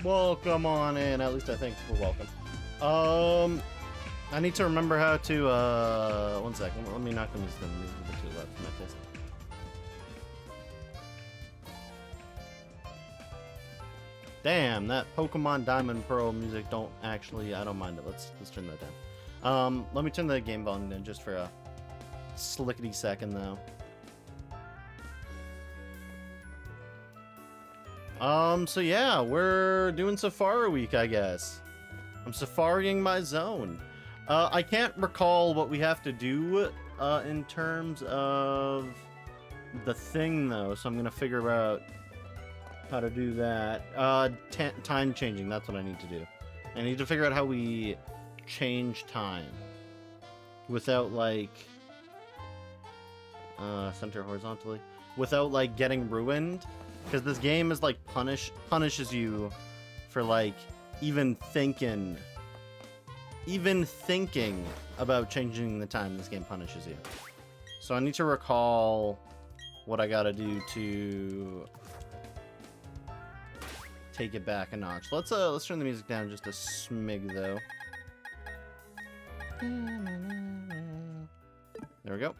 Welcome on in. At least I think we're welcome. I need to remember how to, one second. Let me knock the music to the left from my face. Damn, that Pokemon Diamond Pearl music don't actually, I don't mind it. Let's turn that down. Let me turn the game volume down just for a slickety second, though. So yeah, we're doing Safari Week, I guess. I'm safarying my zone. I can't recall what we have to do, in terms of the thing, though, so I'm gonna figure out how to do that. Time changing, that's what I need to do. I need to figure out how we change time without, like, center horizontally, without, like, getting ruined. Because this game is like punishes you for like even thinking about changing the time. This game punishes you. So I need to recall what I gotta do to take it back a notch. Let's turn the music down just a smig though. There we go.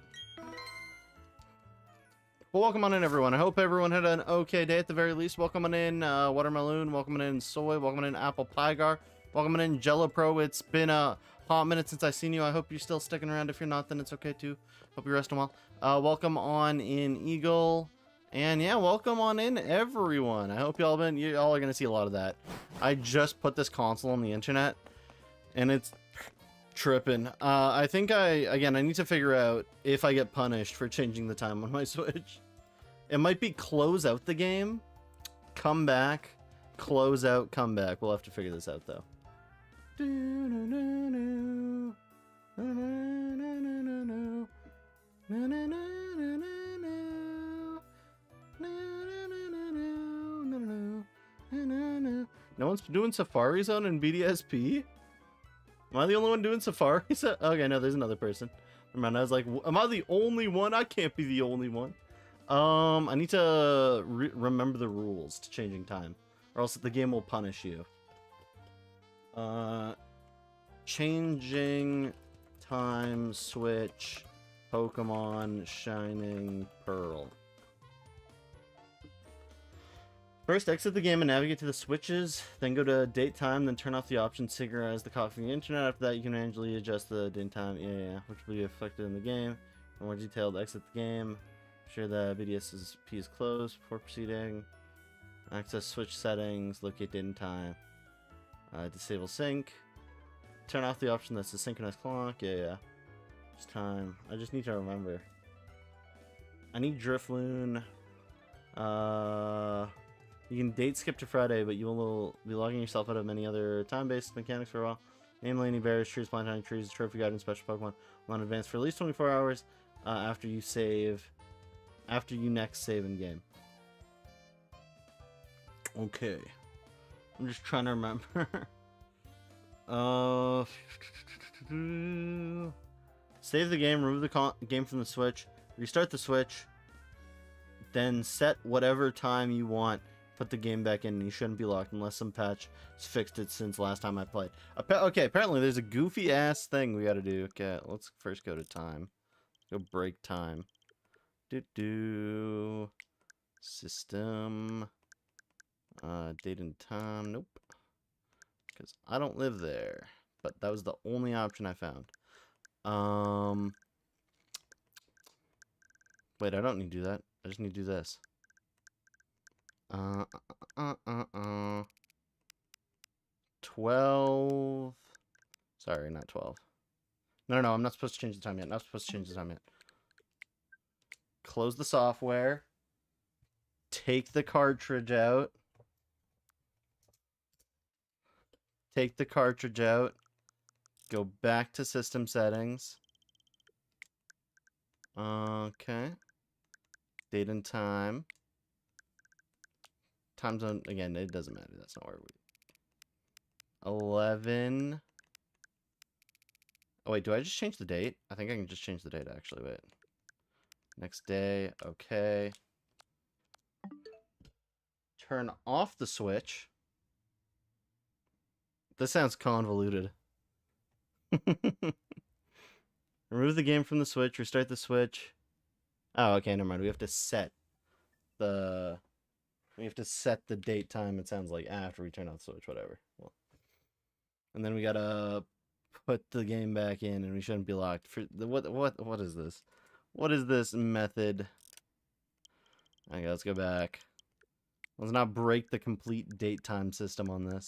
Well, welcome on in, everyone. I hope everyone had an okay day at the very least. Welcome on in, Watermelon. Welcome on in, Soy. Welcome on in, Apple Pygar. Welcome on in, Jello Pro. It's been a hot minute since I've seen you. I hope you're still sticking around. If you're not, then it's okay too. Hope you're resting well. Welcome on in, Eagle. And yeah, welcome on in, everyone. I hope y'all are going to see a lot of that. I just put this console on the internet, and it's tripping. I think I need to figure out if I get punished for changing the time on my Switch. It might be close out the game, come back, close out, come back. We'll have to figure this out though. No one's doing Safari Zone in BDSP? Am I the only one doing Safari? Okay, no, there's another person. Never mind, I was like, am I the only one? I can't be the only one. I need to remember the rules to changing time, or else the game will punish you. Changing time, Switch, Pokemon, Shining Pearl. First, exit the game and navigate to the switches, then go to date time, then turn off the option synchronize the clock from the internet. After that, you can manually adjust the date time, which will be reflected in the game. For more detailed, exit the game. Ensure the BDSP is closed before proceeding. Access switch settings, locate date and time. Disable sync. Turn off the option that's the synchronized clock. It's time. I just need to remember. I need Drifloon. You can date skip to Friday, but you will be logging yourself out of many other time-based mechanics for a while. Namely, any berries, trees, planting trees, trophy guide, and special Pokemon will not advance for at least 24 hours after you next save in game. Okay. I'm just trying to remember. Save the game, remove the game from the Switch, restart the Switch, then set whatever time you want. Put the game back in, and you shouldn't be locked unless some patch has fixed it since last time I played. Okay, apparently there's a goofy ass thing we gotta do. Okay, let's first go to time. Go break time. System. Date and time. Nope. Because I don't live there. But that was the only option I found. Wait, I don't need to do that. I just need to do this. 12. Sorry, not 12. No, I'm not supposed to change the time yet. Not supposed to change the time yet. Close the software. Take the cartridge out. Take the cartridge out. Go back to system settings. Okay. Date and time. Time zone, again, it doesn't matter. That's not where we... 11. Oh, wait, do I just change the date? I think I can just change the date, actually. Wait. Next day. Okay. Turn off the Switch. This sounds convoluted. Remove the game from the Switch. Restart the Switch. Oh, okay, never mind. We have to set the date time. It sounds like after we turn on the Switch, whatever. Well, and then we gotta put the game back in, and we shouldn't be locked. For the, what is this? What is this method? Okay, let's go back. Let's not break the complete date time system on this.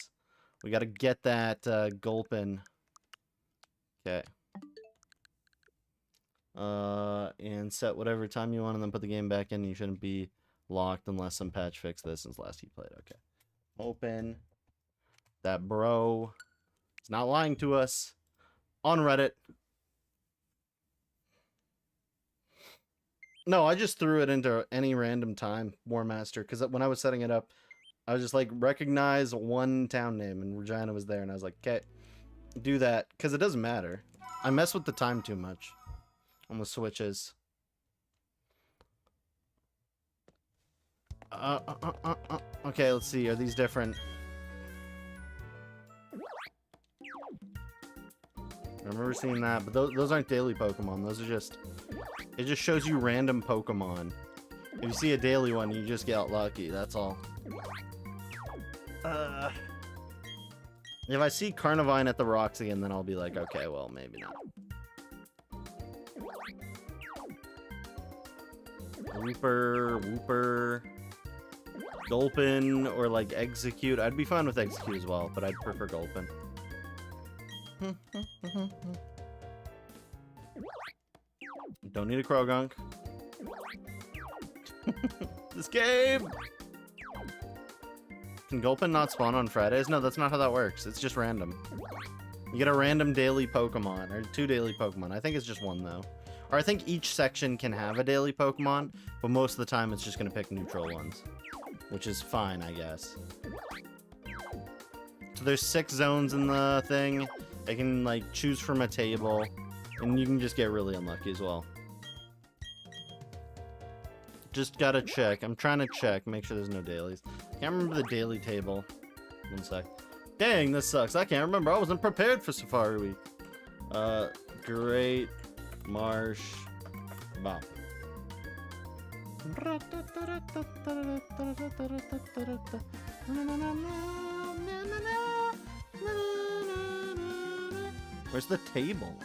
We gotta get that gulpin. Okay. And set whatever time you want, and then put the game back in. You shouldn't be locked unless some patch fixed this since last you played. Okay. Open. That bro is not lying to us on Reddit. No, I just threw it into any random time, War Master, because when I was setting it up, I was just like, recognize one town name, and Regina was there, and I was like, okay, do that, because it doesn't matter. I mess with the time too much on the switches. Okay, let's see. Are these different? I remember seeing that, but those aren't daily Pokemon. Those are just... It just shows you random Pokemon. If you see a daily one, you just get lucky. That's all. If I see Carnivine at the rocks again, then I'll be like, okay, well, maybe not. Wooper, Gulpin, or like Execute. I'd be fine with Execute as well, but I'd prefer Gulpin. Don't need a Krogunk. This game! Can Gulpin not spawn on Fridays? No, that's not how that works. It's just random. You get a random daily Pokemon, or 2 daily Pokemon. I think it's just 1, though. Or I think each section can have a daily Pokemon, but most of the time it's just going to pick neutral ones. Which is fine, I guess. So there's 6 zones in the thing. They can, like, choose from a table. And you can just get really unlucky as well. Just gotta check. I'm trying to check. Make sure there's no dailies. Can't remember the daily table. 1 sec. Dang, this sucks. I can't remember. I wasn't prepared for Safari Week. Great Marsh Bop. Where's the table?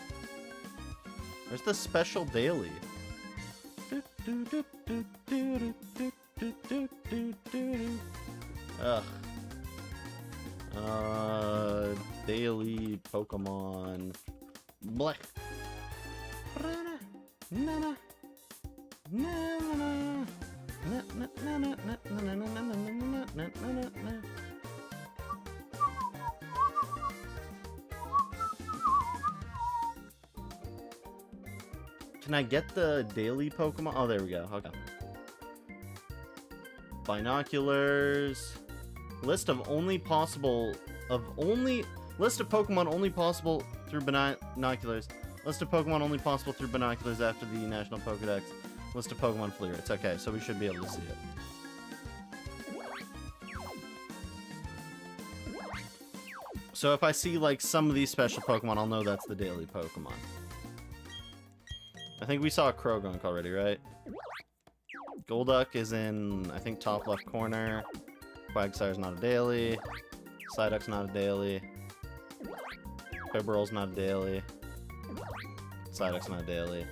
Where's the special daily? Ugh. Daily Pokemon. Blech. Can I get the daily Pokemon? Oh, there we go. Okay. Binoculars. List of Pokemon only possible through binoculars. List of Pokemon only possible through binoculars after the National Pokedex. List of Pokemon flea rates. Okay, so we should be able to see it. So if I see like some of these special Pokemon, I'll know that's the daily Pokemon. I think we saw a Krogunk already, right? Golduck is in, I think, top left corner. Quagsire's not a daily. Psyduck's not a daily. Quibberell's not a daily. Psyduck's not a daily.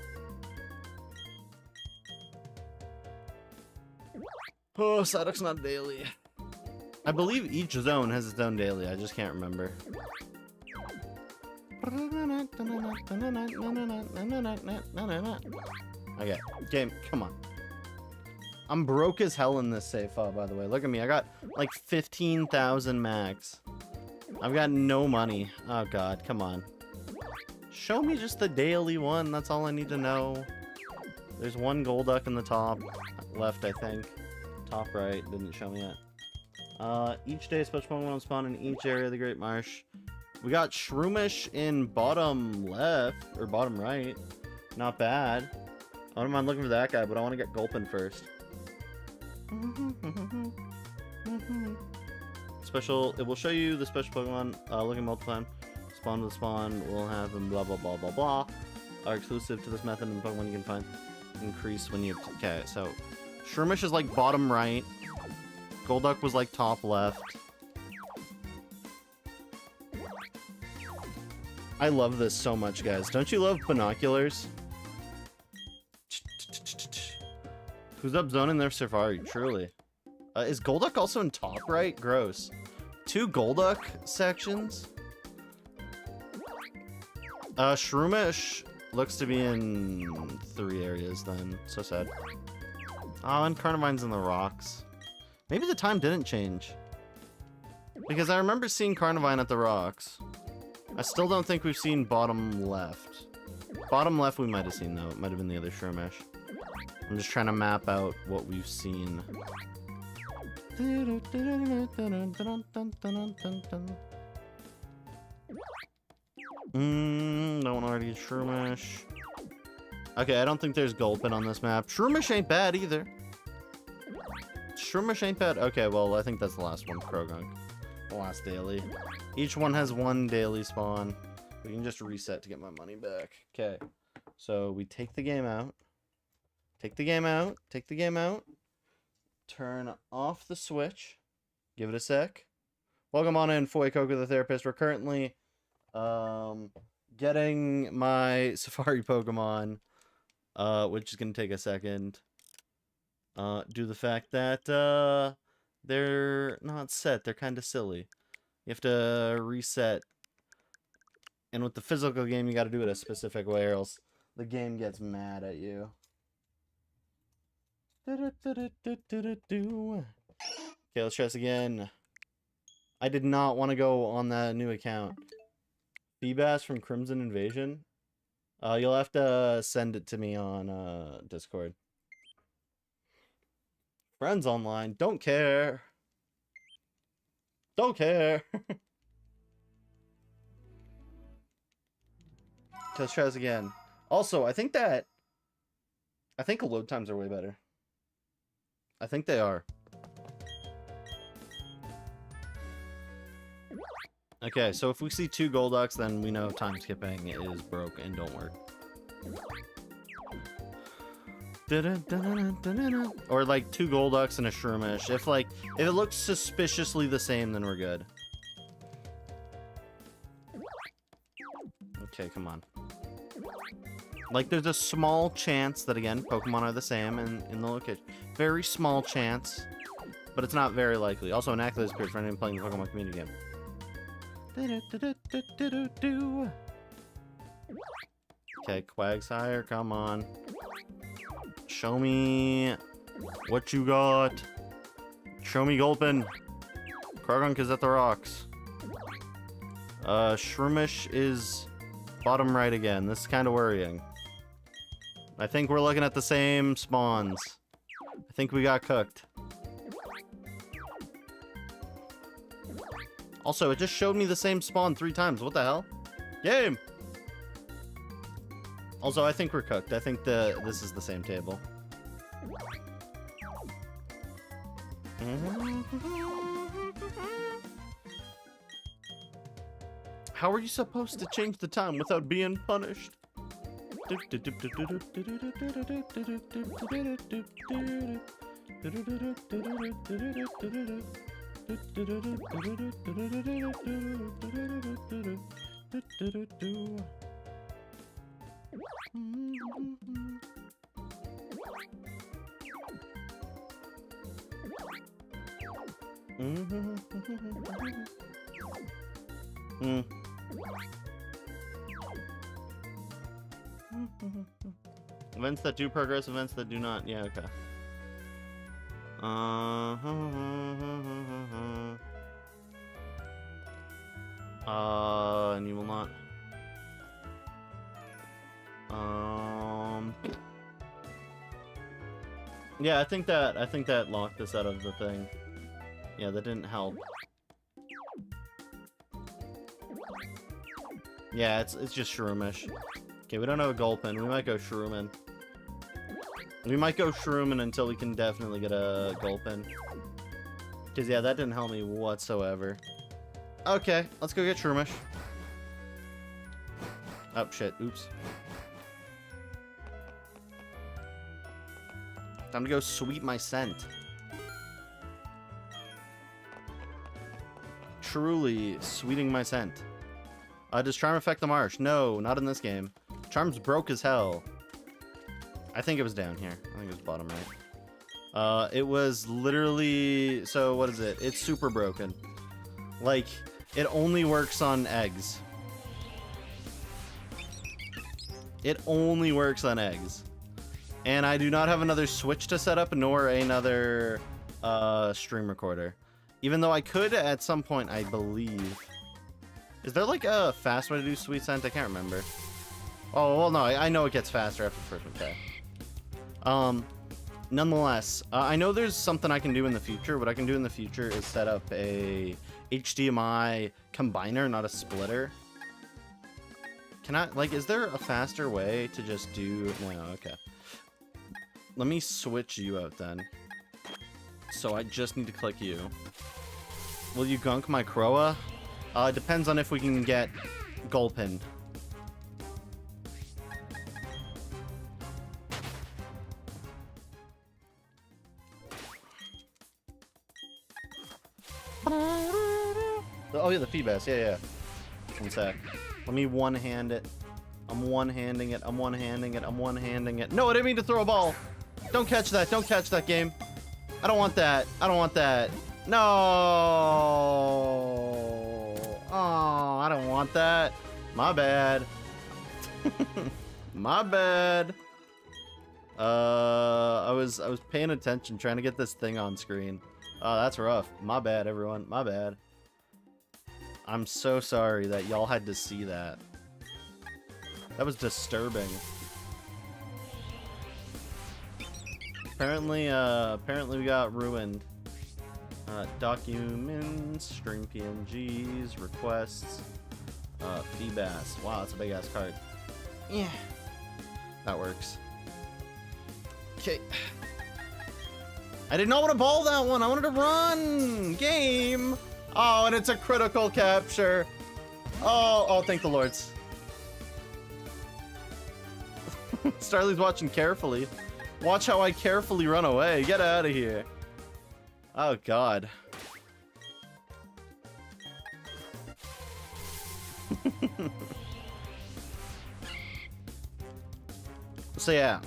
Oh, Psyduck's not a daily. I believe each zone has its own daily. I just can't remember. Okay, game, come on. I'm broke as hell in this save file, by the way. Look at me. I got like 15,000 max. I've got no money. Oh god, come on. Show me just the daily one. That's all I need to know. There's one Golduck in the top left, I think. Top right. Didn't show me yet. Each day special Pokemon spawn in each area of the Great Marsh. We got Shroomish in bottom left, or bottom right. Not bad. I don't mind looking for that guy, but I want to get Gulpin first. Special, it will show you the special Pokemon looking multiple spawn to the spawn will have them blah blah blah blah blah are exclusive to this method and Pokemon you can find increase when you okay. So Shroomish is like bottom right, Golduck was like top left. I love this so much, guys. Don't you love binoculars? Who's up zoning their Safari? Truly. Is Golduck also in top right? Gross. 2 Golduck sections? Shroomish looks to be in 3 areas then. So sad. Oh, and Carnivine's in the rocks. Maybe the time didn't change. Because I remember seeing Carnivine at the rocks. I still don't think we've seen bottom left. Bottom left we might have seen though. It might have been the other Shroomish. I'm just trying to map out what we've seen. Don't already get Shroomish. Okay, I don't think there's Gulpin on this map. Shroomish ain't bad either. Shroomish ain't bad. Okay, well, I think that's the last one. Krogunk. The last daily. Each one has 1 daily spawn. We can just reset to get my money back. Okay. So we take the game out. Take the game out. Take the game out. Turn off the switch. Give it a sec. Welcome on in, Foy Coco the Therapist. We're currently getting my Safari Pokemon, which is going to take a second. Due to the fact that they're not set. They're kind of silly. You have to reset. And with the physical game, you got to do it a specific way or else the game gets mad at you. Okay, let's try this again. I did not want to go on that new account. Feebas from Crimson Invasion. You'll have to send it to me on Discord. Friends online. Don't care. Don't care. Let's try this again. Also, I think load times are way better. I think they are. Okay, so if we see 2 Golducks, then we know time skipping is broke and don't work. Or like 2 Golducks and a Shroomish. If it looks suspiciously the same, then we're good. Okay, come on. Like, there's a small chance that, again, Pokemon are the same in the location. Very small chance, but it's not very likely. Also, an Accolade appears for anyone playing the Pokemon community game. Okay, Quagsire, come on. Show me what you got. Show me Gulpin. Krogunk is at the rocks. Shroomish is bottom right again. This is kind of worrying. I think we're looking at the same spawns. I think we got cooked. Also, it just showed me the same spawn 3 times. What the hell? Game! Also, I think we're cooked. I think this is the same table. How are you supposed to change the time without being punished? Events that do progress, events that do not. Yeah, okay. And you will not. Yeah, I think that locked us out of the thing. Yeah, that didn't help. Yeah, it's just Shroomish. Okay, we don't have a Gulpin. We might go Shroomin. We might go Shroomin until we can definitely get a Gulpin. Because, yeah, that didn't help me whatsoever. Okay, let's go get Shroomish. Oh, shit. Oops. Time to go sweep my scent. Truly sweeting my scent. Does Charm affect the marsh? No, not in this game. Charm's broke as hell. I think it was down here. I think it was bottom right. It was literally... So, what is it? It's super broken. Like, it only works on eggs. It only works on eggs. And I do not have another Switch to set up, nor another stream recorder. Even though I could at some point, I believe. Is there like a fast way to do Sweet Scent? I can't remember. Oh, well, no, I know it gets faster after the first one. Okay. Nonetheless, I know there's something I can do in the future. What I can do in the future is set up a HDMI combiner, not a splitter. Can I, like, is there a faster way to just do... No, okay. Let me switch you out then. So I just need to click you. Will you gunk my Croa? It depends on if we can get gulpin. Oh yeah, the Feebas. Yeah. One sec. Let me one-hand it. I'm one-handing it. I'm one-handing it. I'm one-handing it. No, I didn't mean to throw a ball. Don't catch that. Don't catch that, game. I don't want that. I don't want that. No. Oh, I don't want that. My bad. My bad. I was paying attention, trying to get this thing on screen. Oh, that's rough. My bad, everyone. My bad. I'm so sorry that y'all had to see that. That was disturbing. Apparently we got ruined. Documents, stream PNGs, requests, Feebas. Wow, that's a big ass card. Yeah, that works. Okay. I did not want to ball that one. I wanted to run. Game. Oh, and it's a critical capture. Oh, thank the lords. Starly's watching carefully. Watch how I carefully run away. Get out of here. Oh, God. So, yeah.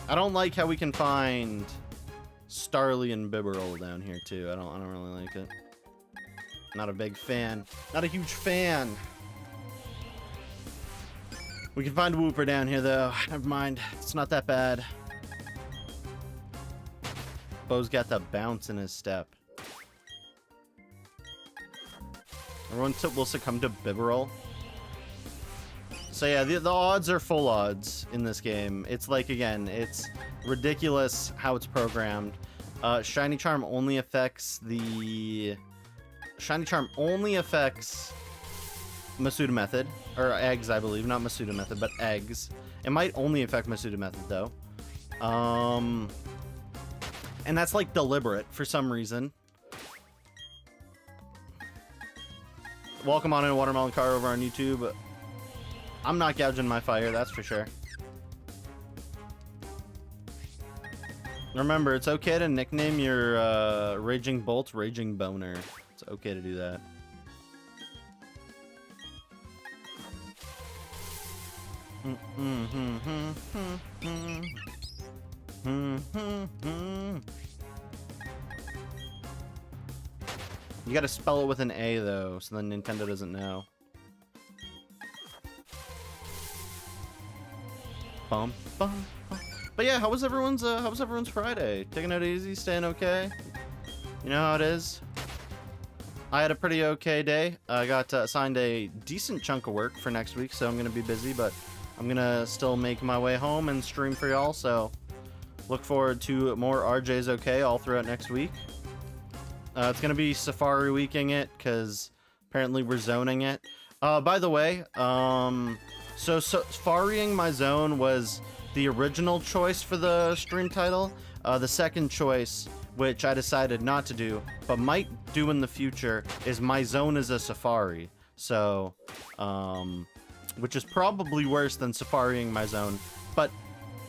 I don't like how we can find Starly and Bibarel down here, too. I don't really like it. Not a big fan. Not a huge fan. We can find Wooper down here, though. Never mind. It's not that bad. Bo's got the bounce in his step. Everyone will succumb to Bibarel. So yeah, the odds are full odds in this game. It's like, again, it's ridiculous how it's programmed. Shiny Charm only affects the... Shiny Charm only affects Masuda Method. Or eggs, I believe. Not Masuda Method, but eggs. It might only affect Masuda Method, though. And that's, like, deliberate for some reason. Welcome on in, Watermelon Car, over on YouTube. I'm not gouging my fire, that's for sure. Remember, it's okay to nickname your Raging Bolt Raging Boner. It's okay to do that. You gotta spell it with an A, though, so then Nintendo doesn't know. Bum, bum, bum. But yeah, how was everyone's Friday? Taking it easy, staying okay? You know how it is? I had a pretty okay day. I got assigned a decent chunk of work for next week, so I'm gonna be busy, but I'm gonna still make my way home and stream for y'all, so look forward to more RJ's okay all throughout next week. It's gonna be Safari Weeking it, because apparently we're zoning it. By the way, so Safarying my zone was the original choice for the stream title. The second choice which I decided not to do, but might do in the future, is my zone is a safari. So, which is probably worse than safariing my zone, but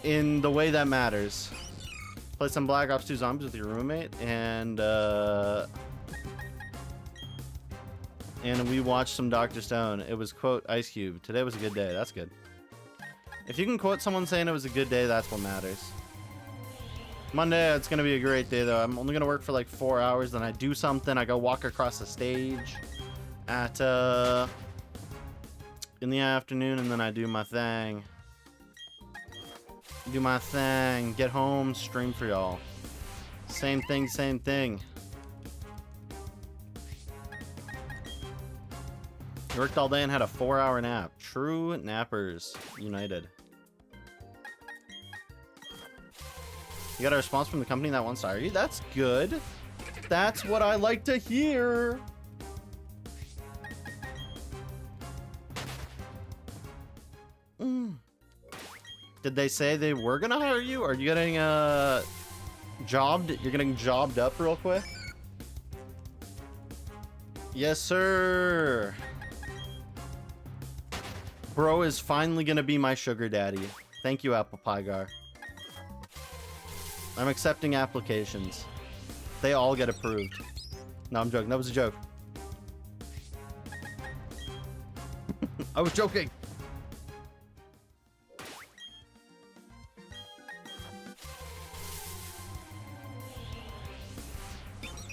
in the way that matters. Play some Black Ops 2 Zombies with your roommate, and we watched some Dr. Stone. It was, quote, Ice Cube. Today was a good day. That's good. If you can quote someone saying it was a good day, that's what matters. Monday, it's going to be a great day, though. I'm only going to work for like 4 hours, then I do something. I go walk across the stage at, in the afternoon, and then I do my thing. Get home, stream for y'all. Same thing, same thing. Worked all day and had a 4-hour nap. True nappers united. You got a response from the company that wants to hire you? That's good. That's what I like to hear. Did they say they were gonna hire you? Are you getting jobbed? You're getting jobbed up real quick? Yes, sir. Bro is finally gonna be my sugar daddy. Thank you, Apple Pie Gar. I'm accepting applications. They all get approved. No, I'm joking. That was a joke. I was joking.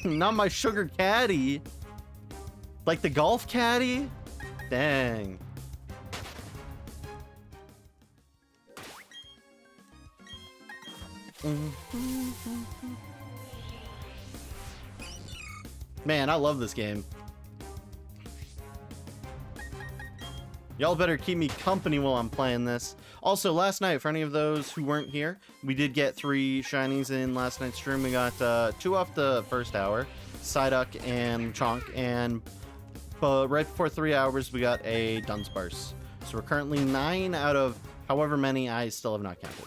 Not my sugar caddy. Like the golf caddy? Dang. Man, I love this game. Y'all better keep me company while I'm playing this. Also, last night, for any of those who weren't here, we did get 3 shinies in last night's stream. We got 2 off the first hour, Psyduck and Chonk, and right before 3 hours, we got a Dunsparce. So we're currently 9 out of however many I still have not counted.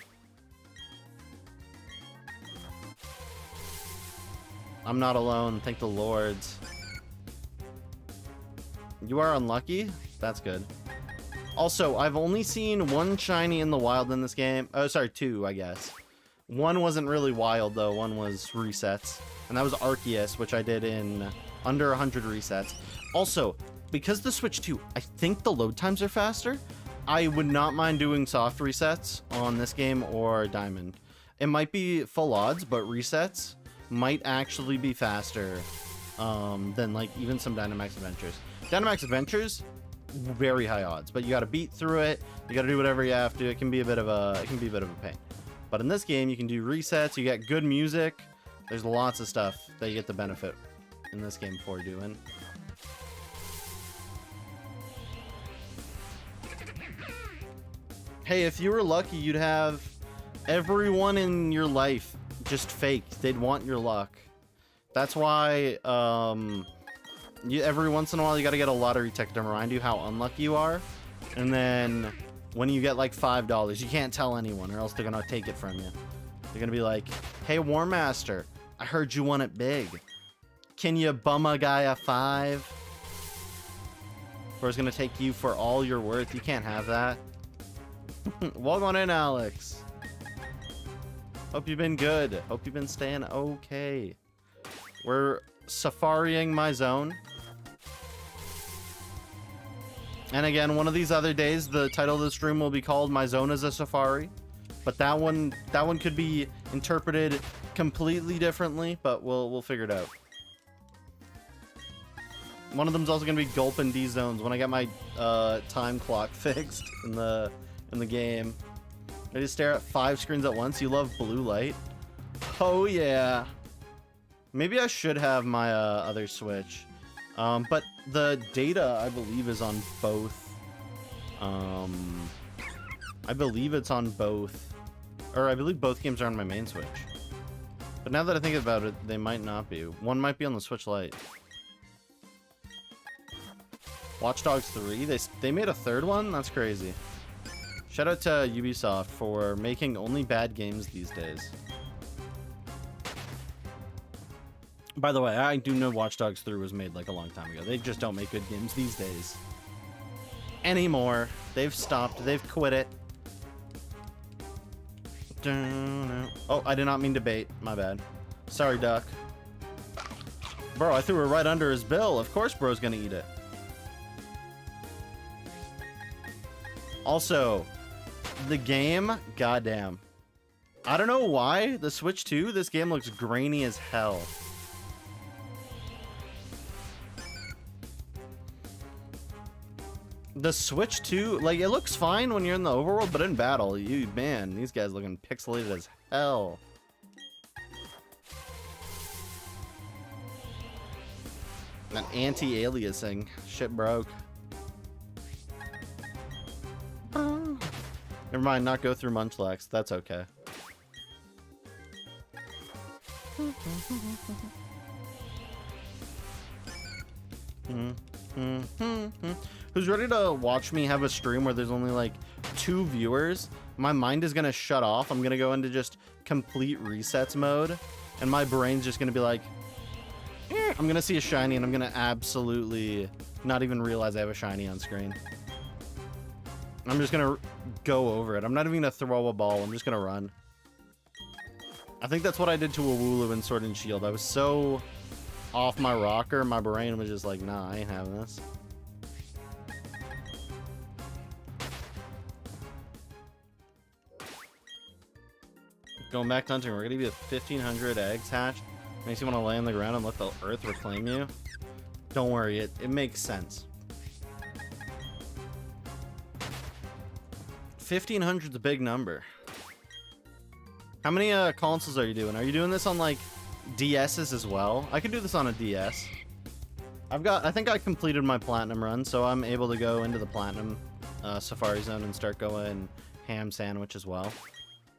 I'm not alone, thank the lords. You are unlucky? That's good. Also, I've only seen 1 shiny in the wild in this game. Oh, sorry, 2, I guess. 1 wasn't really wild, though. 1 was resets. And that was Arceus, which I did in under 100 resets. Also, because the Switch 2, I think the load times are faster. I would not mind doing soft resets on this game or Diamond. It might be full odds, but resets might actually be faster than, like, even some Dynamax Adventures. Dynamax Adventures, very high odds, but you got to beat through it. You got to do whatever you have to. It can be a bit of a pain. But in this game, you can do resets. You get good music. There's lots of stuff that you get the benefit in this game for doing. Hey, if you were lucky, you'd have everyone in your life just fake. They'd want your luck. That's why every once in a while you got to get a lottery ticket to remind you how unlucky you are. And then when you get like $5, you can't tell anyone or else they're gonna take it from you. They're gonna be like, hey, War Master, I heard you won it big. Can you bum a guy a 5? Or it's gonna take you for all you're worth. You can't have that. Welcome on in, Alex. Hope you've been good. Hope you've been staying okay. We're safariing my zone. And again, one of these other days, the title of the stream will be called My Zone is a Safari. But that one could be interpreted completely differently, but we'll figure it out. One of them's also gonna be gulpin D zones when I get my time clock fixed in the game. I just stare at 5 screens at once. You love blue light? Oh yeah. Maybe I should have my other Switch. But the data, I believe, is on both. I believe it's on both. Or I believe both games are on my main Switch. But now that I think about it, they might not be. One might be on the Switch Lite. Watch Dogs 3? They made a 3rd one? That's crazy. Shout out to Ubisoft for making only bad games these days. By the way, I do know Watch Dogs 3 was made like a long time ago. They just don't make good games these days. Anymore. They've stopped. They've quit it. Oh, I did not mean to bait. My bad. Sorry, duck. Bro, I threw it right under his bill. Of course bro's gonna eat it. Also, the game, goddamn. I don't know why. The Switch 2, this game looks grainy as hell. The Switch 2, like, it looks fine when you're in the overworld, but in battle, man, these guys looking pixelated as hell. That anti-aliasing shit broke. Never mind, not go through Munchlax. That's okay. Who's ready to watch me have a stream where there's only like 2 viewers? My mind is gonna shut off. I'm gonna go into just complete resets mode, and my brain's just gonna be like, I'm gonna see a shiny, and I'm gonna absolutely not even realize I have a shiny on screen. I'm just gonna go over it. I'm not even gonna throw a ball. I'm just gonna run. I think that's what I did to a Wooloo in Sword and Shield. I was so off my rocker, my brain was just like, nah, I ain't having this. Going back to hunting, we're gonna give you 1,500 eggs hatched. Makes you want to lay on the ground and let the earth reclaim you. Don't worry, it makes sense. 1,500's a big number. How many consoles are you doing? Are you doing this on like DS's as well? I could do this on a DS. I think I completed my platinum run, so I'm able to go into the platinum Safari Zone and start going ham sandwich as well.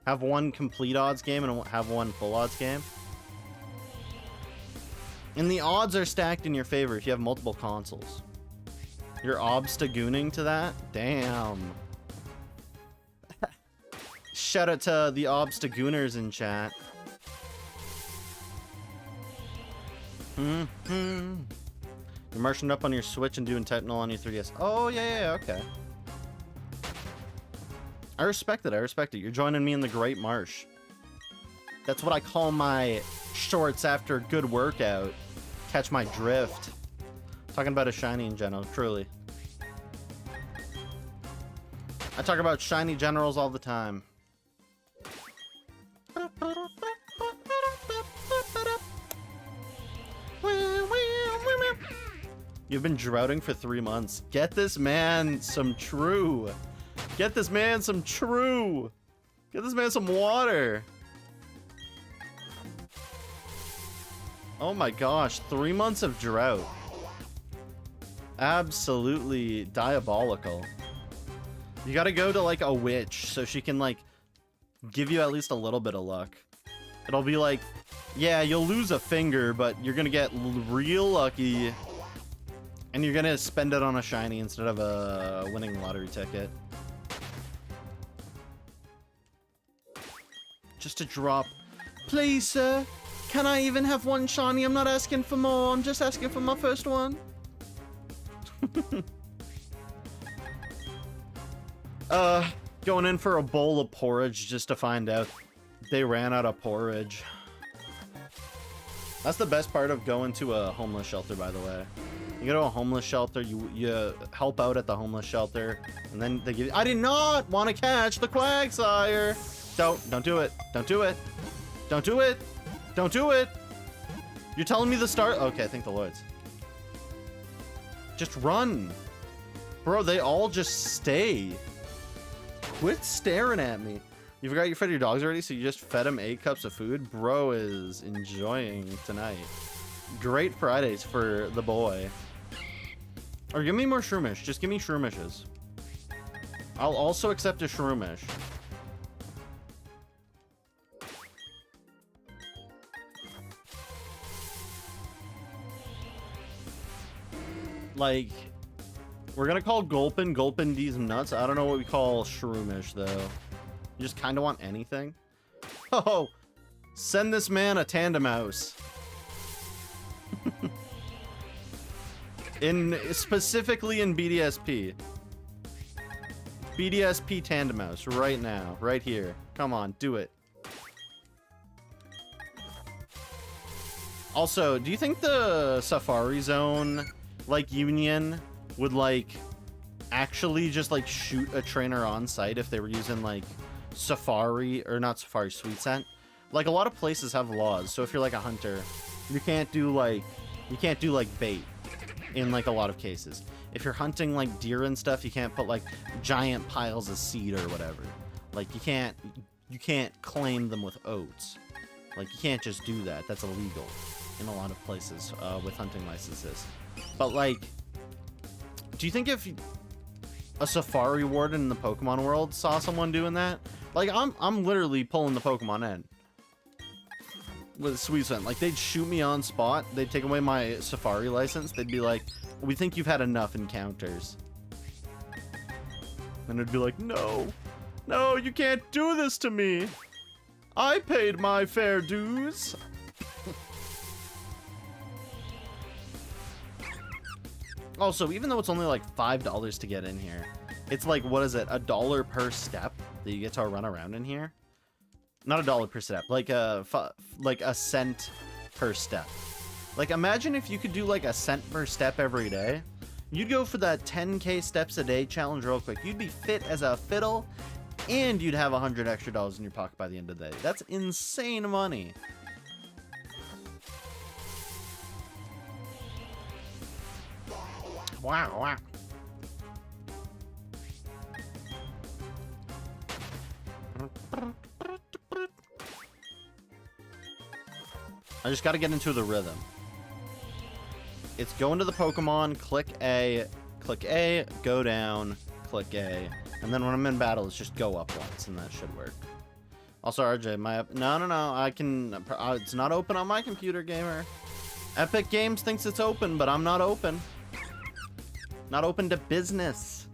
Have one complete odds game and have one full odds game. And the odds are stacked in your favor if you have multiple consoles. You're obstagooning to that? Damn. Shout out to the obstagooners in chat. You're marching up on your Switch and doing Techno on your 3DS. Oh, yeah, okay. I respect it, I respect it. You're joining me in the Great Marsh. That's what I call my shorts after a good workout. Catch my drift. Talking about a shiny in general, truly. I talk about shiny generals all the time. You've been droughting for 3 months. Get this man some true. Get this man some true. Get this man some water. Oh my gosh, 3 months of drought. Absolutely diabolical. You gotta go to like a witch so she can like give you at least a little bit of luck. It'll be like, yeah, you'll lose a finger, but you're gonna get real lucky. And you're gonna spend it on a shiny instead of a winning lottery ticket. Just to drop. Please, sir. Can I even have one shiny? I'm not asking for more. I'm just asking for my first one. Going in for a bowl of porridge just to find out they ran out of porridge. That's the best part of going to a homeless shelter, by the way. You go to a homeless shelter, you help out at the homeless shelter, and then they give you— I did not want to catch the Quagsire! Don't do it. Don't do it. Don't do it. Don't do it. You're telling me the start— okay, I think the Lloyds. Just run. Bro, they all just stay. Quit staring at me. You forgot you fed your dogs already, so you just fed them 8 cups of food? Bro is enjoying tonight. Great Fridays for the boy. Or give me more Shroomish. Just give me Shroomishes. I'll also accept a Shroomish. Like, we're gonna call Gulpin these nuts. I don't know what we call Shroomish, though. You just kind of want anything? Oh, send this man a Tandem Mouse. Specifically in BDSP. BDSP Tandem Mouse right now, right here. Come on, do it. Also, do you think the Safari Zone, like, Union would, like, actually just, like, shoot a trainer on site if they were using, like, Safari, or not Safari, Sweet Scent? Like, a lot of places have laws, so if you're, like, a hunter, you can't do, like, bait in, like, a lot of cases. If you're hunting, like, deer and stuff, you can't put, like, giant piles of seed or whatever. Like, you can't claim them with oats. Like, you can't just do that. That's illegal in a lot of places with hunting licenses. But, like, do you think if a Safari Warden in the Pokemon world saw someone doing that? Like, I'm literally pulling the Pokemon in with Sweet Scent. Like, they'd shoot me on spot. They'd take away my Safari license. They'd be like, we think you've had enough encounters. And it'd be like, no, you can't do this to me. I paid my fair dues. Also, even though it's only like $5 to get in here, it's like, what is it, $1 per step that you get to run around in here? Not $1 per step, like a cent per step. Like, imagine if you could do like a cent per step every day. You'd go for that 10K steps a day challenge real quick. You'd be fit as a fiddle, and you'd have $100 extra in your pocket by the end of the day. That's insane money. Wow. I just gotta get into the rhythm. It's go into the Pokemon, click A, go down, click A, and then when I'm in battle, it's just go up once, and that should work. Also, RJ, no, I can, it's not open on my computer, gamer. Epic Games thinks it's open, but I'm not open. Not open to business.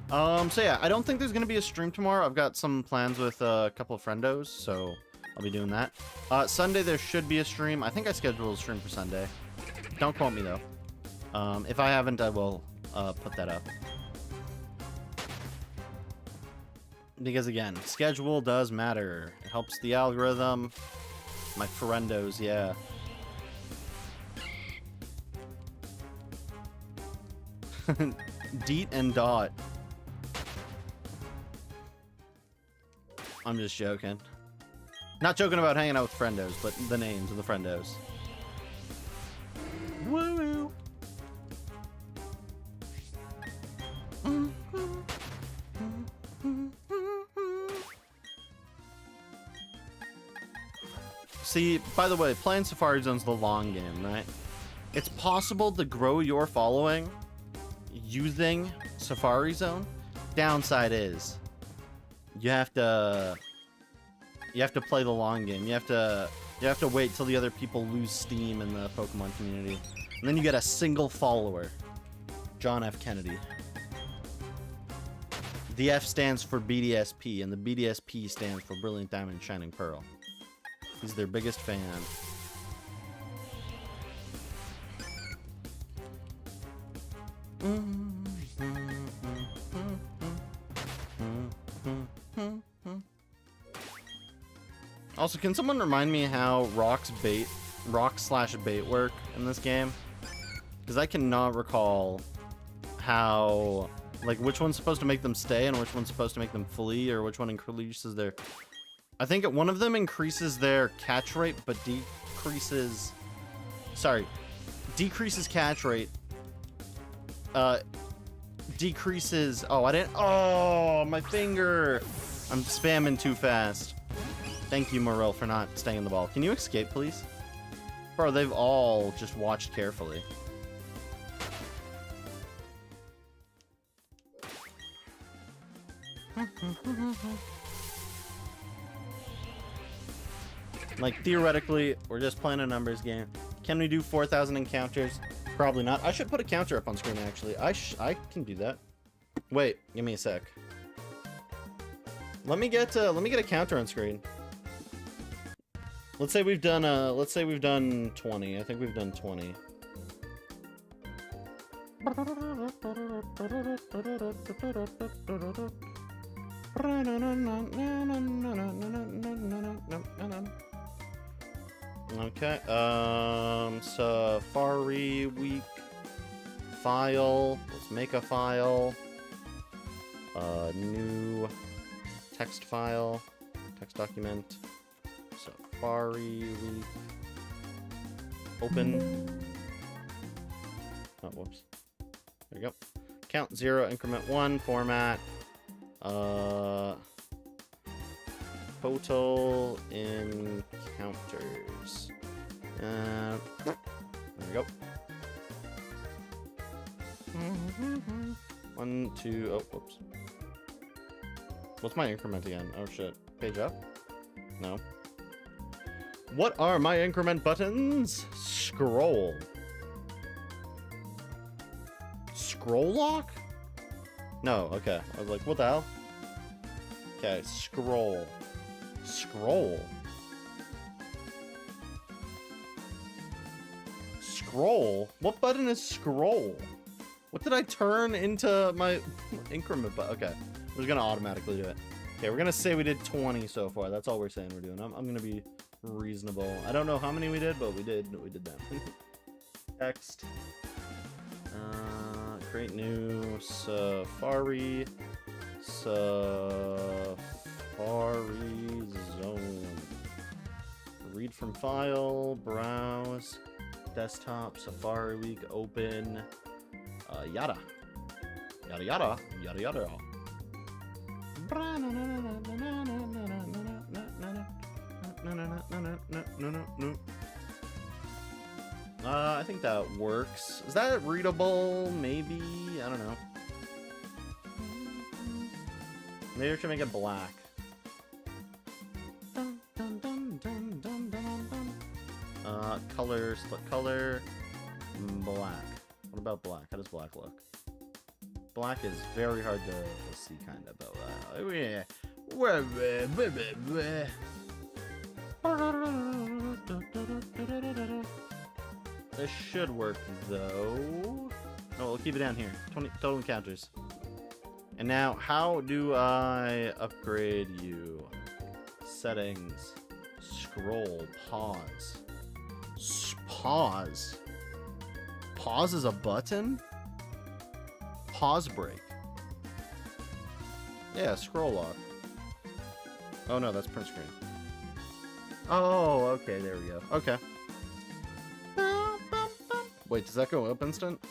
So yeah, I don't think there's gonna be a stream tomorrow. I've got some plans with a couple of friendos, so I'll be doing that. Sunday there should be a stream. I think I scheduled a stream for Sunday. Don't quote me though. If I haven't, I will put that up. Because again, schedule does matter. It helps the algorithm. My friendos, yeah. Deet and Dot. I'm just joking. Not joking about hanging out with friendos, but the names of the friendos. Woo! See, by the way, playing Safari Zone's the long game, right? It's possible to grow your following using Safari Zone. Downside is you have to play the long game. You have to wait till the other people lose steam in the Pokemon community, and then you get a single follower, John F. Kennedy. The F stands for BDSP, and the BDSP stands for Brilliant Diamond Shining Pearl. He's their biggest fan. Also, can someone remind me how rock/bait work in this game? Because I cannot recall how, like, which one's supposed to make them stay and which one's supposed to make them flee, or which one increases their... I think one of them increases their catch rate, but decreases catch rate. Decreases... Oh, my finger! I'm spamming too fast. Thank you, Morel, for not staying in the ball. Can you escape, please? Bro, they've all just watched carefully. Like, theoretically, we're just playing a numbers game. Can we do 4,000 encounters? Probably not. I should put a counter up on screen, actually. I can do that. Wait, give me a sec. Let me get a counter on screen. Let's say we've done 20. I think we've done 20. Okay, Safari week file. Let's make a file. New text file, text document. Safari week. Open. Oh, whoops. There you go. Count 0, increment 1, format. Total encounters. There we go. 1, 2, oh, whoops. What's my increment again? Oh shit. Page up? No. What are my increment buttons? Scroll. Scroll lock? No, okay. I was like, what the hell? Okay, scroll. Scroll. Scroll? What button is scroll? What did I turn into my increment button? Okay, we're gonna automatically do it. Okay, we're gonna say we did 20 so far. That's all we're saying we're doing. I'm gonna be reasonable. I don't know how many we did, but we did that. Text. Create new Safari zone. Read from file, browse, desktop, Safari week, open, yada. Yada yada, yada yada. I think that works. Is that readable? Maybe? I don't know. Maybe I should make it black. Color, split color, black. What about black? How does black look? Black is very hard to see, kind of, but yeah. This should work, though. Oh, we'll keep it down here. 20 total encounters. And now, how do I upgrade you? Settings. Scroll. Pause. Pause. Pause is a button? Pause break. Yeah, scroll lock. Oh no, that's print screen. Oh, okay, there we go. Okay. Wait, does that go up instant?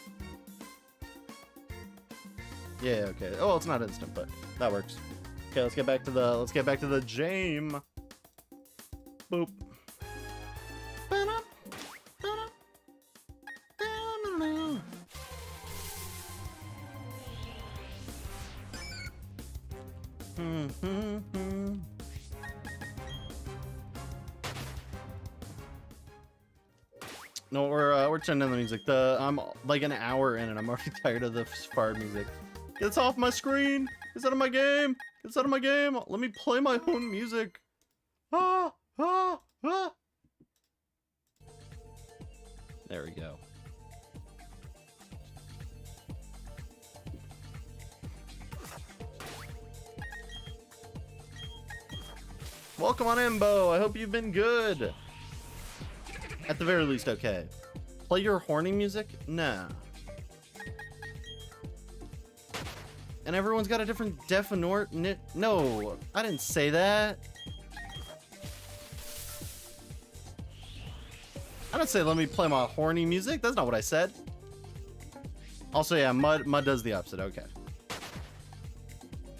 Yeah, okay. Oh, well, it's not instant, but that works. Okay, let's get back to the jam. Boop. No, we're turning down the music. I'm like an hour in and I'm already tired of the fart music. Get this off my screen! Get out of my game! Get out of my game! Let me play my own music! Ah! Ah! Ah! There we go. Welcome on in, Bo. I hope you've been good. At the very least, okay. Play your horny music? Nah. And everyone's got a different No, I didn't say that. I didn't say let me play my horny music. That's not what I said. Also, yeah, Mud does the opposite. Okay.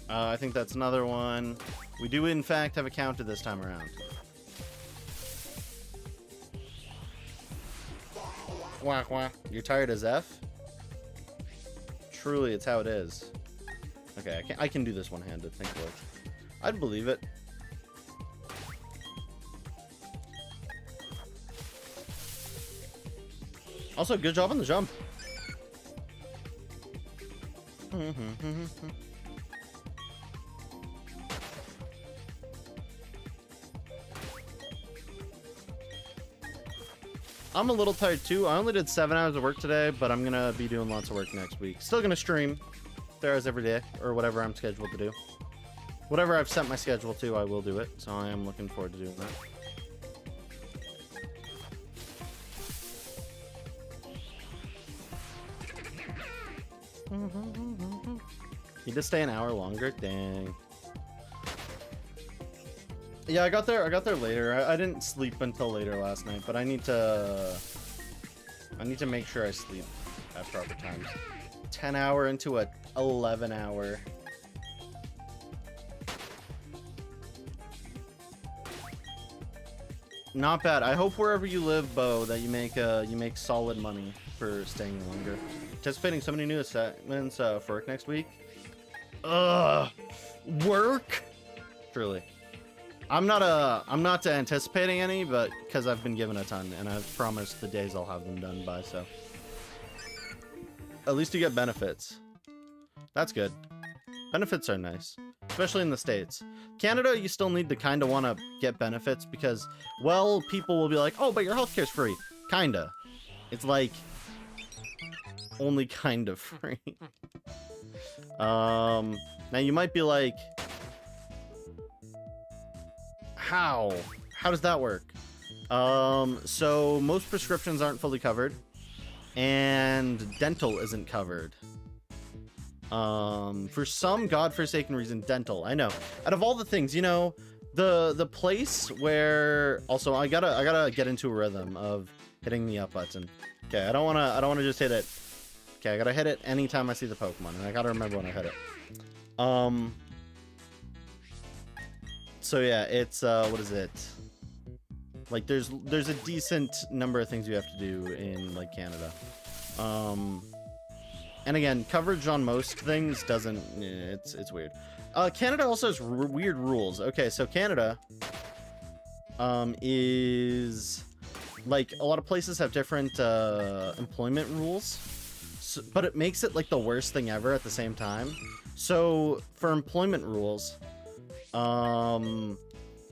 I think that's another one. We do, in fact, have a counter this time around. Wah, wah. You're tired as F? Truly, it's how it is. Okay, I can do this one-handed, thankfully. I'd believe it. Also, good job on the jump. I'm a little tired too. I only did 7 hours of work today, but I'm gonna be doing lots of work next week. Still gonna stream 3 hours every day, or whatever I'm scheduled to do. Whatever I've set my schedule to, I will do it. So I am looking forward to doing that. You just stay an hour longer? Dang. Yeah, I got there later. I didn't sleep until later last night, but I need to make sure I sleep at proper times. 10 hour into a 11 hour. Not bad. I hope wherever you live, Bo, that you make solid money for staying longer. Anticipating so many new assignments for work next week. Work? Truly. I'm not anticipating any, but because I've been given a ton and I've promised the days I'll have them done by, so. At least you get benefits. That's good. Benefits are nice, especially in the States. Canada, you still need to kind of want to get benefits because, well, people will be like, oh, but your healthcare's free. Kinda. It's like, only kind of free. Now you might be like, how does that work? So most prescriptions aren't fully covered and dental isn't covered. For some godforsaken reason, dental, I know, out of all the things, you know, the place where, also I gotta get into a rhythm of hitting the up button. Okay, I don't wanna just hit it. Okay, I gotta hit it anytime I see the Pokemon, and I gotta remember when I hit it. So yeah, it's what is it? Like there's a decent number of things you have to do in like Canada. And again, coverage on most things doesn't, it's weird. Canada also has weird rules. Okay, so Canada is like a lot of places have different employment rules, so, but it makes it like the worst thing ever at the same time. So for employment rules,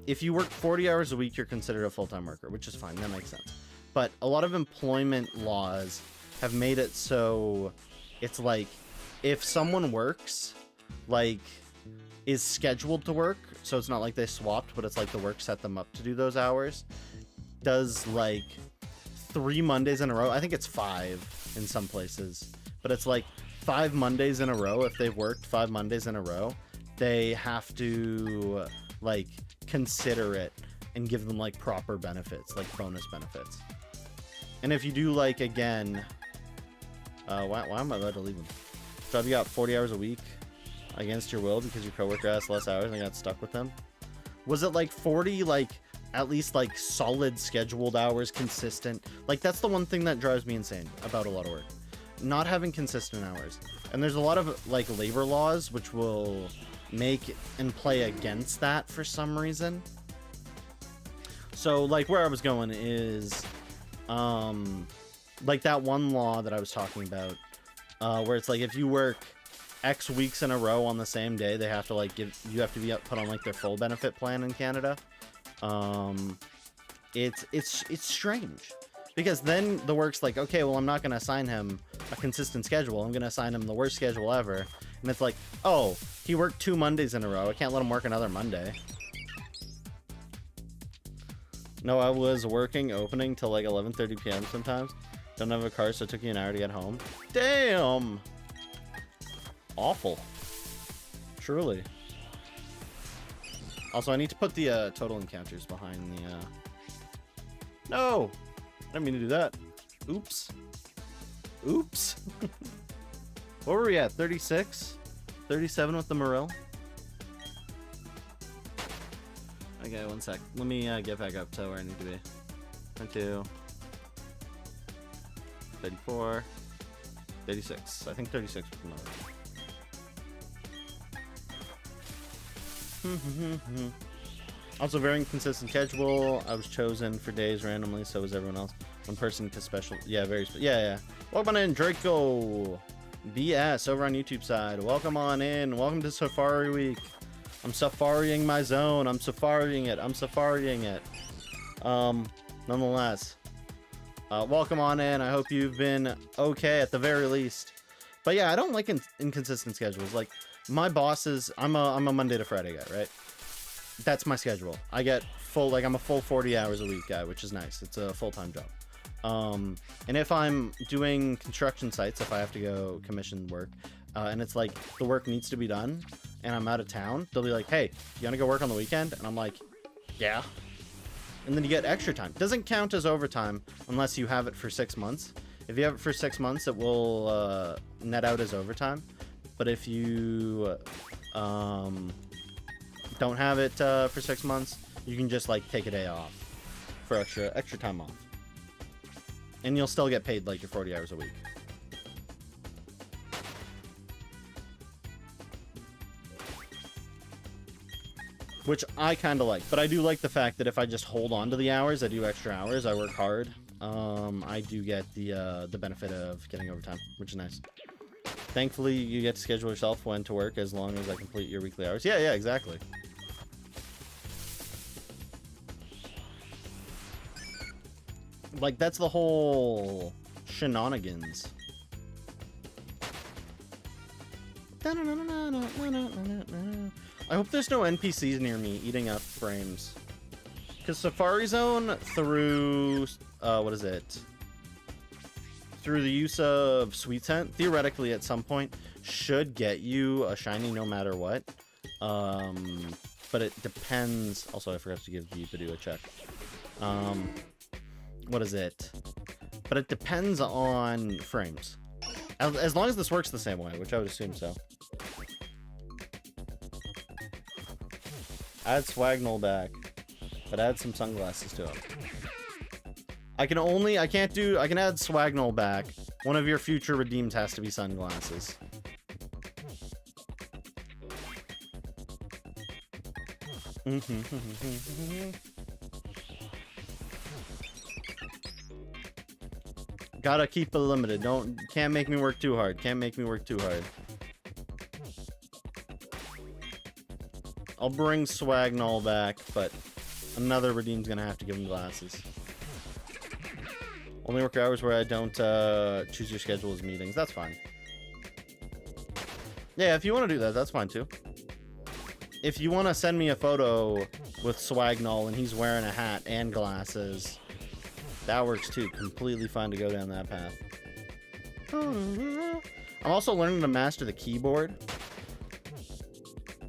if you work 40 hours a week, you're considered a full-time worker, which is fine. That makes sense. But a lot of employment laws have made it so it's like if someone works, like is scheduled to work, so it's not like they swapped, but it's like the work set them up to do those hours, does like 3 Mondays in a row. I think it's 5 in some places, but it's like 5 Mondays in a row. If they've worked 5 Mondays in a row, they have to like consider it and give them like proper benefits, like bonus benefits. And if you do like, again, why am I allowed to leave them? So if you got 40 hours a week against your will because your coworker asked less hours and I got stuck with them, was it like 40 like at least like solid scheduled hours, consistent? Like that's the one thing that drives me insane about a lot of work, not having consistent hours. And there's a lot of like labor laws which will make and play against that for some reason. So like where I was going is like that one law that I was talking about, where it's like if you work X weeks in a row on the same day, they have to like you have to be put on like their full benefit plan in Canada. It's strange because then the work's like, okay, well, I'm not going to assign him a consistent schedule. I'm going to assign him the worst schedule ever. And it's like, oh, he worked 2 Mondays in a row. I can't let him work another Monday. No, I was working opening till like 11:30 p.m. sometimes. Don't have a car, so it took you an hour to get home. Damn! Awful. Truly. Also, I need to put the total encounters behind the... No! I didn't mean to do that. Oops. Oops. What were we at? 36? 37 with the Morel? Okay, one sec. Let me get back up to where I need to be. 22. 34. 36. I think 36 was the Morel. Also, very inconsistent schedule. I was chosen for days randomly, so was everyone else. One person to special. Yeah, yeah. Welcome on in, Draco BS over on YouTube side. Welcome on in. Welcome to Safari Week. I'm safarying my zone. I'm safarying it. Nonetheless, Welcome on in. I hope you've been okay at the very least. But yeah, I don't like inconsistent schedules. Like, my bosses, I'm a Monday to Friday guy, right? That's my schedule. I get full, like, I'm a full 40 hours a week guy, which is nice. It's a full-time job. And if I'm doing construction sites, if I have to go commission work, and it's like the work needs to be done and I'm out of town, they'll be like, hey, you want to go work on the weekend? And I'm like, yeah. And then you get extra time. Doesn't count as overtime unless you have it for 6 months. If you have it for 6 months, it will net out as overtime. But if you don't have it for 6 months, you can just like take a day off for extra time off. And you'll still get paid like your 40 hours a week. Which I kind of like. But I do like the fact that if I just hold on to the hours, I do extra hours, I work hard, I do get the benefit of getting overtime, which is nice. Thankfully, you get to schedule yourself when to work as long as I complete your weekly hours. Yeah, exactly. Like, that's the whole shenanigans. I hope there's no NPCs near me eating up frames. Because Safari Zone, through, what is it? Through the use of Sweet Scent, theoretically at some point, should get you a shiny no matter what. But it depends. Also, I forgot to give Bidoo a check. What is it? But it depends on frames. As long as this works the same way, which I would assume so. Add Swagnol back, but add some sunglasses to it. I can add Swagnol back. One of your future redeems has to be sunglasses. Gotta keep it limited. Can't make me work too hard. Can't make me work too hard. I'll bring Swagnol back, but another redeem's gonna have to give him glasses. Only work hours where I don't choose your schedule as meetings. That's fine. Yeah, if you want to do that, that's fine too. If you want to send me a photo with Swagnol and he's wearing a hat and glasses, that works too. Completely fine to go down that path. I'm also learning to master the keyboard.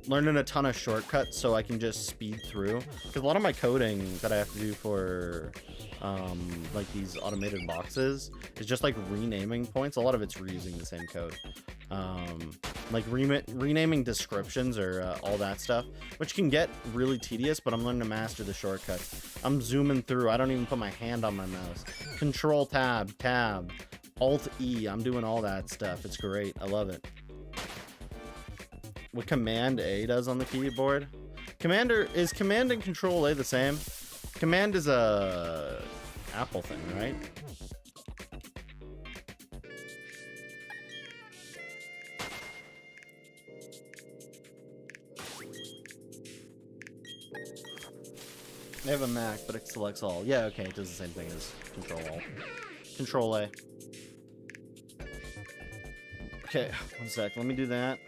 Learning a ton of shortcuts so I can just speed through. Because a lot of my coding that I have to do for like these automated boxes is just like renaming points. A lot of it's reusing the same code. Like renaming descriptions or all that stuff, which can get really tedious, but I'm learning to master the shortcuts. I'm zooming through. I don't even put my hand on my mouse. Control tab, Alt E. I'm doing all that stuff. It's great. I love it. What Command A does on the keyboard? Command and Control A the same? Command is a Apple thing, right? I have a Mac, but it selects all. Yeah, okay, it does the same thing as Control Alt. Control A. Okay, one sec. Let me do that.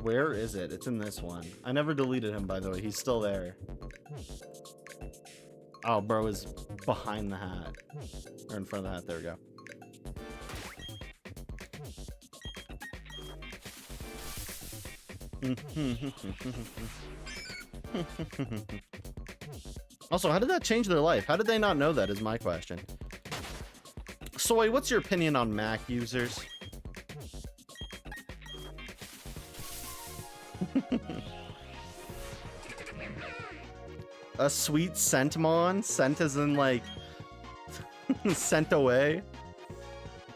Where is it? It's in this one. I never deleted him, by the way. He's still there. Oh, bro is behind the hat. Or in front of the hat. There we go. Also, how did that change their life? How did they not know that is my question. Soy, what's your opinion on Mac users? A sweet Scentmon? Scent as in like sent away?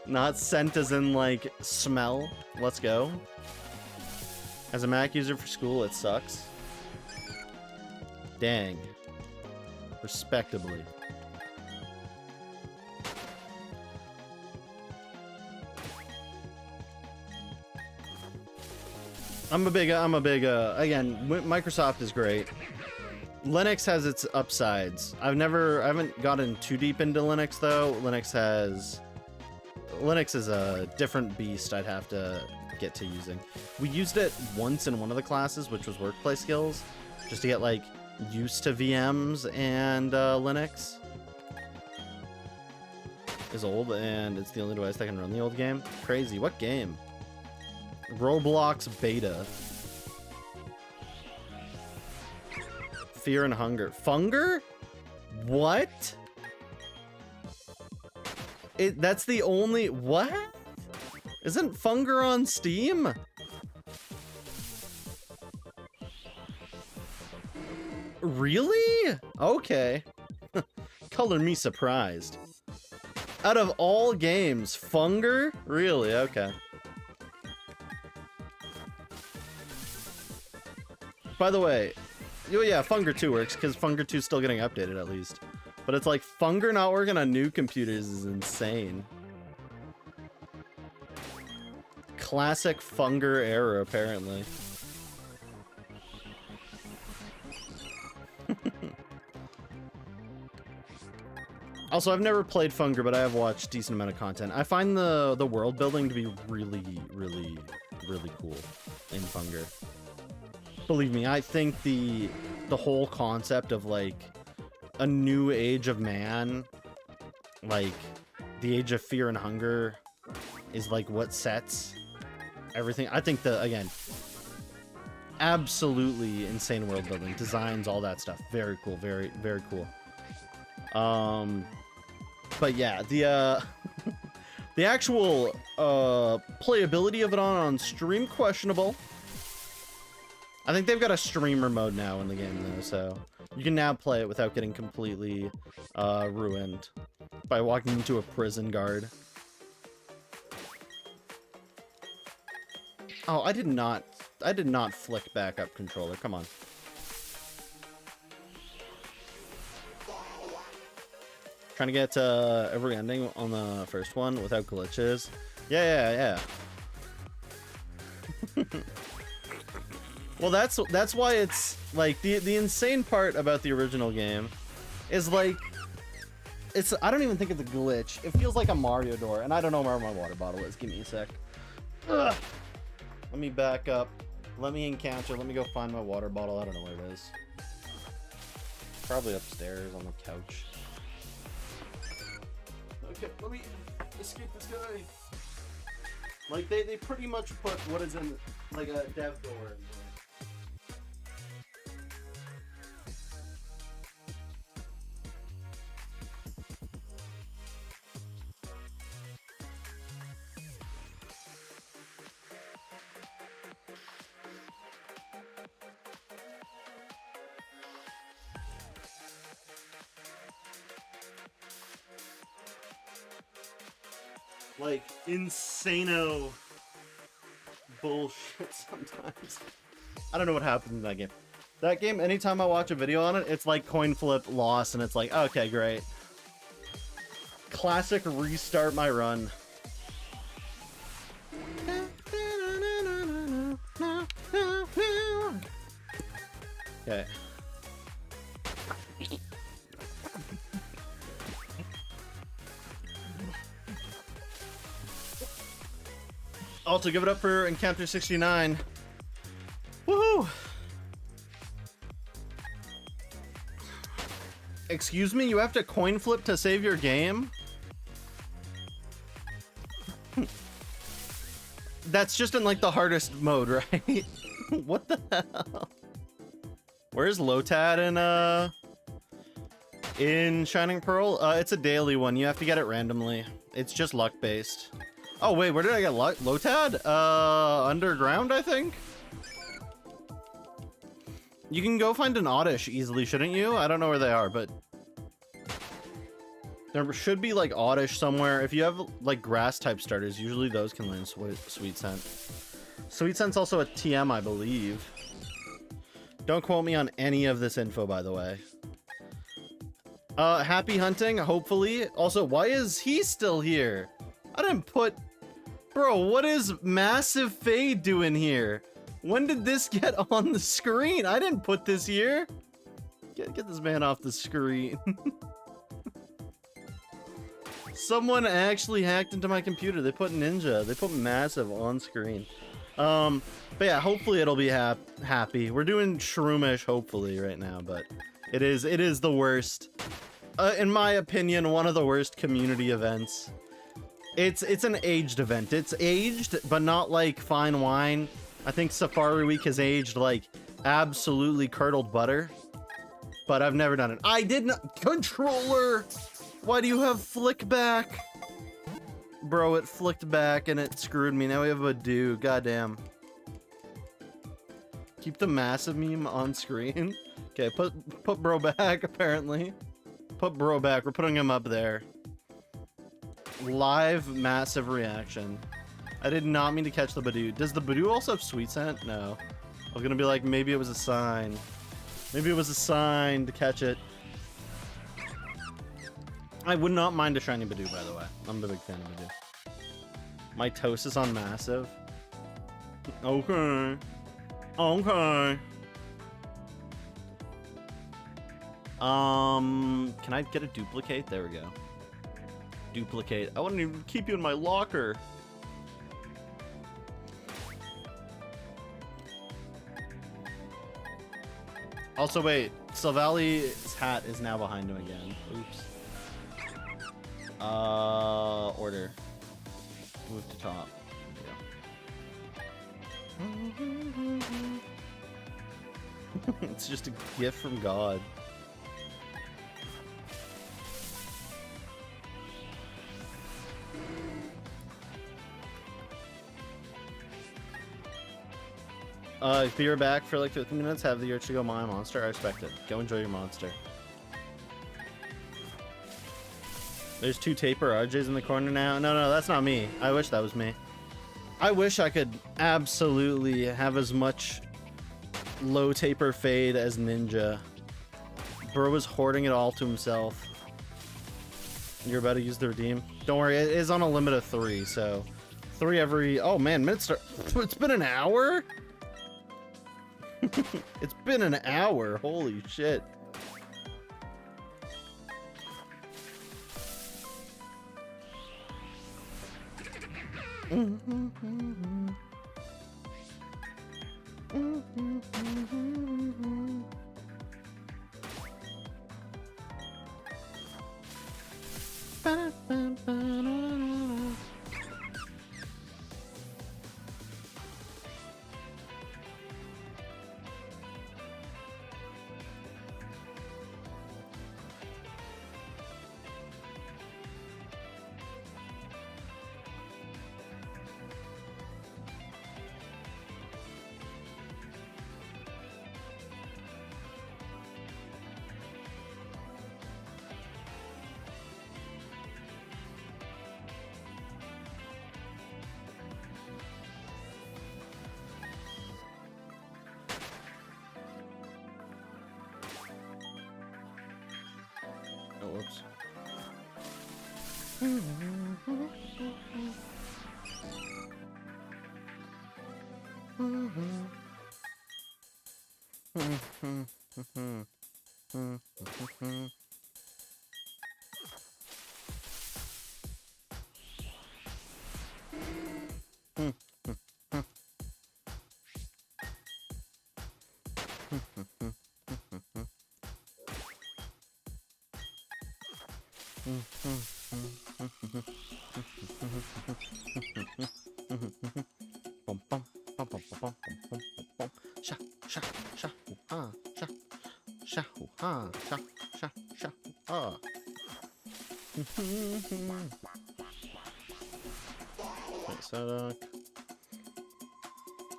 Not scent as in like smell. Let's go. As a Mac user for school, it sucks. Dang. Respectably. I'm a big, again, Microsoft is great. Linux has its upsides. I haven't gotten too deep into Linux though. Linux is a different beast I'd have to get to using. We used it once in one of the classes, which was workplace skills, just to get like used to VMs, and Linux is old and it's the only device that can run the old game. Crazy. What game? Roblox beta. Fear and Hunger. Funger? What? That's the only... What? Isn't Funger on Steam? Really? Okay. Color me surprised. Out of all games, Funger? Really? Okay. By the way, oh yeah, Funger 2 works, because Funger 2 is still getting updated at least. But it's like, Funger not working on new computers is insane. Classic Funger error, apparently. Also, I've never played Funger, but I have watched a decent amount of content. I find the world building to be really, really, really cool in Funger. Believe me, I think the whole concept of like a new age of man, like the age of fear and hunger, is like what sets everything. I think again, absolutely insane world building, designs, all that stuff. Very cool, very, very cool. But yeah, the the actual playability of it on stream, questionable. I think they've got a streamer mode now in the game though, so you can now play it without getting completely ruined by walking into a prison guard. Oh, I did not flick back up controller. Come on. Trying to get every ending on the first one without glitches. Yeah. Well, that's why it's like the insane part about the original game is like I don't even think it's a glitch. It feels like a Mario door, and I don't know where my water bottle is. Give me a sec. Ugh. Let me back up. Let me encounter. Let me go find my water bottle. I don't know where it is. Probably upstairs on the couch. Okay, let me escape this guy. Like they pretty much put what is in like a dev door in there. Like, insano bullshit sometimes. I don't know what happened in that game. That game, anytime I watch a video on it, it's like coin flip, loss, and it's like, okay, great. Classic restart my run. Okay. Also, give it up for Encounter 69. Woohoo! Excuse me, you have to coin flip to save your game? That's just in like the hardest mode, right? What the hell? Where's Lotad in Shining Pearl? It's a daily one. You have to get it randomly. It's just luck based. Oh wait, where did I get Lotad? Underground, I think? You can go find an Oddish easily, shouldn't you? I don't know where they are, but there should be like Oddish somewhere. If you have like grass type starters, usually those can learn Sweet Scent. Sweet Scent's also a TM, I believe. Don't quote me on any of this info, by the way. Happy hunting, hopefully. Also, why is he still here? I didn't put... Bro, what is Massive Fade doing here? When did this get on the screen? I didn't put this here. Get this man off the screen. Someone actually hacked into my computer. They put Ninja. They put Massive on screen. But yeah, hopefully it'll be happy. We're doing Shroomish hopefully right now, but it is the worst. In my opinion, one of the worst community events. It's an aged event. It's aged, but not like fine wine. I think Safari Week has aged like absolutely curdled butter. But I've never done it. I did not. Controller! Why do you have flick back? Bro, it flicked back and it screwed me. Now we have a do. Goddamn. Keep the Massive meme on screen. Okay, put bro back, apparently. Put bro back. We're putting him up there. Live Massive reaction. I did not mean to catch the Badoo. Does the Badoo also have sweet scent? No. I was gonna be like, maybe it was a sign. Maybe it was a sign to catch it. I would not mind a shiny Badoo, by the way. I'm a big fan of Badoo. Mitosis on Massive. Okay. Okay. Can I get a duplicate? There we go. Duplicate. I wouldn't even keep you in my locker. Also, wait. Silvali's hat is now behind him again. Oops. Order. Move to top. Yeah. It's just a gift from God. If you're back for like 15 minutes, have the urge to go my monster. I respect it. Go enjoy your monster. There's 2 taper RJs in the corner now. No, that's not me. I wish that was me. I wish I could absolutely have as much low taper fade as Ninja. Bro is hoarding it all to himself. You're about to use the redeem. Don't worry, it is on a limit of 3, so 3 every. Oh man, minutes start. It's been an hour. It's been an hour. Holy shit. Oh, whoops.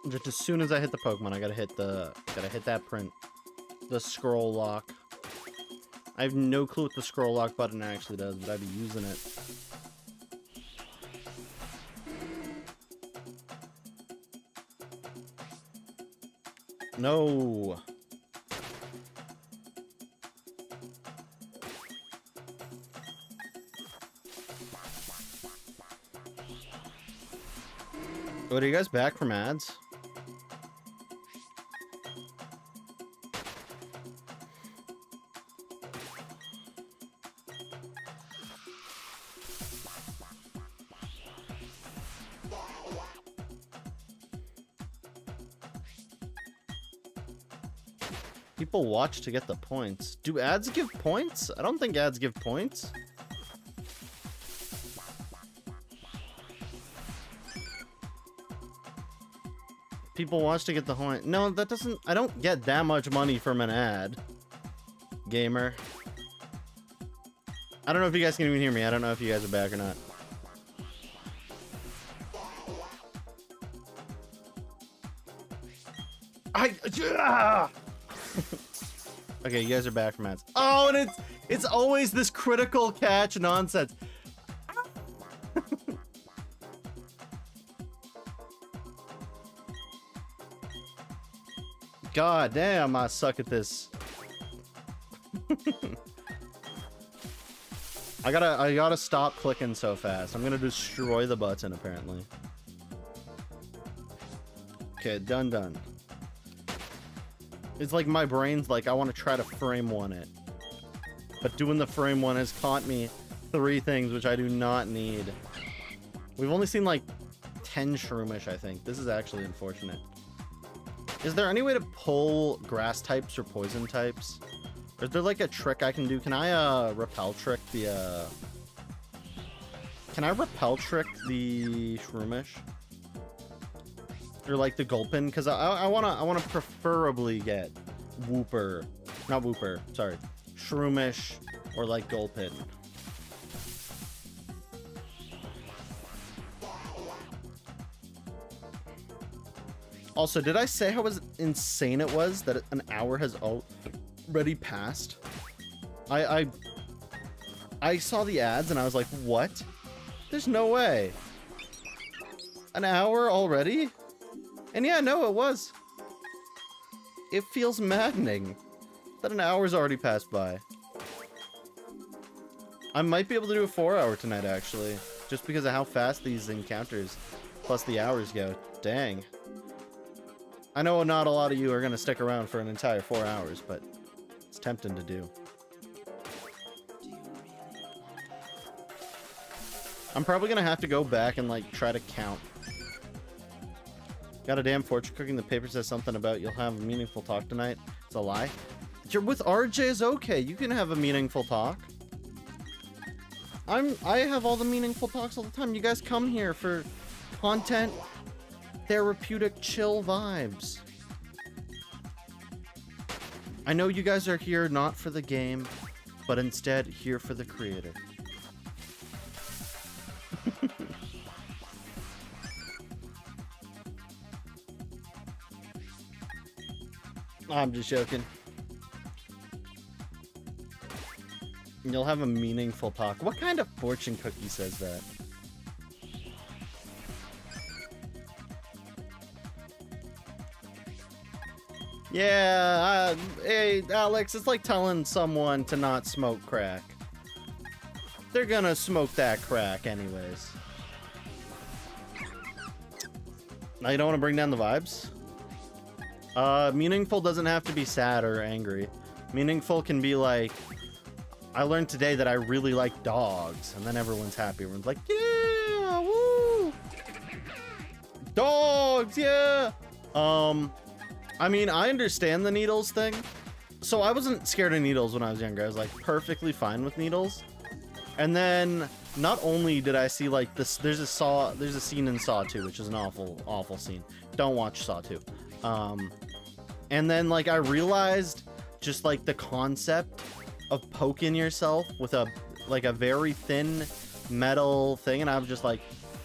Just as soon as I hit the Pokemon, I gotta hit that print, the scroll lock. I have no clue what the scroll lock button actually does, but I'd be using it. No. What, are you guys back from ads? People watch to get the points. Do ads give points? I don't think ads give points. People watch to get the point. No, that doesn't... I don't get that much money from an ad. Gamer. I don't know if you guys can even hear me. I don't know if you guys are back or not. Okay, you guys are back from ads. Oh, and it's always this critical catch nonsense. God damn, I suck at this. I gotta stop clicking so fast. I'm gonna destroy the button apparently. Okay, done. It's like my brain's like, I want to try to frame one it. But doing the frame one has caught me 3 things which I do not need. We've only seen like 10 shroomish, I think. This is actually unfortunate. Is there any way to pull grass types or poison types? Is there like a trick I can do? Can I repel trick the Can I repel trick the shroomish? Or like the gulpin? Because I wanna preferably get whooper. Not whooper, sorry. Shroomish or like gulpin. Also, did I say how insane it was that an hour has already passed? I saw the ads and I was like, what? There's no way. An hour already? And yeah, no, it was. It feels maddening that an hour's already passed by. I might be able to do a 4-hour tonight, actually. Just because of how fast these encounters plus the hours go. Dang. I know not a lot of you are going to stick around for an entire 4 hours, but it's tempting to do. I'm probably going to have to go back and, like, try to count. Got a damn fortune cooking. The paper says something about you'll have a meaningful talk tonight. It's a lie. You're with RJ is okay. You can have a meaningful talk. I have all the meaningful talks all the time. You guys come here for content, therapeutic, chill vibes. I know you guys are here not for the game, but instead here for the creator. I'm just joking. You'll have a meaningful talk. What kind of fortune cookie says that? Yeah, hey, Alex, it's like telling someone to not smoke crack. They're gonna smoke that crack anyways. Now you don't want to bring down the vibes? Meaningful doesn't have to be sad or angry. Meaningful can be like, I learned today that I really like dogs, and then everyone's happy. Everyone's like, yeah, woo! Dogs, yeah! I mean, I understand the needles thing. So I wasn't scared of needles when I was younger. I was like perfectly fine with needles. And then not only did I see like this, there's a scene in Saw 2, which is an awful scene. Don't watch Saw 2. And then like I realized just like the concept of poking yourself with a very thin metal thing, and I was just like,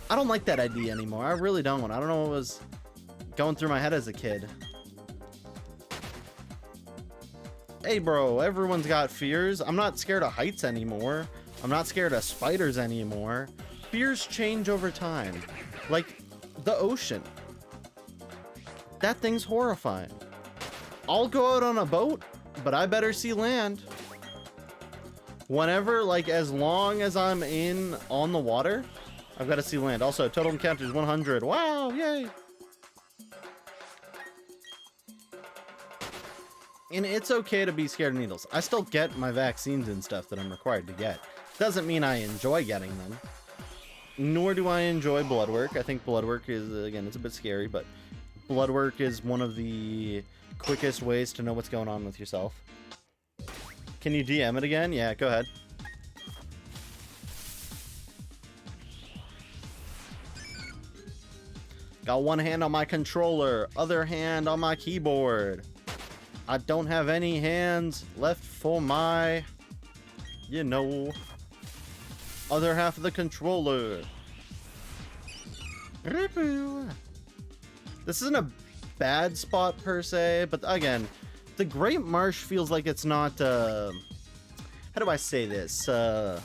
I don't like that idea anymore. I really don't. I don't know what was going through my head as a kid. Hey bro, everyone's got fears. I'm not scared of heights anymore. I'm not scared of spiders anymore. Fears change over time. Like the ocean. That thing's horrifying. I'll go out on a boat, but I better see land. Whenever, like, as long as I'm on the water, I've got to see land. Also, total encounters 100. Wow, yay. And it's okay to be scared of needles. I still get my vaccines and stuff that I'm required to get. Doesn't mean I enjoy getting them. Nor do I enjoy blood work. I think blood work is, again, it's a bit scary, but blood work is one of the quickest ways to know what's going on with yourself. Can you DM it again? Yeah, go ahead. Got one hand on my controller, other hand on my keyboard. I don't have any hands left for my, you know, other half of the controller. This isn't a bad spot per se, but again, the Great Marsh feels like it's not, how do I say this? Doesn't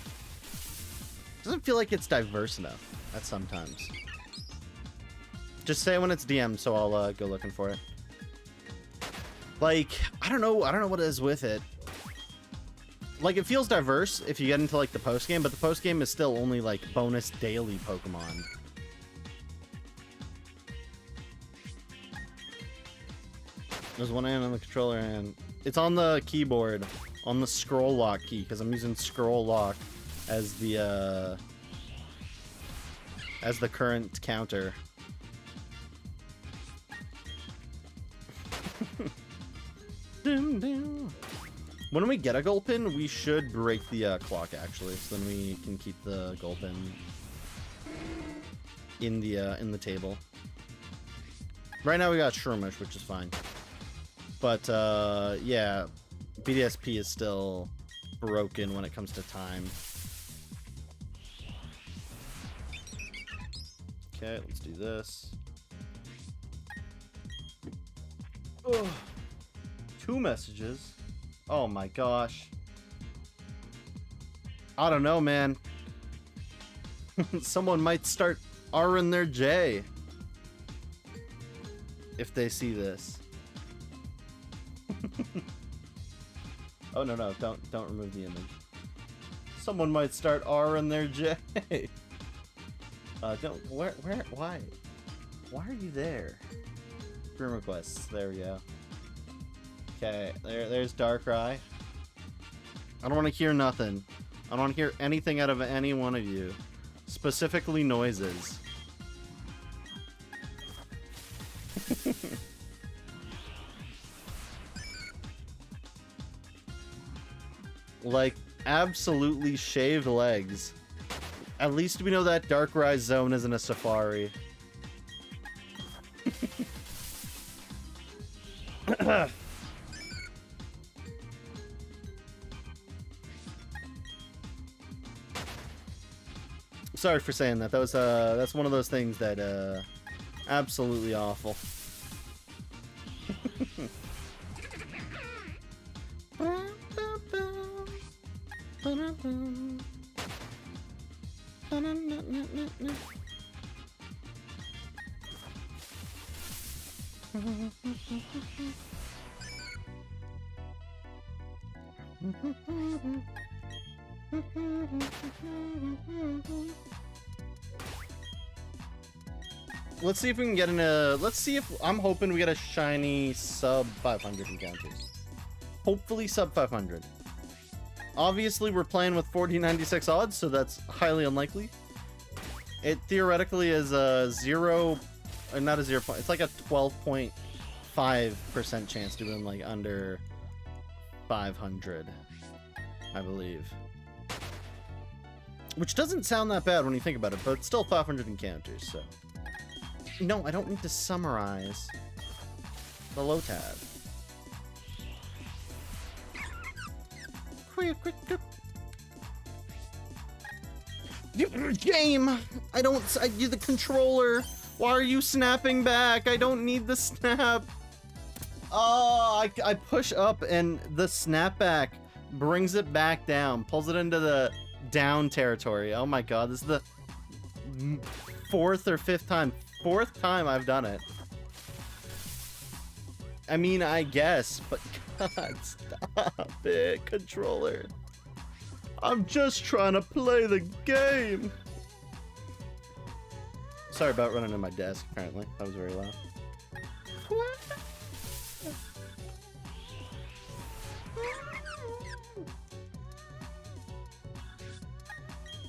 feel like it's diverse enough at sometimes. Just say when it's DM'd, so I'll go looking for it. Like, I don't know what it is with it. Like, it feels diverse if you get into like the post game, but the post game is still only like bonus daily Pokemon. There's one hand on the controller and it's on the keyboard, on the scroll lock key, because I'm using scroll lock as the current counter. When we get a gulpin, we should break the clock actually, so then we can keep the gulpin in the table. Right now we got Shroomish, which is fine. But yeah, BDSP is still broken when it comes to time. Okay, let's do this. Ugh. 2 messages. Oh my gosh. I don't know, man. Someone might start R'ing their J if they see this. Oh no, don't remove the image. Someone might start R'ing their J. Why are you there? Room requests. There we go. Okay, there's Darkrai. I don't want to hear nothing. I don't want to hear anything out of any one of you. Specifically noises. Like, absolutely shaved legs. At least we know that Darkrai zone isn't a safari. Sorry for saying that. That was that's one of those things that absolutely awful. Let's see if we can get in a... Let's see if... I'm hoping we get a shiny sub 500 encounters. Hopefully sub 500. Obviously, we're playing with 4096 odds, so that's highly unlikely. It theoretically is a 0... Or not a 0. It's like a 12.5% chance to win, like, under 500. I believe. Which doesn't sound that bad when you think about it, but it's still 500 encounters, so... No, I don't need to summarize the Lotad. Game! You're the controller! Why are you snapping back? I don't need the snap! Oh, I push up and the snapback brings it back down, pulls it into the down territory. Oh my god, this is the 4th or 5th time. 4th time I've done it. I mean, I guess, but god, stop it, controller. I'm just trying to play the game. Sorry about running to my desk, apparently. That was very loud.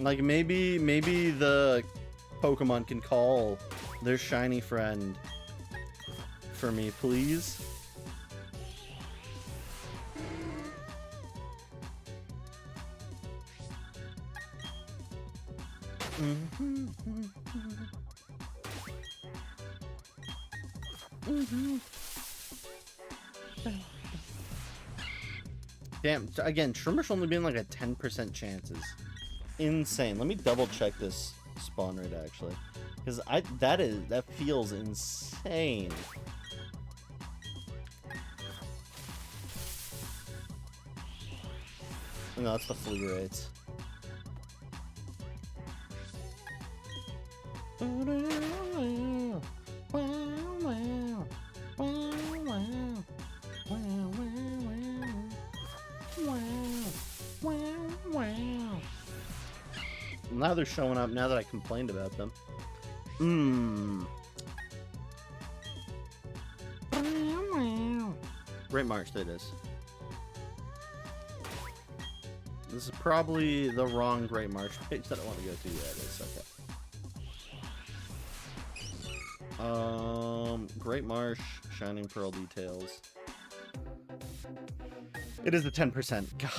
Like, maybe the Pokemon can call their shiny friend for me, please. Damn, again, Shrimmer's only being like a 10% chances. Insane. Let me double check this spawn rate actually. Because that feels insane. No, that's the flea rates. Now they're showing up now that I complained about them. Great March, that is. This is probably the wrong Great March page that I want to go to. Yeah, it is. Okay. Great Marsh, Shining Pearl details. It is the 10%. God,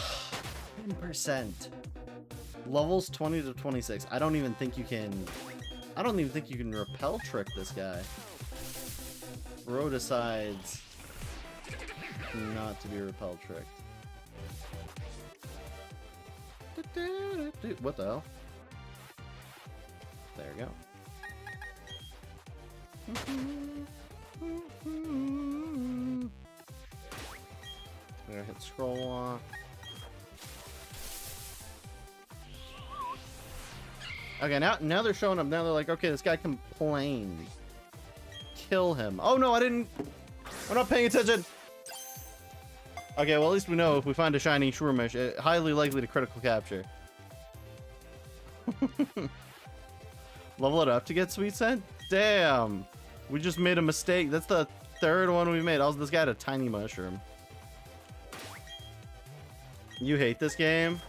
10%. Levels 20 to 26. I don't even think you can repel trick this guy. Bro decides not to be repel tricked. What the hell? There we go. I'm gonna hit scroll off. Okay, now they're showing up. Now they're like, okay, this guy complained. Kill him. Oh no, I'm not paying attention. Okay, well at least we know if we find a shiny Shroomish, highly likely to critical capture. Level it up to get Sweet Scent? Damn. We just made a mistake. That's the third one we made. Also, this guy had a tiny mushroom. You hate this game?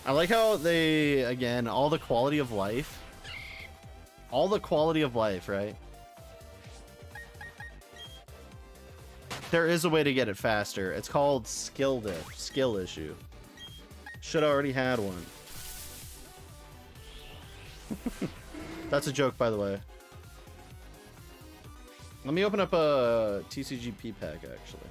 I like how they, again, all the quality of life. All the quality of life, right? There is a way to get it faster. It's called skill diff, skill issue. Should have already had one. That's a joke, by the way. Let me open up a TCGP pack, actually.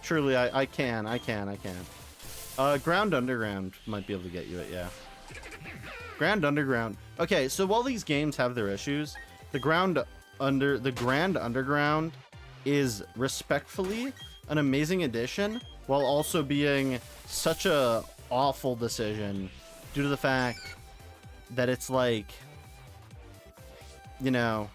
Truly, I can. Ground Underground might be able to get you it, yeah. Grand Underground. Okay, so while these games have their issues, the Grand Underground is respectfully an amazing addition, while also being such a awful decision due to the fact that it's like, you know,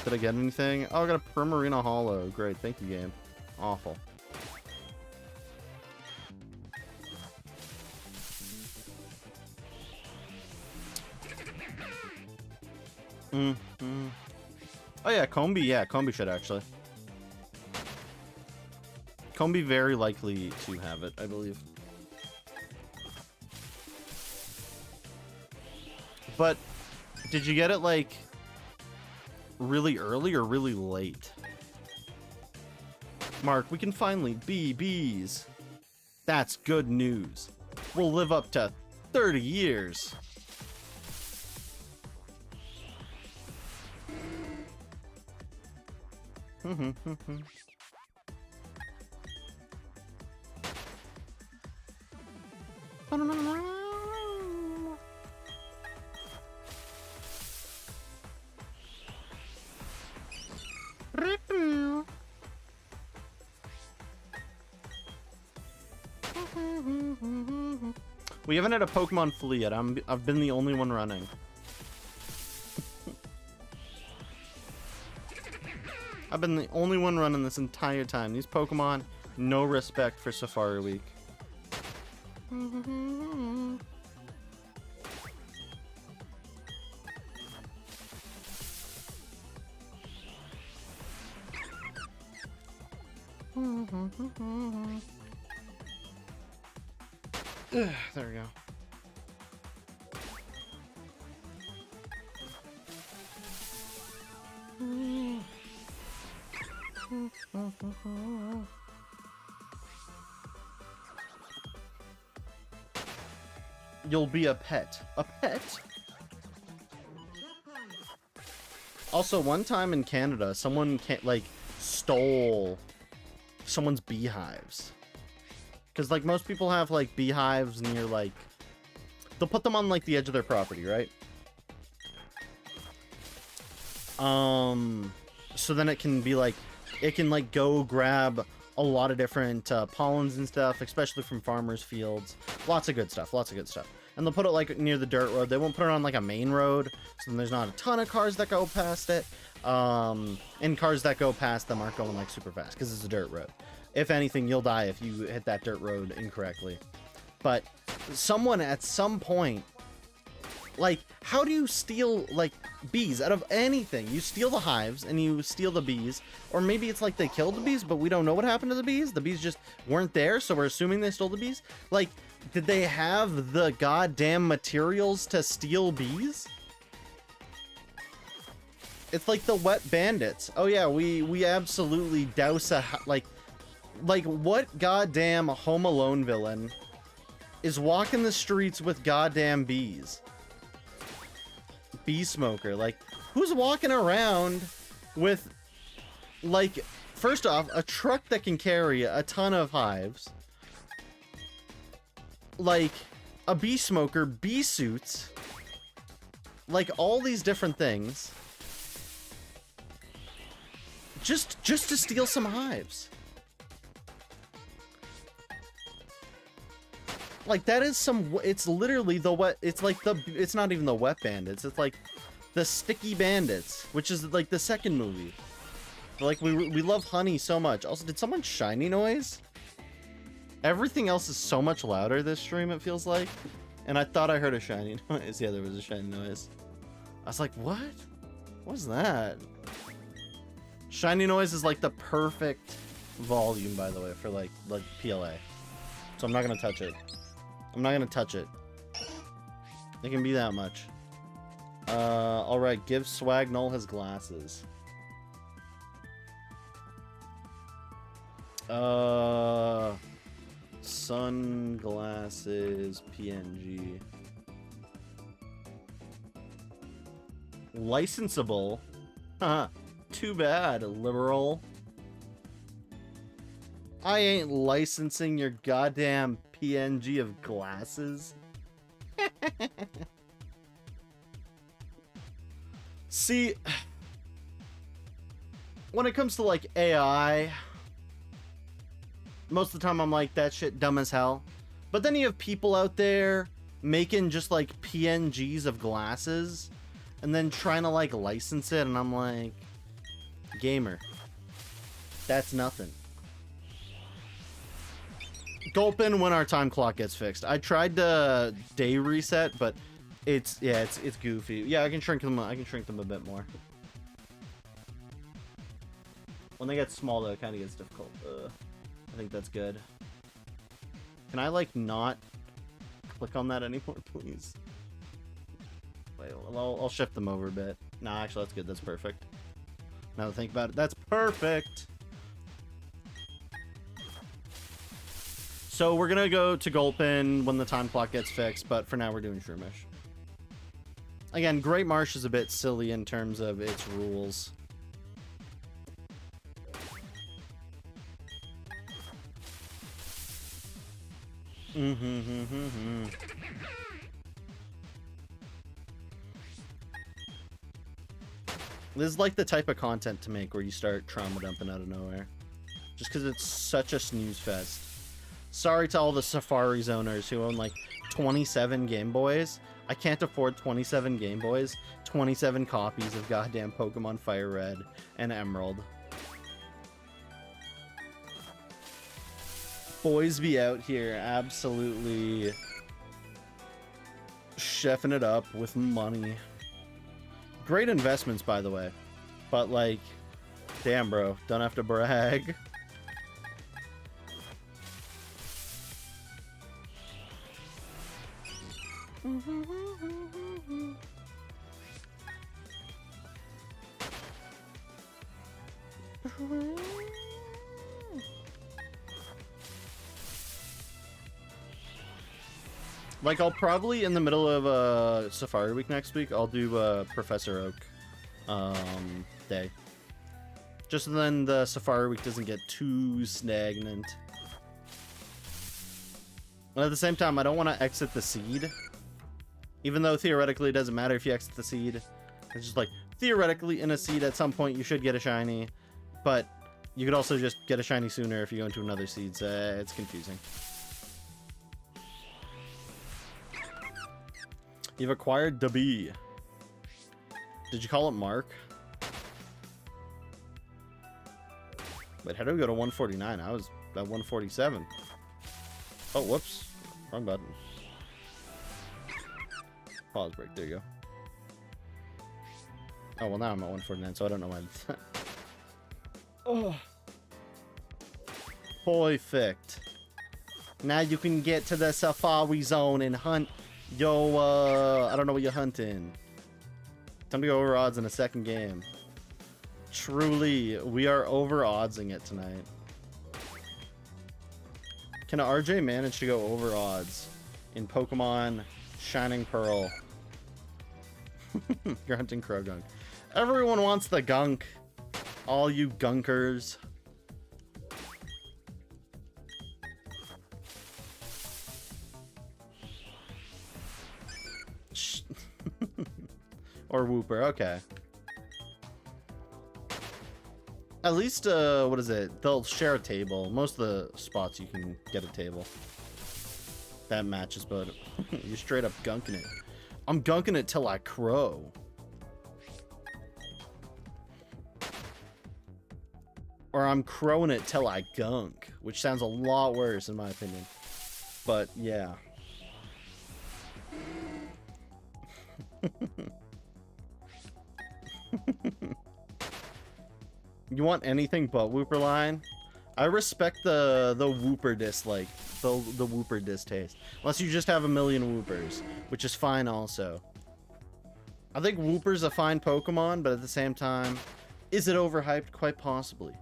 did I get anything? Oh, I got a Primarina Hollow. Great, thank you, game. Awful. Oh yeah, Combi. Yeah, Combi should actually. Combi very likely to have it, I believe. But did you get it like really early or really late? Mark, we can finally be bees. That's good news. We'll live up to 30 years. We haven't had a Pokemon flea yet. I've been the only one running. I've been the only one running this entire time. These Pokemon, no respect for Safari Week. There we go. You'll be a pet. A pet? Also, one time in Canada, someone stole someone's beehives. Because, like, most people have, like, beehives near, like... They'll put them on, like, the edge of their property, right? So then it can be, like... It can, like, go grab a lot of different pollens and stuff, especially from farmers' fields. Lots of good stuff, lots of good stuff. And they'll put it, like, near the dirt road. They won't put it on, like, a main road, so then there's not a ton of cars that go past it. And cars that go past them aren't going, like, super fast, because it's a dirt road. If anything, you'll die if you hit that dirt road incorrectly. But someone at some point, like, how do you steal, like, bees out of anything? You steal the hives and you steal the bees, or maybe it's like they killed the bees, but we don't know what happened to the bees. The bees just weren't there, so we're assuming they stole the bees. Like, did they have the goddamn materials to steal bees? It's like the wet bandits. Oh yeah, we absolutely douse a, like what goddamn Home Alone villain is walking the streets with goddamn bees? Bee smoker. Like, who's walking around with, like, first off, a truck that can carry a ton of hives, like a bee smoker, bee suits, like all these different things, just to steal some hives? Like, that is some, it's literally the wet, it's like the, it's not even the wet bandits, it's like the sticky bandits, which is like the second movie. Like, we love honey so much. Also, did someone shiny noise? Everything else is so much louder this stream, it feels like. And I thought I heard a shiny noise. Yeah, there was a shiny noise. I was like, what? What was that? Shiny noise is like the perfect volume, by the way, for like PLA. So I'm not gonna touch it. I'm not gonna touch it. It can be that much. Alright, give Swag Null his glasses. Sunglasses PNG. Licensable? Haha. Too bad, liberal. I ain't licensing your goddamn PNG of glasses. See, when it comes to like AI, most of the time I'm like, that shit dumb as hell. But then you have people out there making just like PNGs of glasses and then trying to like license it, and I'm like, gamer, that's nothing. Gulpin when our time clock gets fixed. I tried to day reset, but it's goofy. Yeah, I can shrink them a bit more. When they get small though, it kind of gets difficult. I think that's good. Can I like not click on that anymore, please? Wait, I'll shift them over a bit. Nah, actually that's good. That's perfect. Now that I think about it, that's perfect. So we're gonna go to Gulpin when the time clock gets fixed, but for now we're doing Shroomish. Again, Great Marsh is a bit silly in terms of its rules. This is like the type of content to make where you start trauma dumping out of nowhere. Just because it's such a snooze fest. Sorry to all the Safaris owners who own like 27 Game Boys. I can't afford 27 Game Boys, 27 copies of goddamn Pokemon Fire Red and Emerald. Boys be out here absolutely chefing it up with money. Great investments, by the way. But like, damn bro, don't have to brag. Like, I'll probably, in the middle of Safari Week next week, I'll do Professor Oak day. Just so then the Safari Week doesn't get too stagnant. But at the same time, I don't want to exit the seed. Even though theoretically it doesn't matter if you exit the seed. It's just like, theoretically in a seed at some point you should get a shiny. But you could also just get a shiny sooner if you go into another seed. So it's confusing. You've acquired the bee. Did you call it Mark? But how do we go to 149? I was at 147. Oh, whoops. Wrong button. Pause break. There you go. Oh, well, now I'm at 149, so I don't know why. Oh. Perfect. Now you can get to the Safari Zone and hunt. Yo, I don't know what you're hunting. Time to go over odds in a second game. Truly, we are over oddsing it tonight. Can RJ manage to go over odds in Pokemon Shining Pearl? You're hunting Krogunk. Everyone wants the gunk. All you gunkers. Or Wooper, okay. At least, what is it? They'll share a table. Most of the spots you can get a table. That matches, but you're straight up gunking it. I'm gunking it till I crow. Or I'm crowing it till I gunk, which sounds a lot worse in my opinion. But yeah. You want anything but Wooper line? I respect the Wooper dislike, the Wooper distaste. Unless you just have a million Woopers, which is fine also. I think Wooper's a fine Pokemon, but at the same time, is it overhyped? Quite possibly.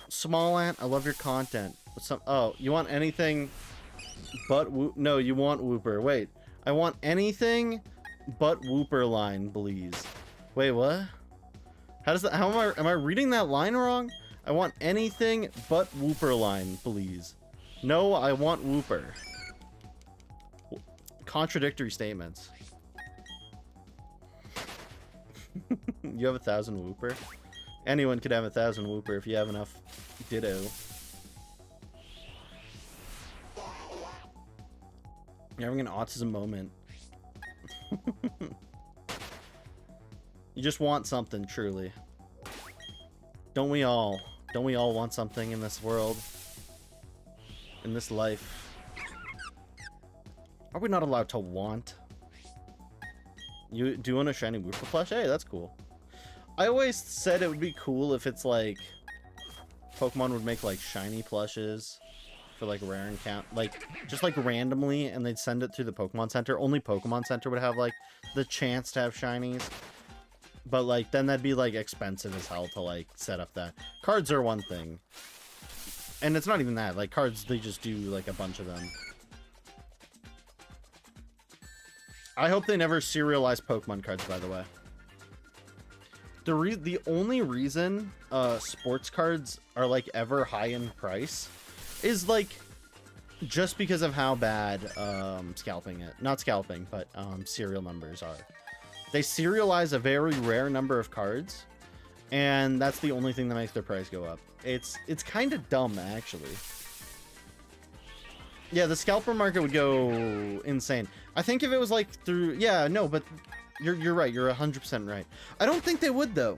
Small Ant, I love your content. Oh, you want anything but No, you want Wooper. Wait, I want anything but Wooper line, please. Wait, what? How does that? How am I reading that line wrong? I want anything but Wooper line, please. No, I want Wooper. Contradictory statements. You have 1,000 Wooper? Anyone could have 1,000 Wooper if you have enough Ditto. You're having an autism moment. You just want something, truly. Don't we all? Don't we all want something in this world? In this life? Are we not allowed to want? You doing a shiny Wooper plush? Hey, that's cool. I always said it would be cool if it's like Pokemon would make like shiny plushes for like rare encounter, like just like randomly, and they'd send it through the Pokemon Center. Only Pokemon Center would have like the chance to have shinies. But like then that'd be like expensive as hell to like set up that. Cards are one thing. And it's not even that. Like cards, they just do like a bunch of them. I hope they never serialize Pokemon cards, by the way. The only reason sports cards are like ever high in price is like just because of how bad serial numbers are. They serialize a very rare number of cards, and that's the only thing that makes their price go up. It's kind of dumb, actually. Yeah, the scalper market would go insane. I think if it was like through... Yeah, no, but you're right. You're 100% right. I don't think they would, though,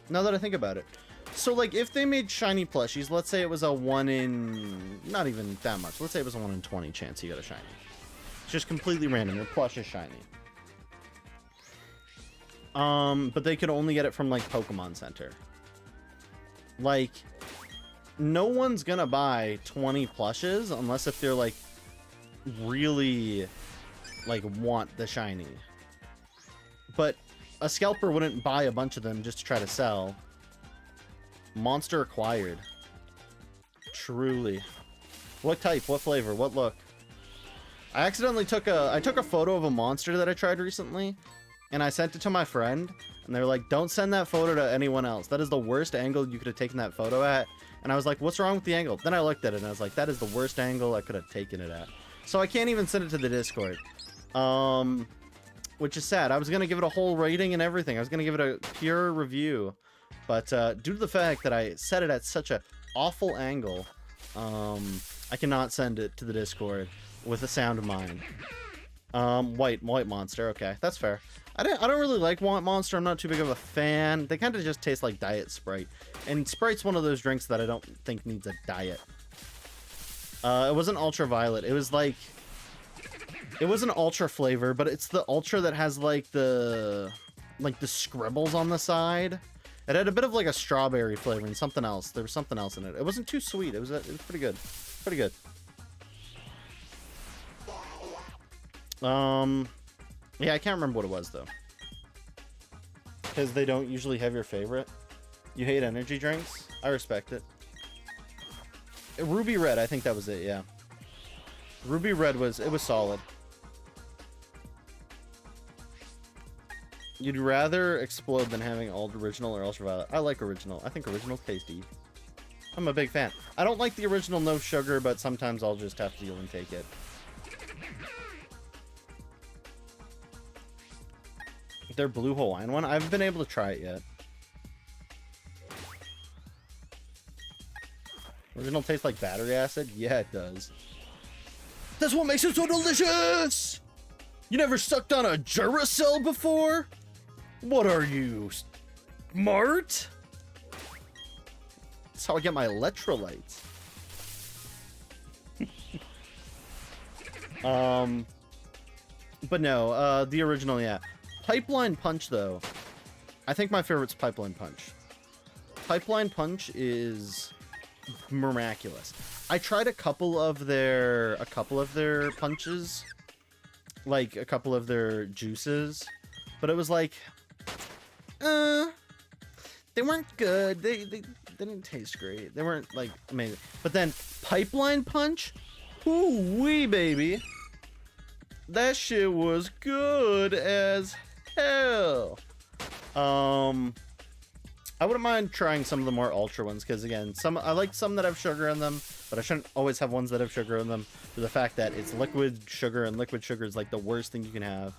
now that I think about it. So, like, if they made shiny plushies, let's say it was a 1 in... Not even that much. Let's say it was a 1 in 20 chance you got a shiny. It's just completely random. Your plush is shiny. But they could only get it from, like, Pokemon Center. Like, no one's gonna buy 20 plushes unless if they're, like, really, like, want the shiny. But A scalper wouldn't buy a bunch of them just to try to sell. Monster acquired. Truly. What type? What flavor? What look? I accidentally took a photo of a monster that I tried recently, and I sent it to my friend, and they were like, don't send that photo to anyone else. That is the worst angle you could have taken that photo at. And I was like, what's wrong with the angle? Then I looked at it and I was like, that is the worst angle I could have taken it at. So I can't even send it to the Discord. Which is sad. I was going to give it a whole rating and everything. I was going to give it a pure review. But due to the fact that I set it at such an awful angle, I cannot send it to the Discord with a sound mind. White monster. Okay, that's fair. I don't really like white monster. I'm not too big of a fan. They kind of just taste like Diet Sprite. And Sprite's one of those drinks that I don't think needs a diet. It wasn't ultraviolet. It was like... It was an ultra flavor, but it's the ultra that has like the scribbles on the side. It had a bit of like a strawberry flavor and something else. There was something else in it. It wasn't too sweet. It was pretty good. Pretty good. Yeah, I can't remember what it was though. Because they don't usually have your favorite. You hate energy drinks? I respect it. Ruby Red, I think that was it, yeah. Ruby Red was solid. You'd rather explode than having original or ultraviolet. I like original. I think original's tasty. I'm a big fan. I don't like the original no sugar, but sometimes I'll just have to deal and take it. Their blue Hawaiian one? I haven't been able to try it yet. Original tastes like battery acid? Yeah, it does. That's what makes it so delicious! You never sucked on a Duracell before? What are you, smart? That's how I get my electrolytes. But no, the original, yeah. Pipeline Punch, though. I think my favorite's Pipeline Punch. Pipeline Punch is miraculous. I tried a couple of their punches, like a couple of their juices, but it was like, they weren't good. They didn't taste great. They weren't like amazing. But then Pipeline Punch, ooh-wee, baby, that shit was good as hell. I wouldn't mind trying some of the more ultra ones, because again, I like some that have sugar in them, but I shouldn't always have ones that have sugar in them, for the fact that it's liquid sugar, and liquid sugar is like the worst thing you can have.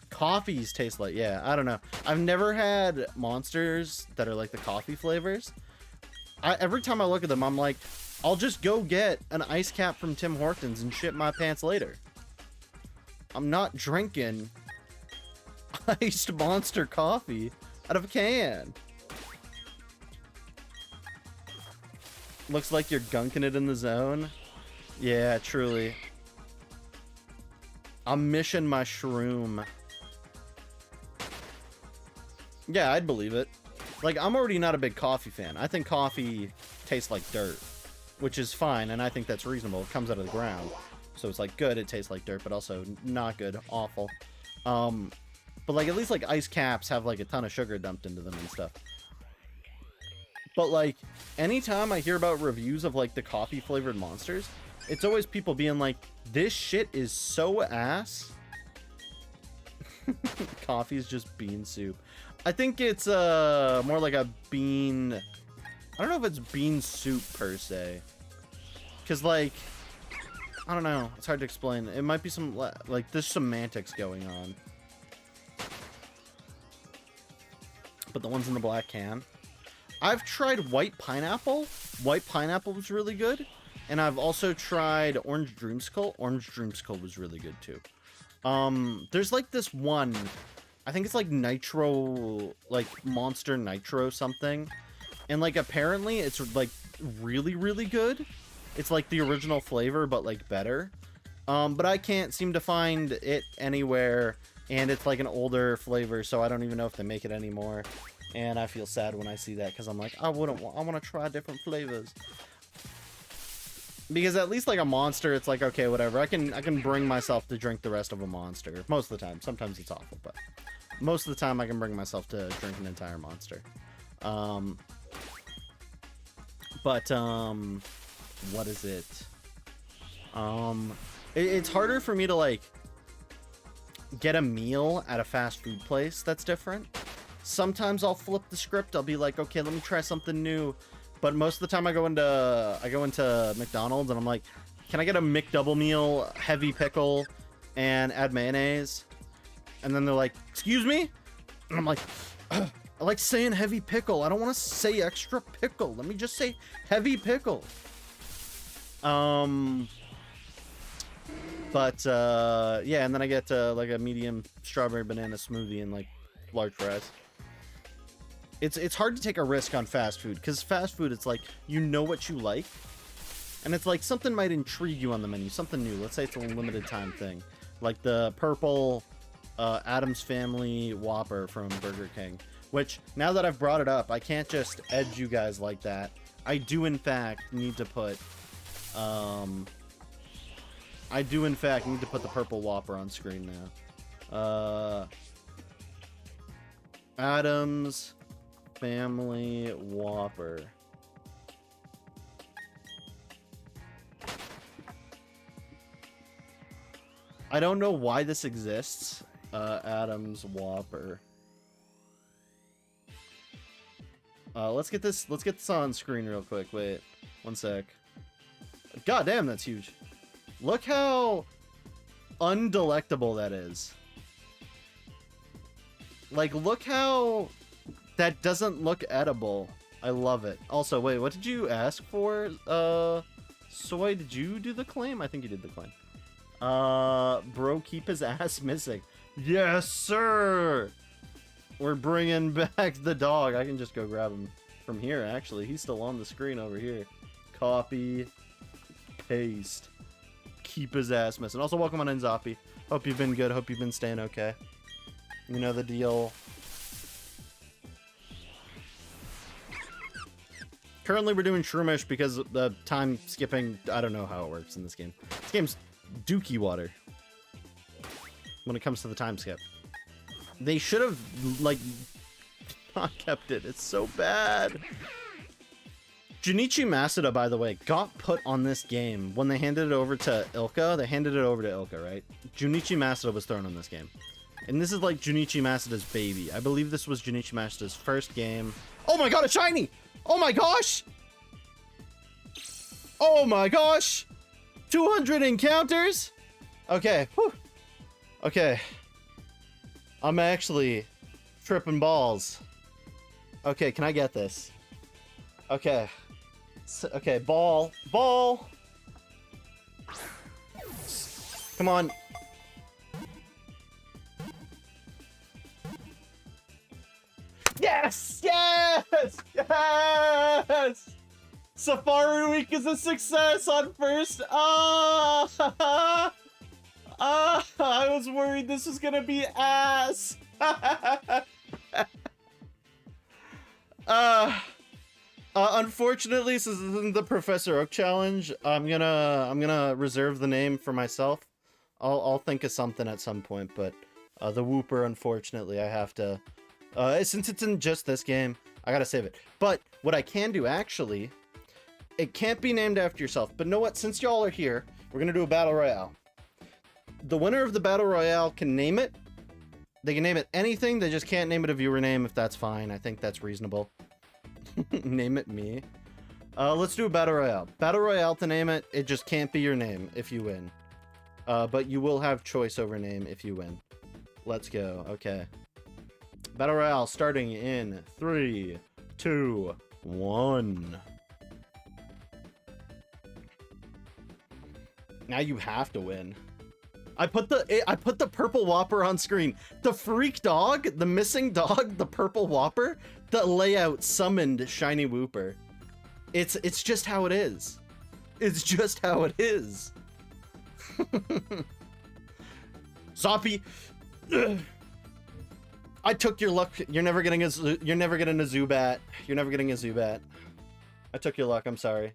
Coffees taste like, yeah, I don't know. I've never had monsters that are like the coffee flavors. Every time I look at them, I'm like, I'll just go get an ice cap from Tim Hortons and shit my pants later. I'm not drinking iced monster coffee out of a can. Looks like you're gunking it in the zone. Yeah, truly. I'm missing my shroom. Yeah, I'd believe it. Like, I'm already not a big coffee fan. I think coffee tastes like dirt, which is fine, and I think that's reasonable. It comes out of the ground. So it's like good, it tastes like dirt, but also not good, awful. But like at least like ice caps have like a ton of sugar dumped into them and stuff. But like anytime I hear about reviews of like the coffee flavored monsters, it's always people being like, this shit is so ass. Coffee's just bean soup. I think it's more like a bean, I don't know if it's bean soup per se, because like I don't know, it's hard to explain. It might be some like there's semantics going on, but the ones in the black can. I've tried white pineapple. White pineapple was really good, and I've also tried orange dreamsicle. Orange dreamsicle was really good too. There's like this one, I think it's like nitro, like monster nitro something, and like apparently it's like really, really good. It's like the original flavor, but like better. But I can't seem to find it anywhere, and it's like an older flavor, so I don't even know if they make it anymore. And I feel sad when I see that, because I'm like, I want to try different flavors. Because at least like a monster, it's like, okay, whatever. I can bring myself to drink the rest of a monster most of the time. Sometimes it's awful, but Most of the time I can bring myself to drink an entire monster. What is it? It's harder for me to like get a meal at a fast food place that's different. Sometimes I'll flip the script. I'll be like, okay, let me try something new. But most of the time I go into McDonald's and I'm like, can I get a McDouble meal, heavy pickle, and add mayonnaise? And then they're like, excuse me? And I'm like, I like saying heavy pickle. I don't want to say extra pickle. Let me just say heavy pickle. Yeah, and then I get like a medium strawberry banana smoothie and like large fries. It's hard to take a risk on fast food because fast food, it's like, you know what you like, and it's like something might intrigue you on the menu, something new. Let's say it's a limited time thing, like the purple Addams Family Whopper from Burger King, which now that I've brought it up, I can't just edge you guys like that. I do in fact need to put the purple Whopper on screen now. Addams Family Whopper. I don't know why this exists. Addams Whopper. Let's get this on screen real quick. Wait, one sec. God damn, that's huge. Look how undelectable that is. Like, look how that doesn't look edible. I love it. Also, wait, what did you ask for? Soy, did you do the claim? I think you did the claim. Bro, keep his ass missing. Yes, sir! We're bringing back the dog. I can just go grab him from here, actually. He's still on the screen over here. Copy. Paste. Keep his ass missing. Also, welcome on in, Zoppy. Hope you've been good. Hope you've been staying okay. You know the deal. Currently, we're doing Shroomish because the time skipping, I don't know how it works in this game. This game's dookie water when it comes to the time skip. They should have, like, not kept it. It's so bad. Junichi Masuda, by the way, got put on this game when they handed it over to Ilka. They handed it over to Ilka, right? Junichi Masuda was thrown on this game. And this is like Junichi Masuda's baby. I believe this was Junichi Masuda's first game. Oh my god, a shiny! Oh my gosh! Oh my gosh! 200 encounters? Okay. Whew. Okay. I'm actually tripping balls. Okay, can I get this? Okay. Okay, ball. Ball! Come on. Yes! Yes! Yes! Safari Week is a success on first. I was worried this was gonna be ass. Unfortunately, since this isn't the Professor Oak challenge, I'm gonna reserve the name for myself. I'll think of something at some point, but the Whooper, unfortunately, I have to. Since it's in just this game, I gotta save it. But what I can do, actually, it can't be named after yourself. But know what? Since y'all are here, we're gonna do a battle royale. The winner of the battle royale can name it. They can name it anything. They just can't name it a viewer name, if that's fine. I think that's reasonable. Name it me. Let's do a battle royale. Battle royale to name it. It just can't be your name if you win. But you will have choice over name if you win. Let's go. Okay. Battle royale starting in 3, 2, 1. Now you have to win. I put the purple Whopper on screen. The freak dog, the missing dog, the purple Whopper, the layout summoned shiny Whooper. It's just how it is. It's just how it is. Zoppy. I took your luck. You're never getting a Zubat. You're never getting a Zubat. I took your luck. I'm sorry.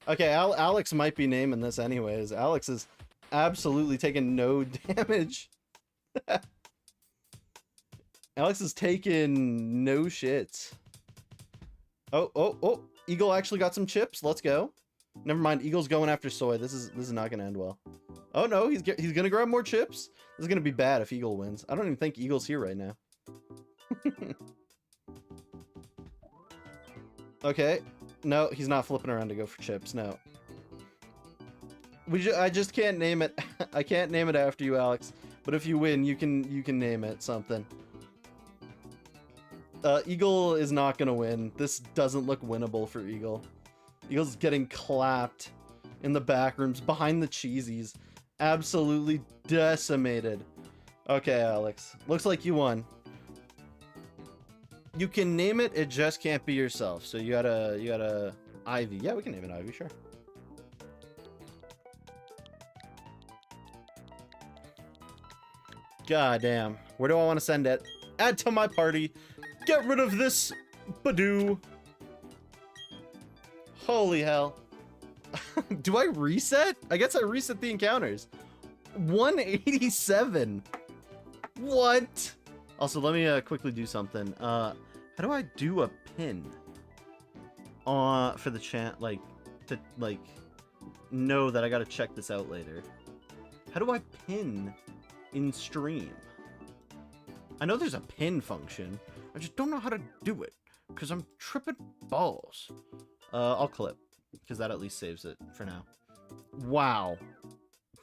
Okay, Alex might be naming this anyways. Alex is absolutely taking no damage. Alex is taking no shits. Oh. Eagle actually got some chips. Let's go. Never mind. Eagle's going after Soy. This is not going to end well. Oh, no. He's going to grab more chips. This is going to be bad if Eagle wins. I don't even think Eagle's here right now. Okay. No, he's not flipping around to go for chips. No. I just can't name it. I can't name it after you, Alex. But if you win, you can name it something. Eagle is not gonna win. This doesn't look winnable for Eagle. Eagle's getting clapped in the back rooms behind the cheesies. Absolutely decimated. Okay, Alex. Looks like you won. You can name it, it just can't be yourself. So you gotta Ivy. Yeah, we can name it Ivy, sure. God damn. Where do I want to send it? Add to my party. Get rid of this Badoo. Holy hell. Do I reset? I guess I reset the encounters. 187. What? Also, let me quickly do something. How do I do a pin? For the chat, to know that I gotta check this out later. How do I pin in stream? I know there's a pin function. I just don't know how to do it because I'm tripping balls. I'll clip because that at least saves it for now. Wow.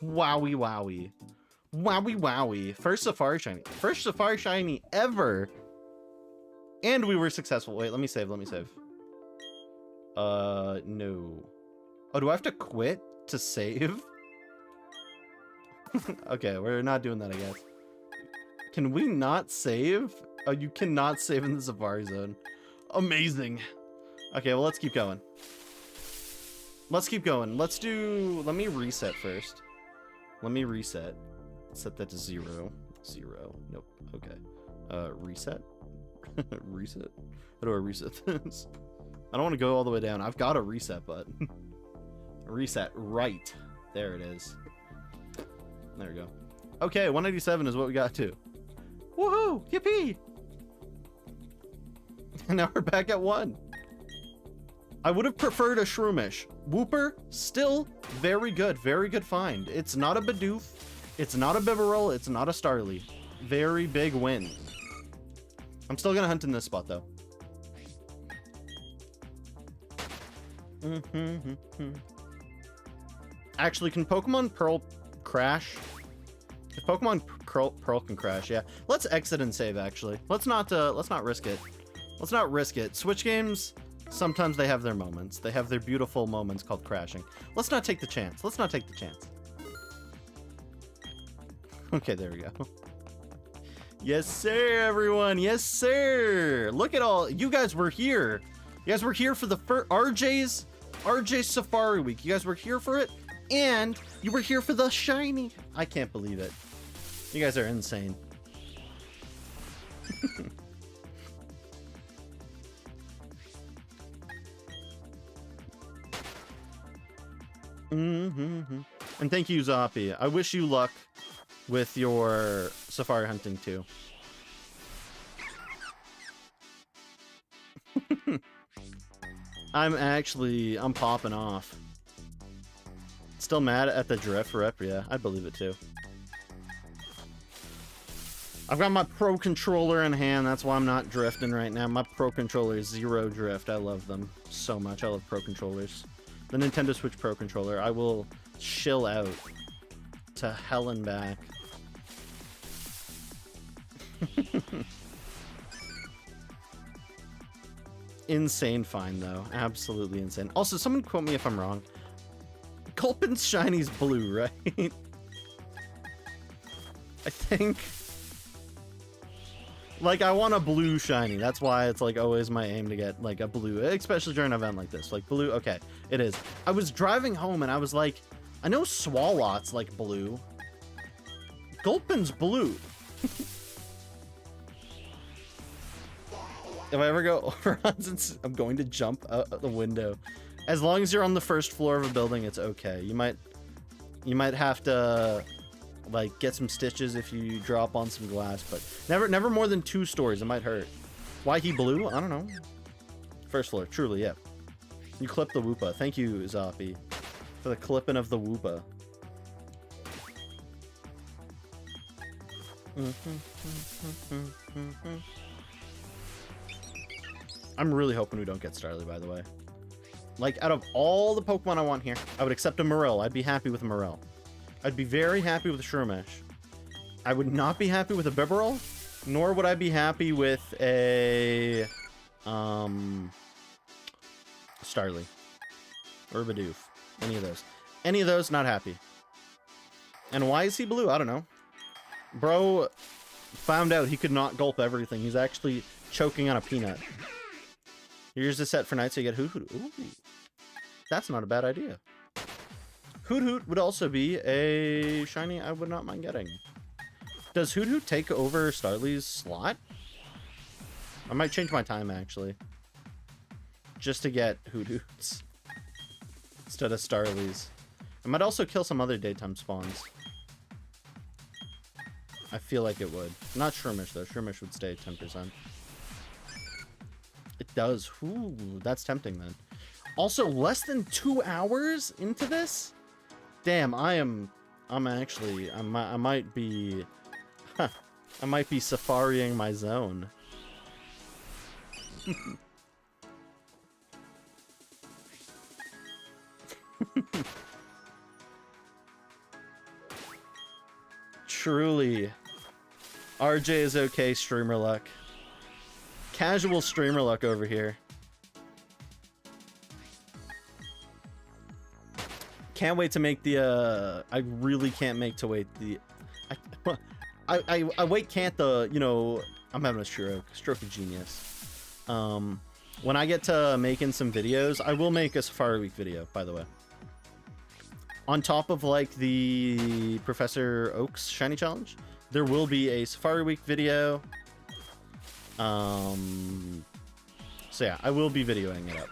Wowie wowie. Wowie wowie. First Safari Shiny. First Safari Shiny ever. And we were successful. Wait, let me save. No. Oh, do I have to quit to save? Okay, we're not doing that, I guess. Can we not save? Oh, you cannot save in the Safari Zone. Amazing. Okay, well, let's keep going. Let me reset first. Let me reset. Set that to 0. 0. Nope. Okay. Reset. Reset. How do I reset this? I don't want to go all the way down. I've got a reset button. Reset right. There it is. There we go. Okay, 187 is what we got to. Woohoo! Yippee! And now we're back at 1. I would have preferred a Shroomish. Wooper, still very good find. It's not a Bidoof, it's not a Bibarel, it's not a Starly. Very big win. I'm still gonna hunt in this spot though. Actually, can Pokemon Pearl crash? If Pokemon Pearl can crash, yeah. Let's exit and save, actually. Let's not risk it. Let's not risk it. Switch games, sometimes they have their moments. They have their beautiful moments called crashing. Let's not take the chance. Okay, there we go. Yes, sir, everyone. Yes, sir. Look at all. You guys were here. You guys were here for the RJ's Safari Week. You guys were here for it. And you were here for the shiny. I can't believe it. You guys are insane. And thank you, Zoppy. I wish you luck with your safari hunting too. I'm popping off. Still mad at the drift rep? Yeah, I believe it too. I've got my Pro Controller in hand, that's why I'm not drifting right now. My Pro Controller is 0 drift. I love them so much. I love Pro Controllers. The Nintendo Switch Pro Controller, I will chill out to hell and back. Insane find though, absolutely insane. Also, someone quote me if I'm wrong. Gulpin's Shiny's blue, right? I think. Like, I want a blue shiny. That's why it's like always my aim to get like a blue, especially during an event like this. Like blue, okay, it is. I was driving home and I was like, I know Swalot's like blue. Gulpin's blue. If I ever go over since I'm going to jump out the window. As long as you're on the first floor of a building, it's okay. You might have to Like, get some stitches if you drop on some glass, but never more than 2 stories. It might hurt. Why he blew? I don't know. First floor, truly, yeah. You clipped the Woopa. Thank you, Zoppy, for the clipping of the Woopa. I'm really hoping we don't get Starly, by the way. Like, out of all the Pokemon I want here, I would accept a Morel. I'd be happy with a Morel. I'd be very happy with a Shroomish. I would not be happy with a Bibarel, nor would I be happy with a Starly or Bidoof. Any of those. Any of those, not happy. And why is he blue? I don't know. Bro found out he could not gulp everything. He's actually choking on a peanut. Here's the set for night, so you get Hoot Hoot. Ooh, that's not a bad idea. Hoot Hoot would also be a shiny I would not mind getting. Does Hoot Hoot take over Starly's slot? I might change my time, actually. Just to get Hoot Hoots instead of Starly's. I might also kill some other daytime spawns. I feel like it would. Not Shroomish, though. Shroomish would stay 10%. It does. Ooh, that's tempting, then. Also, less than 2 hours into this? Damn, I might be... I might be safarying my zone. Truly. RJ is okay, streamer luck. Casual streamer luck over here. Can't wait to make the, I really can't make to wait the, I wait can't the, you know, I'm having a stroke of genius. When I get to making some videos, I will make a Safari Week video, by the way. On top of, like, the Professor Oak's Shiny Challenge, there will be a Safari Week video. So yeah, I will be videoing it up.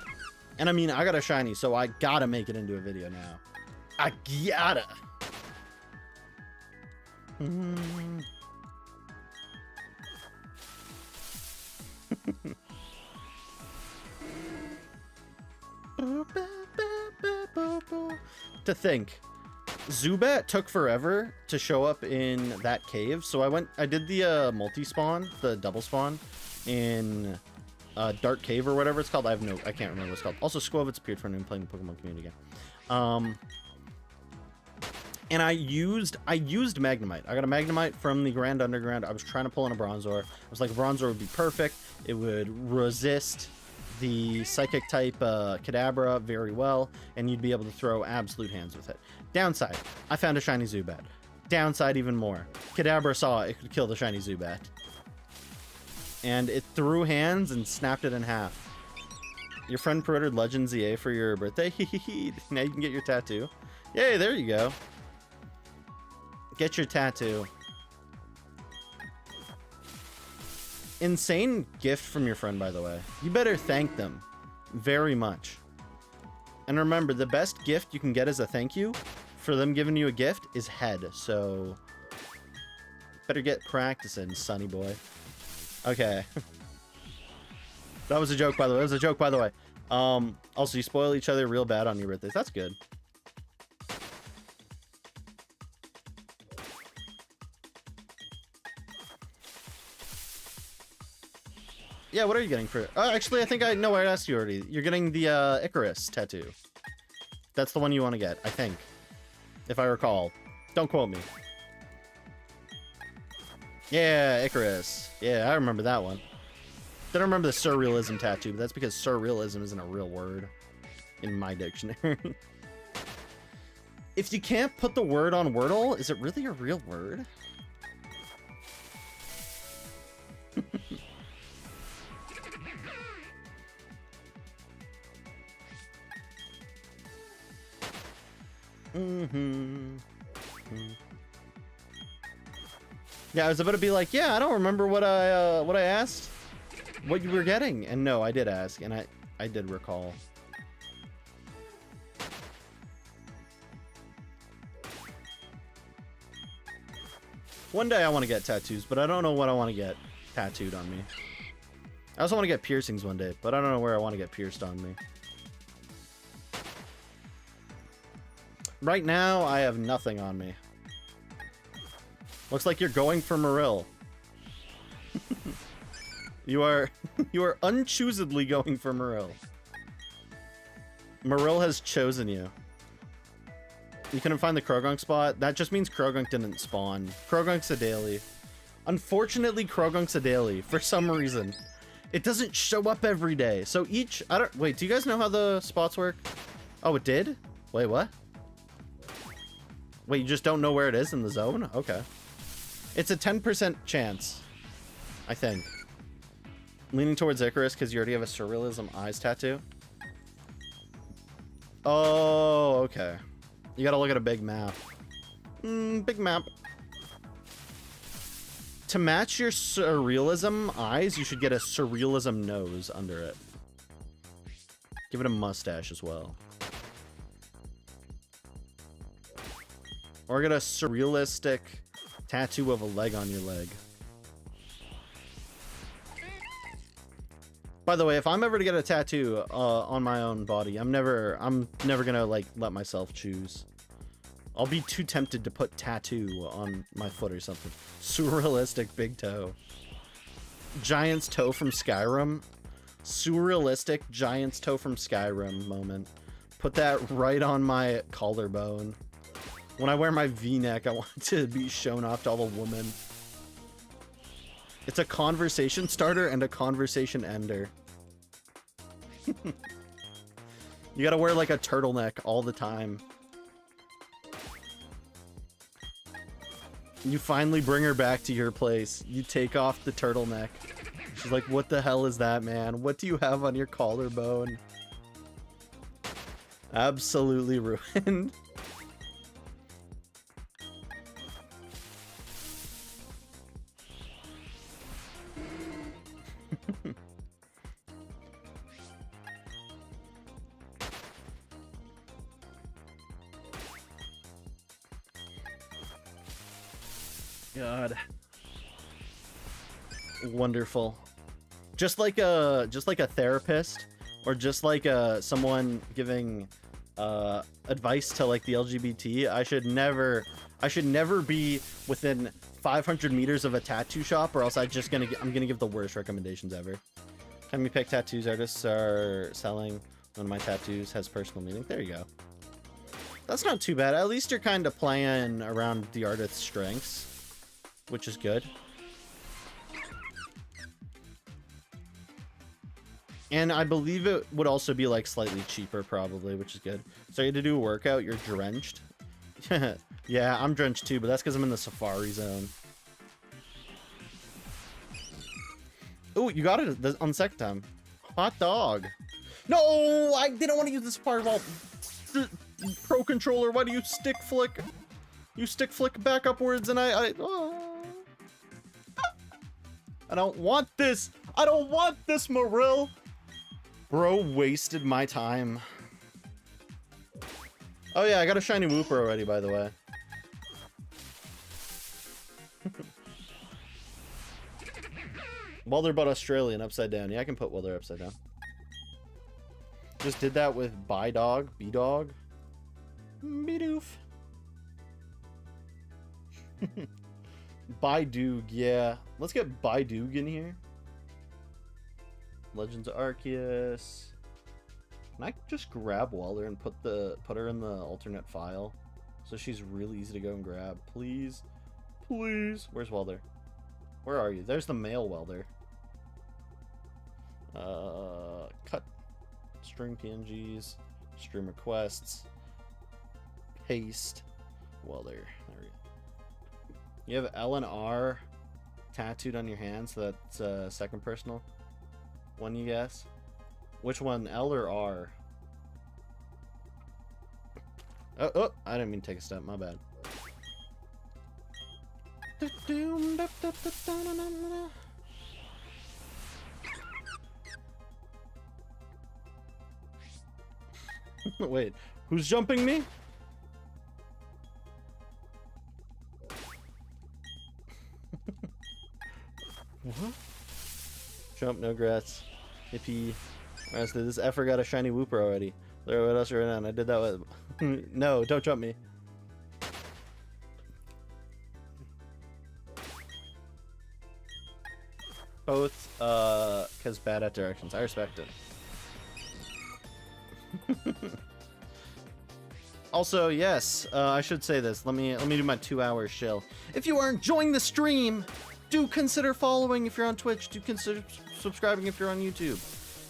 And I mean, I got a shiny, so I gotta make it into a video now. I gotta. To think, Zubat took forever to show up in that cave, so I did the multi-spawn, the double spawn in Dark Cave or whatever it's called. I can't remember what it's called. Also, Squovitz appeared for new playing the Pokemon community again. And I used Magnemite. I got a Magnemite from the Grand Underground. I was trying to pull in a Bronzor. I was like, Bronzor would be perfect. It would resist the Psychic type Kadabra very well, and you'd be able to throw absolute hands with it. Downside, I found a shiny Zubat. Downside even more. Kadabra saw it could kill the shiny Zubat. And it threw hands and snapped it in half. Your friend pre-ordered Legends EA for your birthday? Now you can get your tattoo. Yay, there you go. Get your tattoo. Insane gift from your friend, by the way. You better thank them very much. And remember, the best gift you can get as a thank you for them giving you a gift is head. So better get practicing, sonny boy. Okay. That was a joke, by the way. That was a joke, by the way. Also, you spoil each other real bad on your birthdays. That's good. Yeah, what are you getting for it? Actually, I think I know I asked you already. You're getting the Icarus tattoo. That's the one you want to get, I think. If I recall. Don't quote me. Yeah, Icarus. Yeah, I remember that one. Don't remember the surrealism tattoo, but that's because surrealism isn't a real word in my dictionary. If you can't put the word on Wordle, is it really a real word? Yeah, I was about to be like, yeah, I don't remember what I asked, what you were getting, and no, I did ask, and I did recall. One day I want to get tattoos, but I don't know what I want to get tattooed on me. I also want to get piercings one day, but I don't know where I want to get pierced on me. Right now, I have nothing on me. Looks like you're going for Marill. You are unchoosedly going for Marill. Marill has chosen you. You couldn't find the Krogunk spot? That just means Krogunk didn't spawn. Krogunk's a daily. Unfortunately, Krogunk's a daily for some reason. It doesn't show up every day. So each, wait, do you guys know how the spots work? Oh, it did? Wait, what? Wait, you just don't know where it is in the zone? Okay. It's a 10% chance, I think. Leaning towards Icarus because you already have a Surrealism Eyes tattoo. Oh, okay. You gotta look at a big map. Big map. To match your Surrealism Eyes, you should get a Surrealism Nose under it. Give it a mustache as well. Or get a surrealistic tattoo of a leg on your leg. By the way, if I'm ever to get a tattoo on my own body, I'm never gonna like let myself choose. I'll be too tempted to put tattoo on my foot or something. Surrealistic big toe. Giant's toe from Skyrim. Surrealistic giant's toe from Skyrim moment. Put that right on my collarbone. When I wear my V-neck, I want it to be shown off to all the women. It's a conversation starter and a conversation ender. You gotta wear like a turtleneck all the time. You finally bring her back to your place. You take off the turtleneck. She's like, what the hell is that, man? What do you have on your collarbone? Absolutely ruined. God. Wonderful. Just like a therapist, or just like someone giving advice to like the LGBT. I should never be within 500 meters of a tattoo shop, or else I'm gonna give the worst recommendations ever. Time you pick tattoos artists are selling. One of my tattoos has personal meaning. There you go. That's not too bad. At least you're kind of playing around the artist's strengths, which is good. And I believe it would also be like slightly cheaper probably, which is good. So you had to do a workout, you're drenched. Yeah, I'm drenched too, but that's because I'm in the safari zone. Oh, you got it on the second time. Hot dog. No, I didn't want to use this fireball. Pro controller, why do you stick flick? You stick flick back upwards and I don't want this. I don't want this, Marill. Bro wasted my time. Oh yeah, I got a shiny Wooper already, by the way. Welder but Australian upside down. Yeah, I can put Welder upside down. Just did that with B-Dog. B-Dog. Bidoof. Baidoog, yeah. Let's get Baidoog in here. Legends of Arceus. Can I just grab Welder and put her in the alternate file? So she's really easy to go and grab. Please. Please. Where's Welder? Where are you? There's the male Welder. Cut. String PNGs. Stream requests. Paste. Welder. There we go. You have L and R tattooed on your hand, so that's second personal one, you guess? Which one, L or R? Oh, I didn't mean to take a step, my bad. Wait, who's jumping me? What? Jump, no grats. Hippie. Honestly, this effer got a shiny Wooper already. There, what else are on? I did that with... No, don't jump me. Both, because bad at directions. I respect it. Also, yes, I should say this. Let me do my 2-hour shill. If you are enjoying the stream, do consider following if you're on Twitch. Do consider subscribing if you're on YouTube.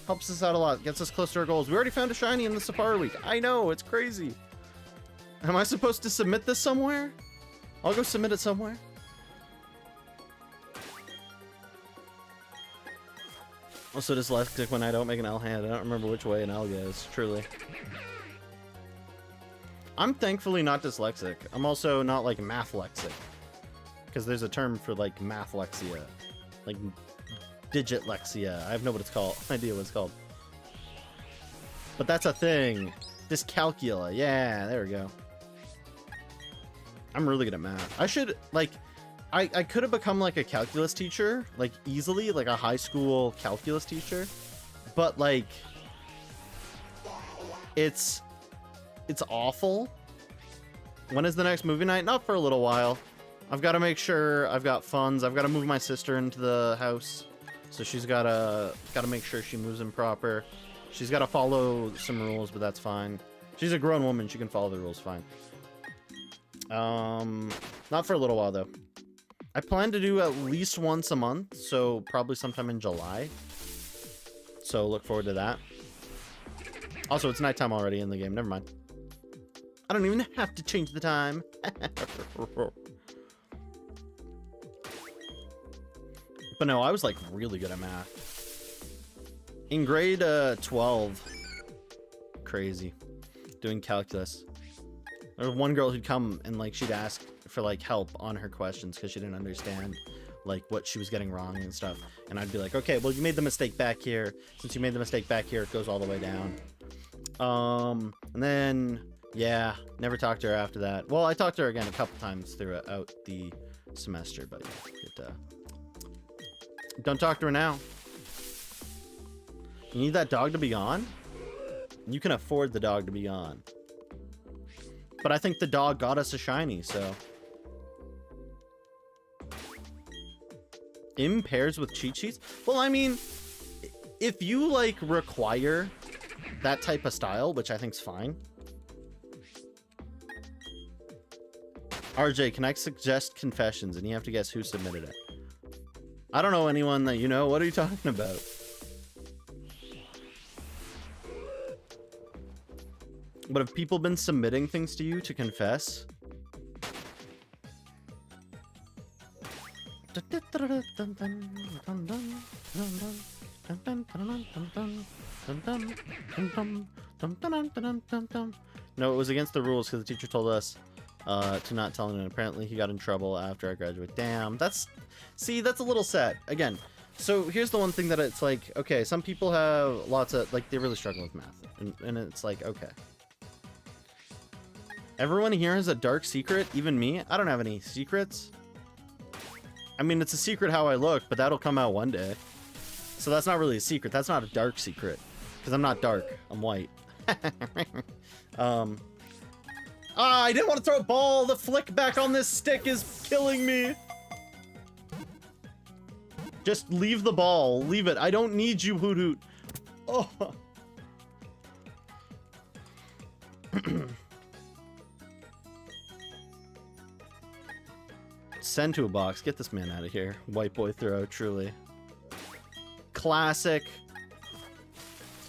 Helps us out a lot. Gets us close to our goals. We already found a shiny in the Safari week. I know, it's crazy. Am I supposed to submit this somewhere? I'll go submit it somewhere. Also dyslexic when I don't make an L hand. I don't remember which way an L goes, truly. I'm thankfully not dyslexic. I'm also not like mathlexic. Because there's a term for like mathlexia. Like digitlexia. I have no idea what it's called. But that's a thing. Dyscalculia. Yeah, there we go. I'm really good at math. I should like I could have become like a calculus teacher, like easily, like a high school calculus teacher. But like it's awful. When is the next movie night? Not for a little while. I've got to make sure I've got funds. I've got to move my sister into the house. So she's got to make sure she moves in proper. She's got to follow some rules, but that's fine. She's a grown woman. She can follow the rules fine. Not for a little while though. I plan to do at least once a month, so probably sometime in July. So look forward to that. Also, it's nighttime already in the game. Never mind. I don't even have to change the time. But no, I was like really good at math. In grade 12, crazy, doing calculus. There was one girl who'd come and like she'd ask for like help on her questions because she didn't understand like what she was getting wrong and stuff. And I'd be like, okay, well you made the mistake back here. Since you made the mistake back here, it goes all the way down. And then yeah, never talked to her after that. Well, I talked to her again a couple times throughout the semester, but yeah, don't talk to her now. You need that dog to be on? You can afford the dog to be on. But I think the dog got us a shiny, so. In pairs with cheat sheets? Well, I mean, if you like require that type of style, which I think's fine. RJ, can I suggest confessions? And you have to guess who submitted it. I don't know anyone that you know. What are you talking about? But have people been submitting things to you to confess? No, it was against the rules because the teacher told us to not tell him, and apparently he got in trouble after I graduated. Damn, that's a little sad. Again, so here's the one thing that it's like, okay, some people have lots of, like, they really struggle with math, and it's like, okay. Everyone here has a dark secret, even me. I don't have any secrets. I mean, it's a secret how I look, but that'll come out one day. So that's not really a secret. That's not a dark secret, because I'm not dark. I'm white. I didn't want to throw a ball. The flick back on this stick is killing me. Just leave the ball. Leave it. I don't need you, Hoot Hoot. Oh. Send to a box. Get this man out of here. White boy throw, truly. Classic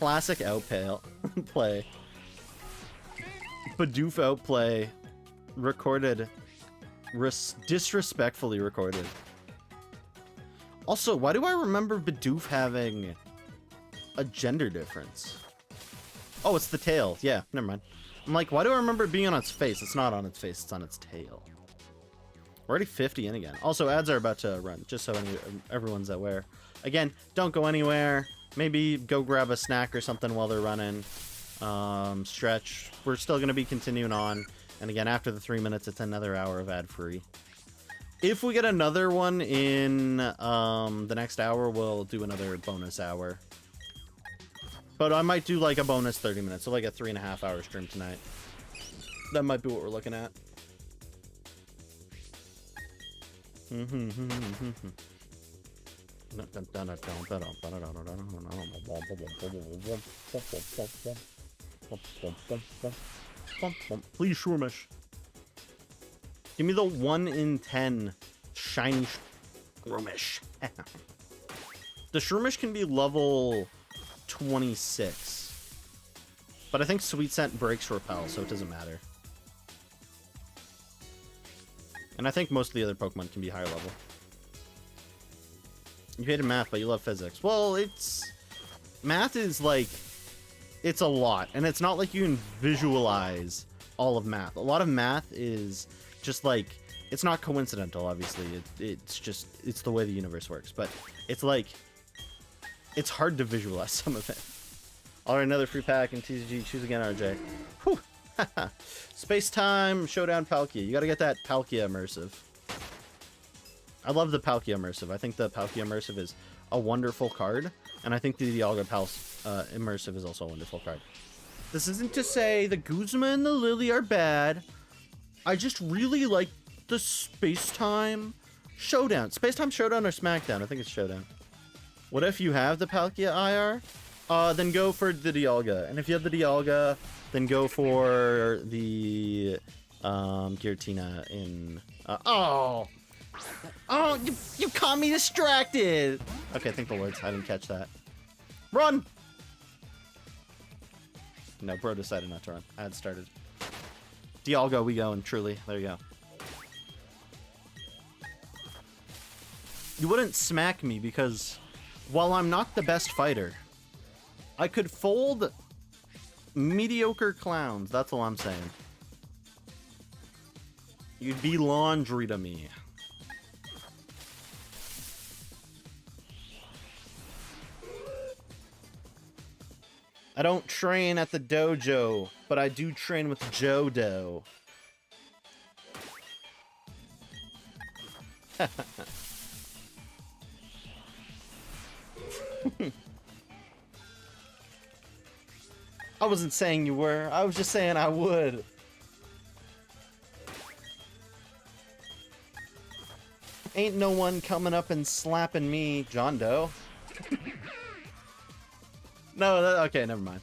outplay. Bidoof outplay. Recorded. Disrespectfully recorded. Also, why do I remember Bidoof having a gender difference? Oh, it's the tail. Yeah, never mind. I'm like, why do I remember it being on its face? It's not on its face, it's on its tail. We're already 50 in again. Also, ads are about to run, just so everyone's aware. Again, don't go anywhere. Maybe go grab a snack or something while they're running. Stretch. We're still going to be continuing on. And again, after the 3 minutes, it's another hour of ad-free. If we get another one in the next hour, we'll do another bonus hour. But I might do like a bonus 30 minutes, so like a 3.5 hour stream tonight. That might be what we're looking at. Please, Shroomish. Give me the 1 in 10 shiny Shroomish. The Shroomish can be level 26. But I think Sweet Scent breaks Repel, so it doesn't matter. And I think most of the other Pokemon can be higher level. You hated math, but you love physics. Well, math is like, it's a lot. And it's not like you can visualize all of math. A lot of math is just like, it's not coincidental, obviously. It's the way the universe works. But it's like, it's hard to visualize some of it. Alright, another free pack in TCG. Choose again, RJ. Whew. Space-time Showdown Palkia. You gotta get that Palkia Immersive. I love the Palkia Immersive. I think the Palkia Immersive is a wonderful card. And I think the Dialga Immersive is also a wonderful card. This isn't to say the Guzma and the Lily are bad. I just really like the Space-time Showdown. Space-time Showdown or Smackdown? I think it's Showdown. What if you have the Palkia IR? Then go for the Dialga. And if you have the Dialga, then go for the Giratina in... Oh, you caught me distracted! Okay, thank the Lords. I didn't catch that. Run! No, bro decided not to run. I had started. Dialga, we go, and truly. There you go. You wouldn't smack me because while I'm not the best fighter, I could fold mediocre clowns. That's all I'm saying. You'd be laundry to me. I don't train at the dojo, but I do train with Jodo. I wasn't saying you were. I was just saying I would. Ain't no one coming up and slapping me, John Doe. No, okay, never mind.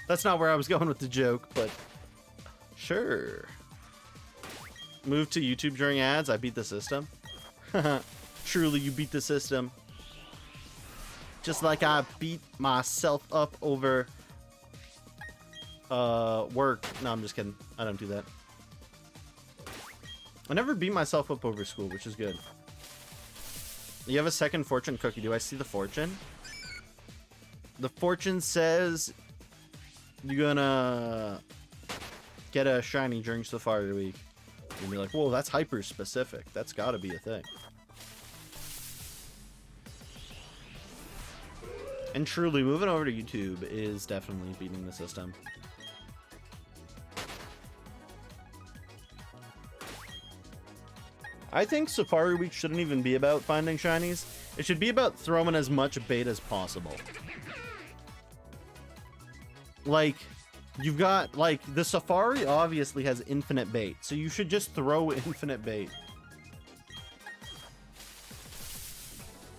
That's not where I was going with the joke, but sure. Move to YouTube during ads. I beat the system. Truly, you beat the system. Just like I beat myself up over work. No, I'm just kidding. I don't do that. I never beat myself up over school, which is good. You have a second fortune cookie. Do I see the fortune? The fortune says you're gonna get a shiny during Safari Week. You'll be like, whoa, that's hyper specific. That's gotta be a thing. And truly, moving over to YouTube is definitely beating the system. I think Safari Week shouldn't even be about finding shinies. It should be about throwing as much bait as possible. Like, you've got, like, the Safari obviously has infinite bait, so you should just throw infinite bait.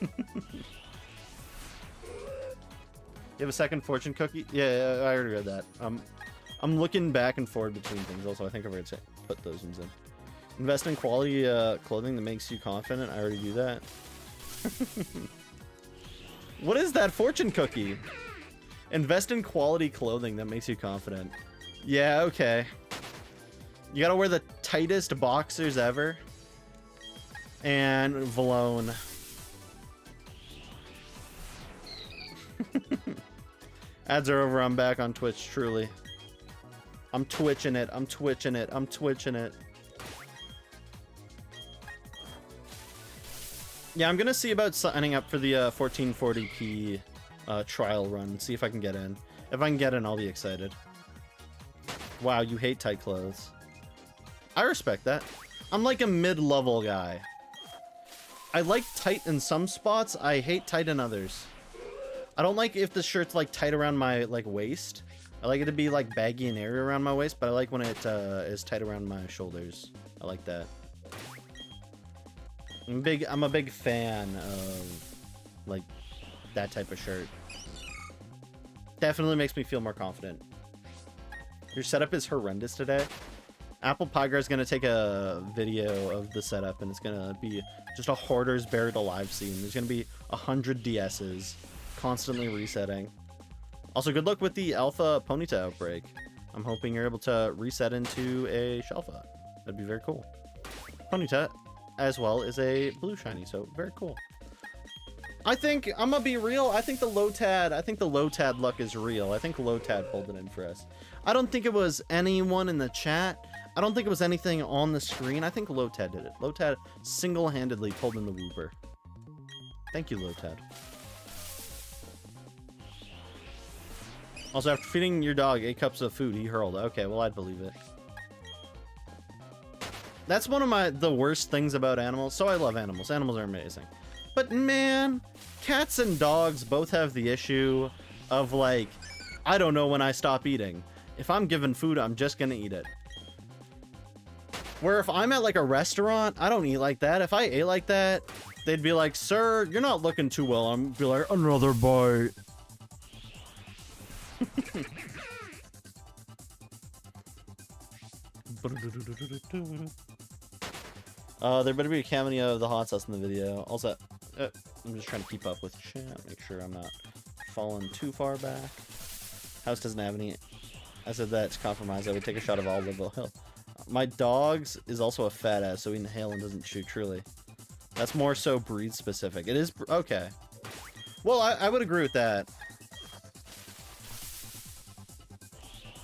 You have a second fortune cookie? Yeah, I already read that. I'm looking back and forward between things. Also, I think I've already put those ones in. Invest in quality clothing that makes you confident. I already do that. What is that fortune cookie? Invest in quality clothing that makes you confident. Yeah, okay. You gotta wear the tightest boxers ever. And Valone. Ads are over. I'm back on Twitch, truly. I'm twitching it. I'm twitching it. I'm twitching it. Yeah, I'm gonna see about signing up for the 1440p trial run. See if I can get in. If I can get in, I'll be excited. Wow, you hate tight clothes. I respect that. I'm like a mid-level guy. I like tight in some spots. I hate tight in others. I don't like if the shirt's like tight around my like waist. I like it to be like baggy and airy around my waist, but I like when it is tight around my shoulders. I like that. I'm a big fan of like that type of shirt. Definitely makes me feel more confident. Your setup is horrendous today. Apple Pygar is going to take a video of the setup, and it's going to be just a Hoarders Buried Alive scene. There's going to be 100 DSs constantly resetting. Also, good luck with the Alpha Ponyta outbreak. I'm hoping you're able to reset into a Shelfa. That'd be very cool. Ponyta, as well, is a blue shiny, so very cool. I think, I'm gonna be real, I think the Lotad luck is real. I think Lotad pulled it in for us. I don't think it was anyone in the chat. I don't think it was anything on the screen. I think Lotad did it. Lotad single-handedly pulled in the Wooper. Thank you, Lotad. Also, after feeding your dog 8 cups of food, he hurled. Okay, well, I'd believe it. That's one of the worst things about animals. So I love animals. Animals are amazing. But man, cats and dogs both have the issue of like, I don't know when I stop eating. If I'm given food, I'm just gonna eat it. Where if I'm at like a restaurant, I don't eat like that. If I ate like that, they'd be like, sir, you're not looking too well. I'm be like, another bite. There better be a cameo of the hot sauce in the video. Also, I'm just trying to keep up with chat, make sure I'm not falling too far back. House doesn't have any. I said that's compromised. I would take a shot of olive oil. My dog's is also a fat ass, so he inhale and doesn't chew. Truly, that's more so breed specific. It is okay. Well, I would agree with that.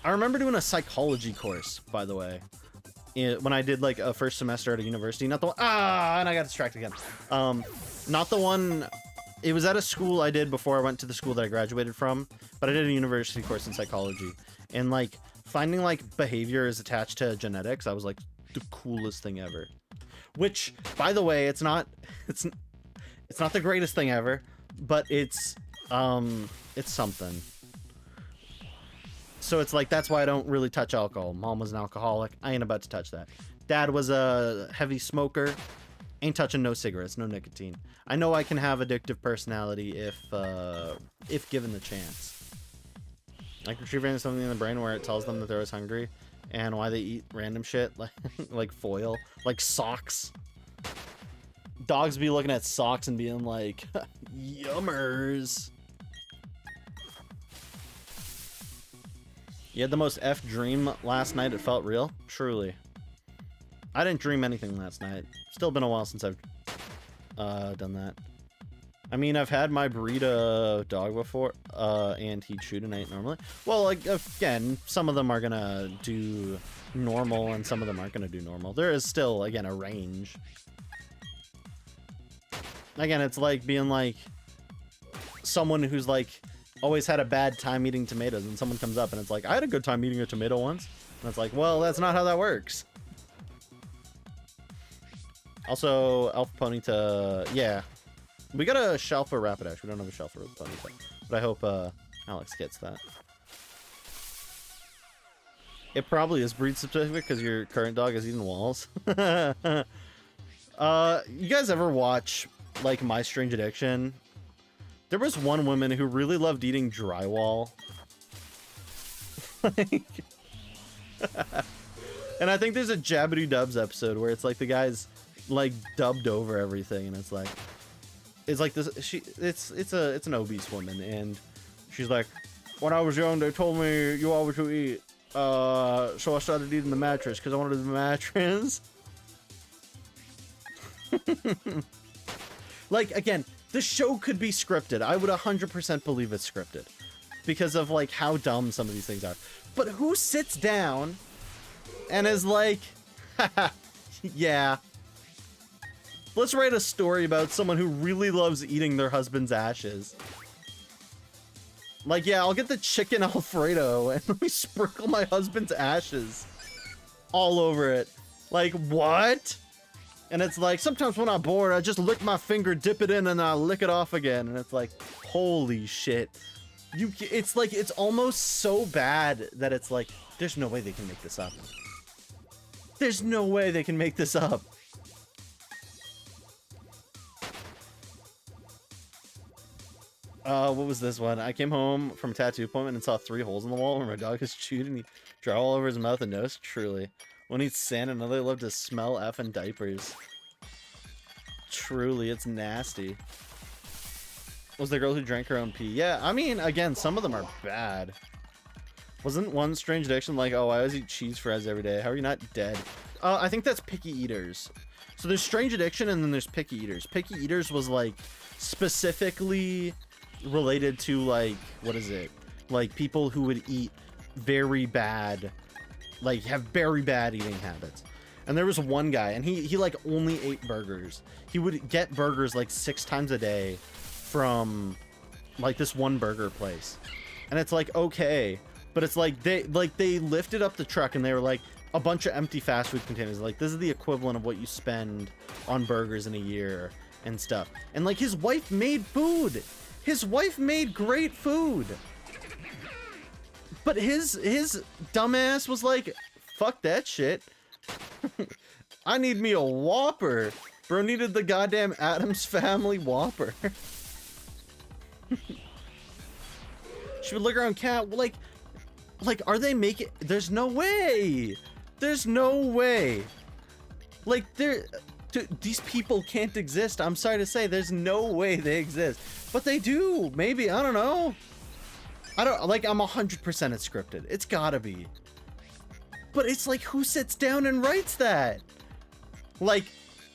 I remember doing a psychology course, by the way, when I did like a first semester at a university. Not the one. And I got distracted again. Not the one. It was at a school I did before I went to the school that I graduated from, but I did a university course in psychology, and like finding like behavior is attached to genetics. I was like the coolest thing ever. Which, by the way, it's not the greatest thing ever, but it's something. So it's like, that's why I don't really touch alcohol. Mom was an alcoholic. I ain't about to touch that. Dad was a heavy smoker. Ain't touching no cigarettes, no nicotine. I know I can have addictive personality if given the chance. Like retrieving something in the brain where it tells them that they're always hungry and why they eat random shit like foil, like socks. Dogs be looking at socks and being like, yummers. You had the most F dream last night. It felt real. Truly. I didn't dream anything last night. Still been a while since I've done that. I mean, I've had my burrito dog before, and he chewed a night normally. Well, like, again, some of them are gonna do normal, and some of them aren't gonna do normal. There is still, again, a range. Again, it's like being like someone who's like always had a bad time eating tomatoes, and someone comes up and it's like, I had a good time eating a tomato once. And it's like, well, that's not how that works. Also, Alpha Ponyta, yeah. We got a Shelfa Rapidash. We don't have a Shelfa Ponyta. But I hope Alex gets that. It probably is breed specific because your current dog is eating walls. You guys ever watch, like, My Strange Addiction? There was one woman who really loved eating drywall. And I think there's a Jabba Dubs episode where it's like the guy's like dubbed over everything, and it's like this. It's an obese woman, and she's like, when I was young, they told me you always should eat. So I started eating the mattress because I wanted the mattress. Like, again, the show could be scripted. I would 100% believe it's scripted because of like how dumb some of these things are. But who sits down and is like, yeah, let's write a story about someone who really loves eating their husband's ashes. Like, yeah, I'll get the chicken Alfredo and let me sprinkle my husband's ashes all over it. Like, what? And it's like, sometimes when I'm bored, I just lick my finger, dip it in, and I lick it off again. And it's like, holy shit. It's like, it's almost so bad that it's like, there's no way they can make this up. There's no way they can make this up. What was this one? I came home from a tattoo appointment and saw 3 holes in the wall where my dog has chewed and he drew all over his mouth and nose. Truly. One eats sand, another love to smell effing diapers. Truly, it's nasty. Was the girl who drank her own pee? Yeah, I mean, again, some of them are bad. Wasn't one strange addiction like, oh, I always eat cheese fries every day. How are you not dead? I think that's picky eaters. So there's strange addiction and then there's picky eaters. Picky eaters was like specifically related to like, what is it? Like people who would eat very bad, like have very bad eating habits. And there was one guy and he like only ate burgers. He would get burgers like 6 times a day from like this one burger place. And it's like, okay, but it's like they lifted up the truck and they were like a bunch of empty fast food containers. Like, this is the equivalent of what you spend on burgers in a year and stuff. And like his wife made food. His wife made great food. But his dumbass was like, fuck that shit. I need me a Whopper. Bro needed the goddamn Addams Family Whopper. She would look around cat like are they making, there's no way. There's no way. Like these people can't exist. I'm sorry to say, there's no way they exist. But they do. Maybe, I don't know. I don't, like, I'm 100% it's scripted. It's gotta be. But it's like, who sits down and writes that? Like,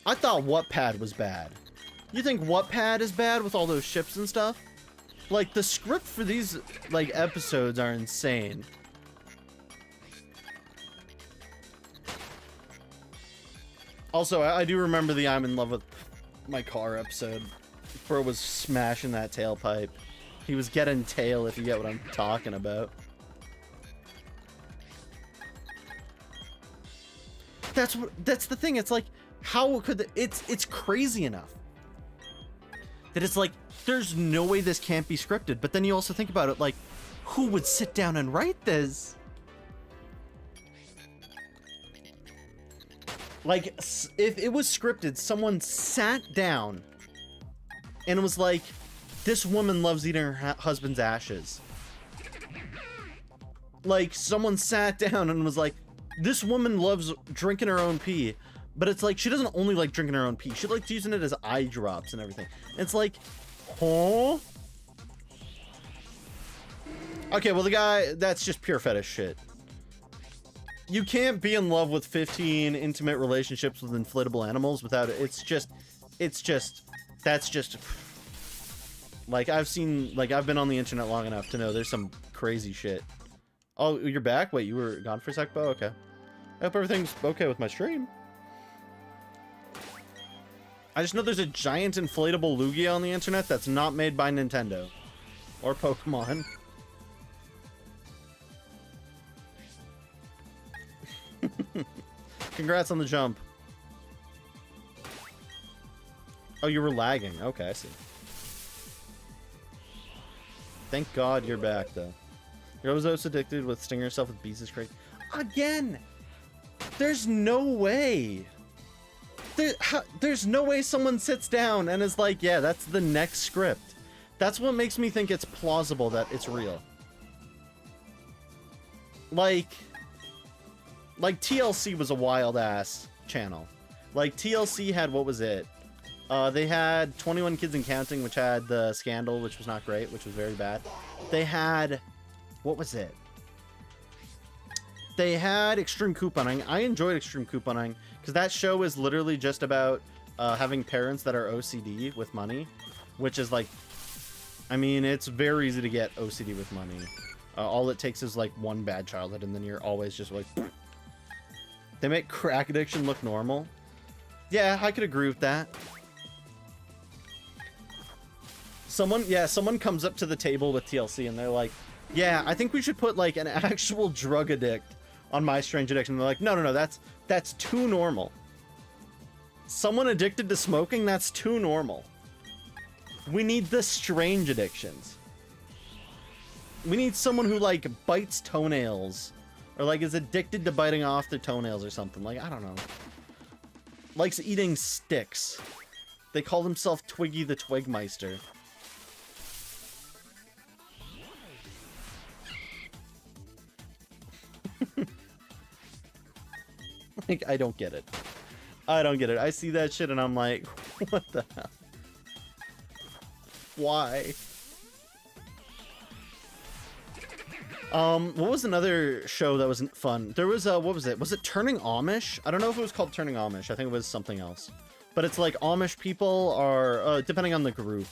I thought Wattpad was bad. You think Wattpad is bad with all those ships and stuff? Like, the script for these, like, episodes are insane. Also, I do remember the I'm in love with my car episode. Bro was smashing that tailpipe. He was getting tail, if you get what I'm talking about. That's the thing. It's like, how could it's crazy enough that it's like, there's no way this can't be scripted. But then you also think about it, like, who would sit down and write this? Like, if it was scripted, someone sat down and was like, this woman loves eating her husband's ashes. Like, someone sat down and was like, this woman loves drinking her own pee. But it's like, she doesn't only like drinking her own pee. She likes using it as eye drops and everything. It's like, huh? Okay, well, the guy, that's just pure fetish shit. You can't be in love with 15 intimate relationships with inflatable animals without it. That's just, like, I've been on the internet long enough to know there's some crazy shit. Oh, you're back? Wait, you were gone for a sec, Bo? Okay. I hope everything's okay with my stream. I just know there's a giant inflatable Lugia on the internet that's not made by Nintendo. Or Pokemon. Congrats on the jump. Oh, you were lagging. Okay, I see. Thank God you're back, though. You're always addicted with stinging yourself with bees is crazy. Again! There's no way. There's no way someone sits down and is like, yeah, that's the next script. That's what makes me think it's plausible that it's real. Like TLC was a wild ass channel. Like TLC had, what was it? They had 21 Kids and Counting, which had the scandal, which was not great, which was very bad. They had, what was it? They had Extreme Couponing. I enjoyed Extreme Couponing because that show is literally just about having parents that are OCD with money, which is like, I mean, it's very easy to get OCD with money. All it takes is like one bad childhood and then you're always just like, they make crack addiction look normal. Yeah, I could agree with that. Someone comes up to the table with TLC and they're like, yeah, I think we should put like an actual drug addict on My Strange Addiction. They're like, no, no, no, that's too normal. Someone addicted to smoking, that's too normal. We need the strange addictions. We need someone who, like, bites toenails. Or, like, is addicted to biting off their toenails or something. Like, I don't know. Likes eating sticks. They call themselves Twiggy the Twigmeister. Like, I don't get it. I don't get it. I see that shit and I'm like, what the hell? Why? What was another show that wasn't fun? There was, what was it? Was it Turning Amish? I don't know if it was called Turning Amish. I think it was something else. But it's like Amish people are, depending on the group,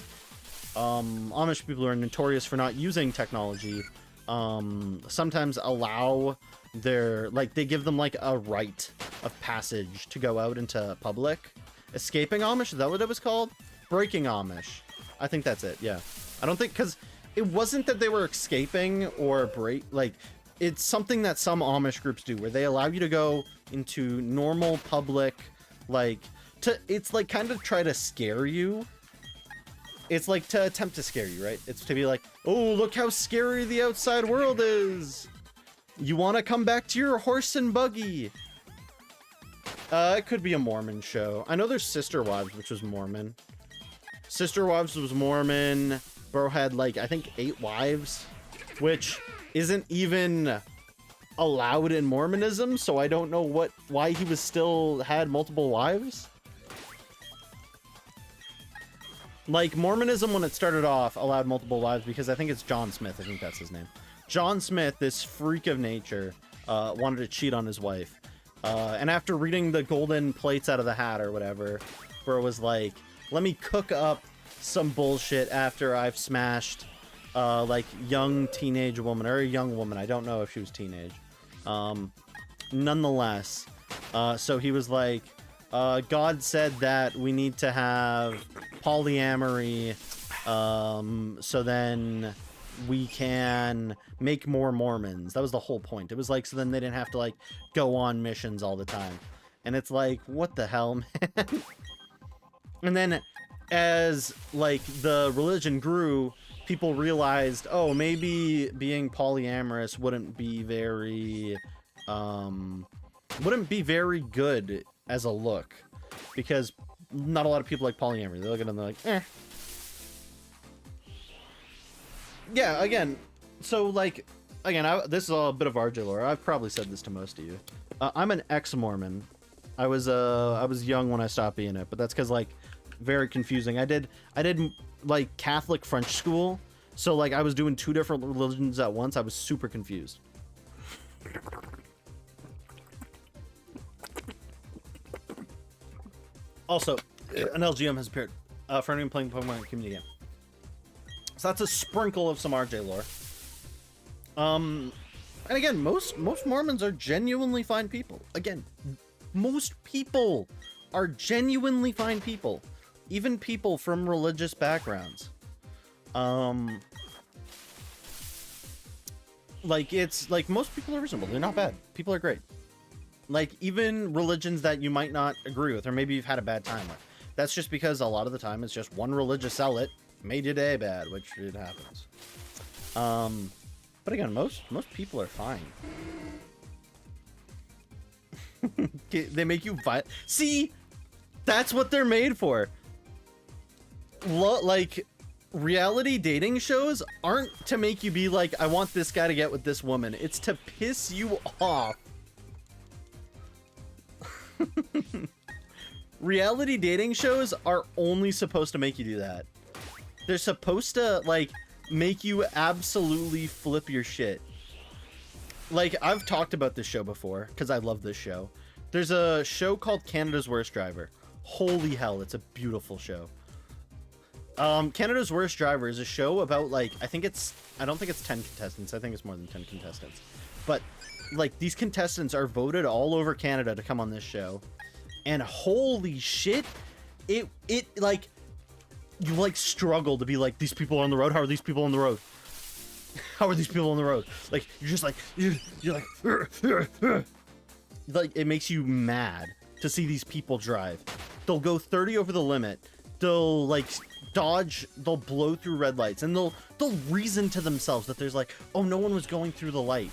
Amish people are notorious for not using technology. Sometimes allow their, like, they give them, like, a rite of passage to go out into public. Escaping Amish? Is that what it was called? Breaking Amish. I think that's it, yeah. I don't think, because it wasn't that they were escaping or like, it's something that some Amish groups do, where they allow you to go into normal public, like, it's like kind of try to scare you. It's like to attempt to scare you, right? It's to be like, oh, look how scary the outside world is. You want to come back to your horse and buggy. It could be a Mormon show. I know there's Sister Wives, which was Mormon. Sister Wives was Mormon. Bro had, like, I think 8 wives, which isn't even allowed in Mormonism, so I don't know why he was still had multiple wives. Like, Mormonism, when it started off, allowed multiple wives because I think it's John Smith. I think that's his name. John Smith, this freak of nature, wanted to cheat on his wife. And after reading the golden plates out of the hat or whatever, bro was like, let me cook up some bullshit after I've smashed, like, young teenage woman, or a young woman. I don't know if she was teenage. Nonetheless, so he was like, God said that we need to have polyamory, so then we can make more Mormons. That was the whole point. It was like, so then they didn't have to, like, go on missions all the time. And it's like, what the hell, man? And then as, like, the religion grew, people realized, oh, maybe being polyamorous wouldn't be very good as a look, because not a lot of people like polyamory. They look at them, they're like, eh. Yeah, again, so, like, again, this is a bit of RJ lore. I've probably said this to most of you. I'm an ex-Mormon. I was young when I stopped being it, but that's because, like, very confusing. I did like Catholic French school, so, like, I was doing 2 different religions at once. I was super confused. Also, an LGM has appeared for anyone playing Pokemon community game. So that's a sprinkle of some RJ lore. And again, most Mormons are genuinely fine people. Again, most people are genuinely fine people. Even people from religious backgrounds. Like, it's like, most people are reasonable. They're not bad. People are great. Like, even religions that you might not agree with, or maybe you've had a bad time with. That's just because a lot of the time it's just one religious zealot made your day bad, which it happens. But again, most people are fine. They make you violent. See, that's what they're made for. Like, reality dating shows aren't to make you be like, I want this guy to get with this woman. It's to piss you off. Reality dating shows are only supposed to make you do that. They're supposed to, like, make you absolutely flip your shit. Like, I've talked about this show before, because I love this show. There's a show called Canada's Worst Driver. Holy hell, it's a beautiful show. Canada's Worst Driver is a show about, like, I don't think it's 10 contestants. I think it's more than 10 contestants. But, like, these contestants are voted all over Canada to come on this show. And holy shit, it like, you, like, struggle to be like, these people are on the road. How are these people on the road? How are these people on the road? Like, you're just like, you're like, like, it makes you mad to see these people drive. They'll go 30 over the limit. They'll like dodge, they'll blow through red lights, and they'll reason to themselves that there's like, oh, no one was going through the light.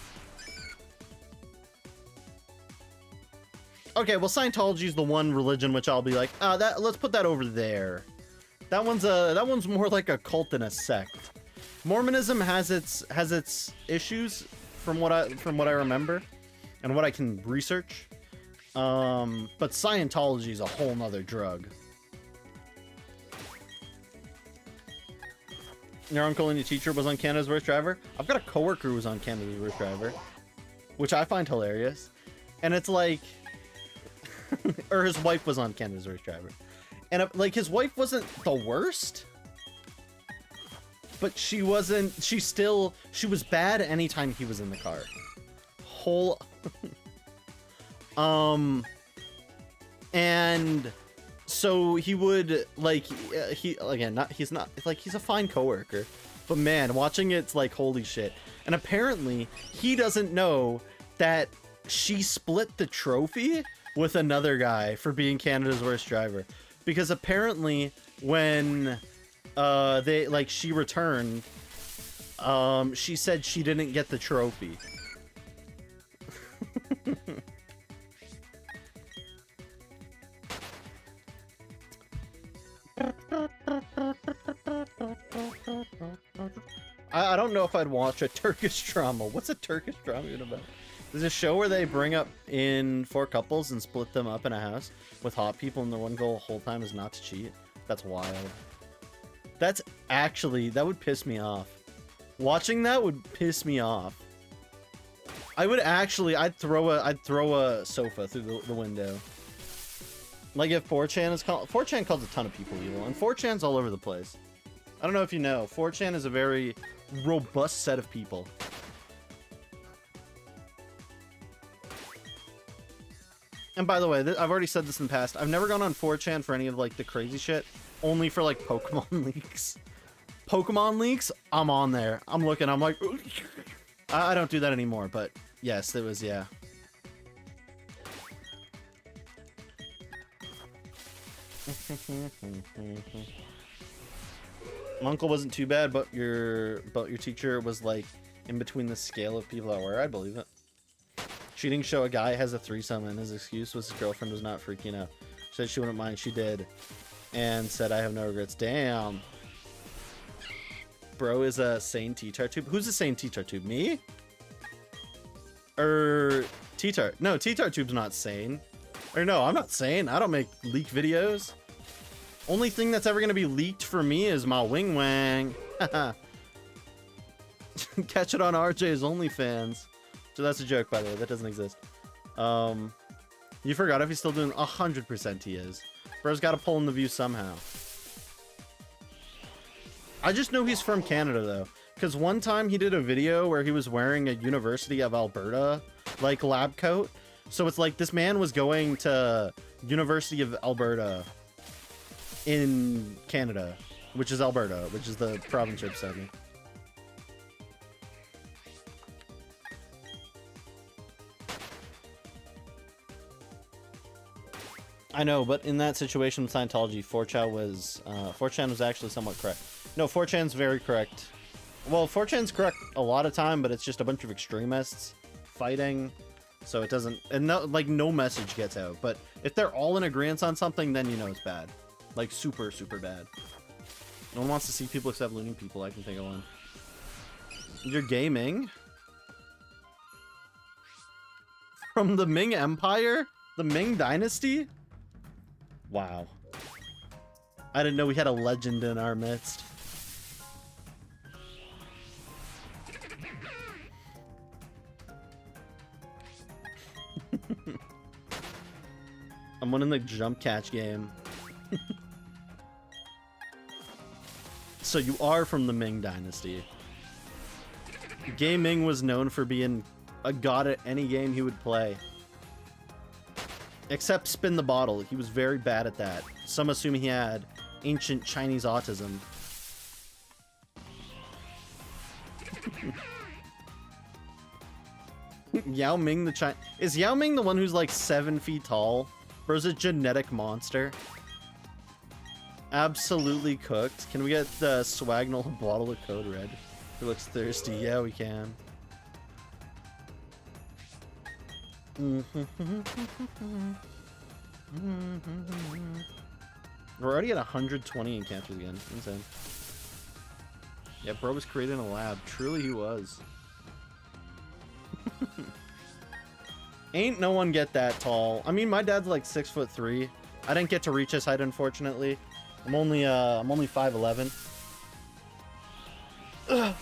Okay, well, Scientology is the one religion which I'll be like, let's put that over there. That one's more like a cult than a sect. Mormonism has its issues from what I remember and what I can research. But Scientology is a whole nother drug. Your uncle and your teacher was on Canada's Worst Driver? I've got a coworker who was on Canada's Worst Driver, which I find hilarious. And it's like, or his wife was on Canada's Worst Driver. And like, his wife wasn't the worst, but she was bad anytime he was in the car. And so he would like, he's a fine coworker, but man, watching it's like, holy shit. And apparently he doesn't know that she split the trophy with another guy for being Canada's Worst Driver, because apparently when she returned, she said she didn't get the trophy. I don't know if I'd watch a Turkish drama. What's a Turkish drama even about? There's a show where they bring up in 4 couples and split them up in a house with hot people, and their one goal the whole time is not to cheat. That's wild. That would piss me off. Watching that would piss me off. I'd throw a sofa through the window. Like if 4chan calls a ton of people evil, and 4chan's all over the place. I don't know if you know, 4chan is a very robust set of people. And by the way, I've already said this in the past, I've never gone on 4chan for any of like the crazy shit, only for like Pokemon leaks. Pokemon leaks, I'm on there. I'm looking, I'm like, I don't do that anymore, but yes, it was, yeah. My uncle wasn't too bad, but your teacher was like in between the scale of people that were. I believe it. She didn't show a guy has a threesome, and his excuse was his girlfriend was not freaking out. She said she wouldn't mind. She did, and said I have no regrets. Damn. Bro is a sane T-Tar tube. Who's a sane T-Tar tube? Me? Or T-Tar? No, T-Tar tube's not sane. Or no, I'm not sane. I don't make leak videos. Only thing that's ever gonna be leaked for me is my wing wang. Catch it on RJ's OnlyFans. So that's a joke, by the way. That doesn't exist. You forgot if he's still doing 100% he is. Bro's got to pull in the view somehow. I just know he's from Canada though, because one time he did a video where he was wearing a University of Alberta like lab coat. So it's like this man was going to University of Alberta in Canada, which is Alberta, which is the province right beside me. I know, but in that situation with Scientology, 4chan was actually somewhat correct. No, 4chan's very correct. Well, 4chan's correct a lot of time, but it's just a bunch of extremists fighting, so it doesn't, and no message gets out. But if they're all in agreement on something, then you know it's bad, like super, super bad. No one wants to see people except looting people. I can think of one. You're gaming from the Ming Empire, the Ming Dynasty. Wow. I didn't know we had a legend in our midst. I'm winning the jump catch game. So you are from the Ming Dynasty. Ming was known for being a god at any game he would play. Except spin the bottle. He was very bad at that. Some assume he had ancient Chinese autism. Yao Ming the is Yao Ming the one who's like 7 feet tall? Or is it genetic monster? Absolutely cooked. Can we get the Swagnall bottle of Code Red? He looks thirsty. Yeah, we can. We're already at 120 encounters again. Insane. Yeah, bro was created in a lab. Truly he was. Ain't no one get that tall. I mean, my dad's like 6'3". I didn't get to reach his height, unfortunately. I'm only 5'11". Ugh.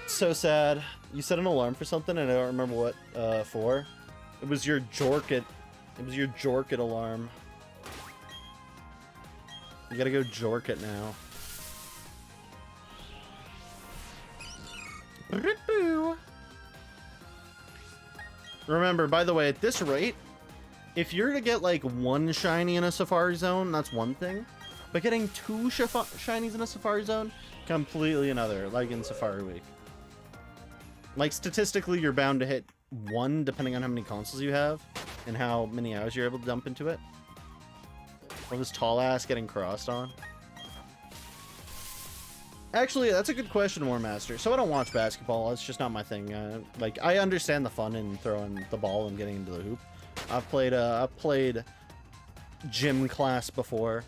So sad. You set an alarm for something and I don't remember what for. It was your Jorkit. It was your Jorkit alarm. You gotta go Jorkit now. Remember, by the way, at this rate, if you're to get like 1 shiny in a Safari Zone, that's one thing. But getting 2 shinies in a Safari Zone, completely another, like in Safari Week. Like, statistically, you're bound to hit 1, depending on how many consoles you have, and how many hours you're able to dump into it. Or this tall ass getting crossed on. Actually, that's a good question, Warmaster. So I don't watch basketball. It's just not my thing. Like, I understand the fun in throwing the ball and getting into the hoop. I've played gym class before.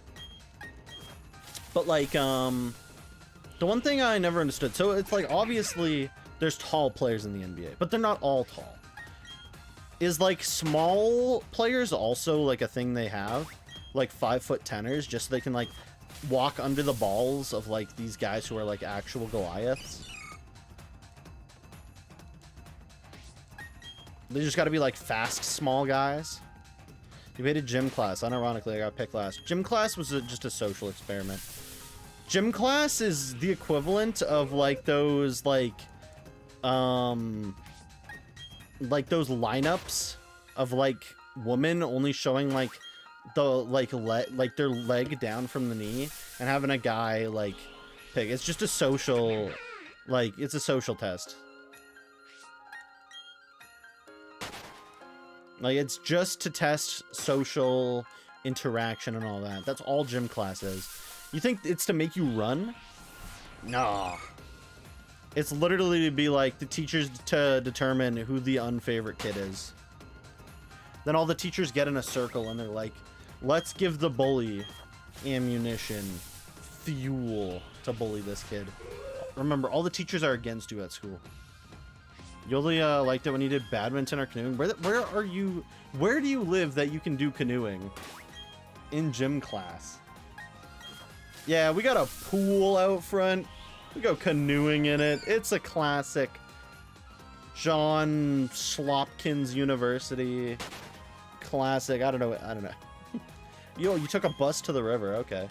But, like, the one thing I never understood. So it's like, obviously, there's tall players in the NBA, but they're not all tall. Is, like, small players also, like, a thing they have? Like, 5'10"ers, just so they can, like, walk under the balls of like these guys who are like actual Goliaths. They just got to be like fast small guys. Debated gym class. Unironically, I got picked last. Gym class was just a social experiment. Gym class is the equivalent of like those like those lineups of like women only showing like the their leg down from the knee and having a guy like pick. It's just a social, like, it's a social test. Like, it's just to test social interaction and all that. That's all gym class is. You think it's to make you run? Nah. It's literally to be like the teachers to determine who the unfavorite kid is. Then all the teachers get in a circle and they're like, let's give the bully ammunition, fuel to bully this kid. Remember, all the teachers are against you at school. You only liked it when you did badminton or canoeing. Where do you live that you can do canoeing? In gym class. Yeah, we got a pool out front. We go canoeing in it. It's a classic. John Slopkins University. Classic. I don't know. Yo, you took a bus to the river. Okay.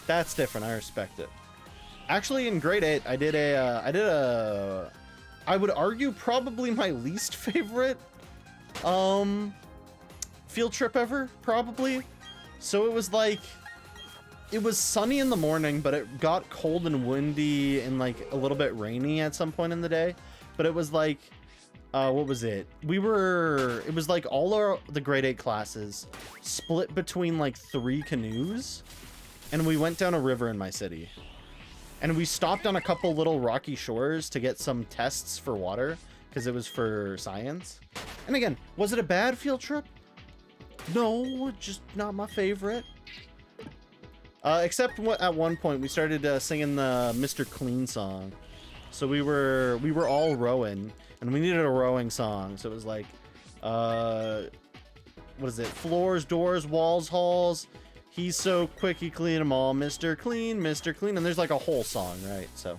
That's different. I respect it. Actually, in grade 8, I did a I would argue probably my least favorite field trip ever, probably. So it was like, it was sunny in the morning, but it got cold and windy and like a little bit rainy at some point in the day. But it was like, what was it? It was like all the grade 8 classes split between like 3 canoes, and we went down a river in my city. And we stopped on a couple little rocky shores to get some tests for water, because it was for science. And again, was it a bad field trip? No, just not my favorite. Except at one point we started singing the Mr. Clean song. So we were all rowing, and we needed a rowing song. So it was like, what is it? Floors, doors, walls, halls. He's so quick, he clean them all. Mr. Clean, Mr. Clean. And there's like a whole song, right? So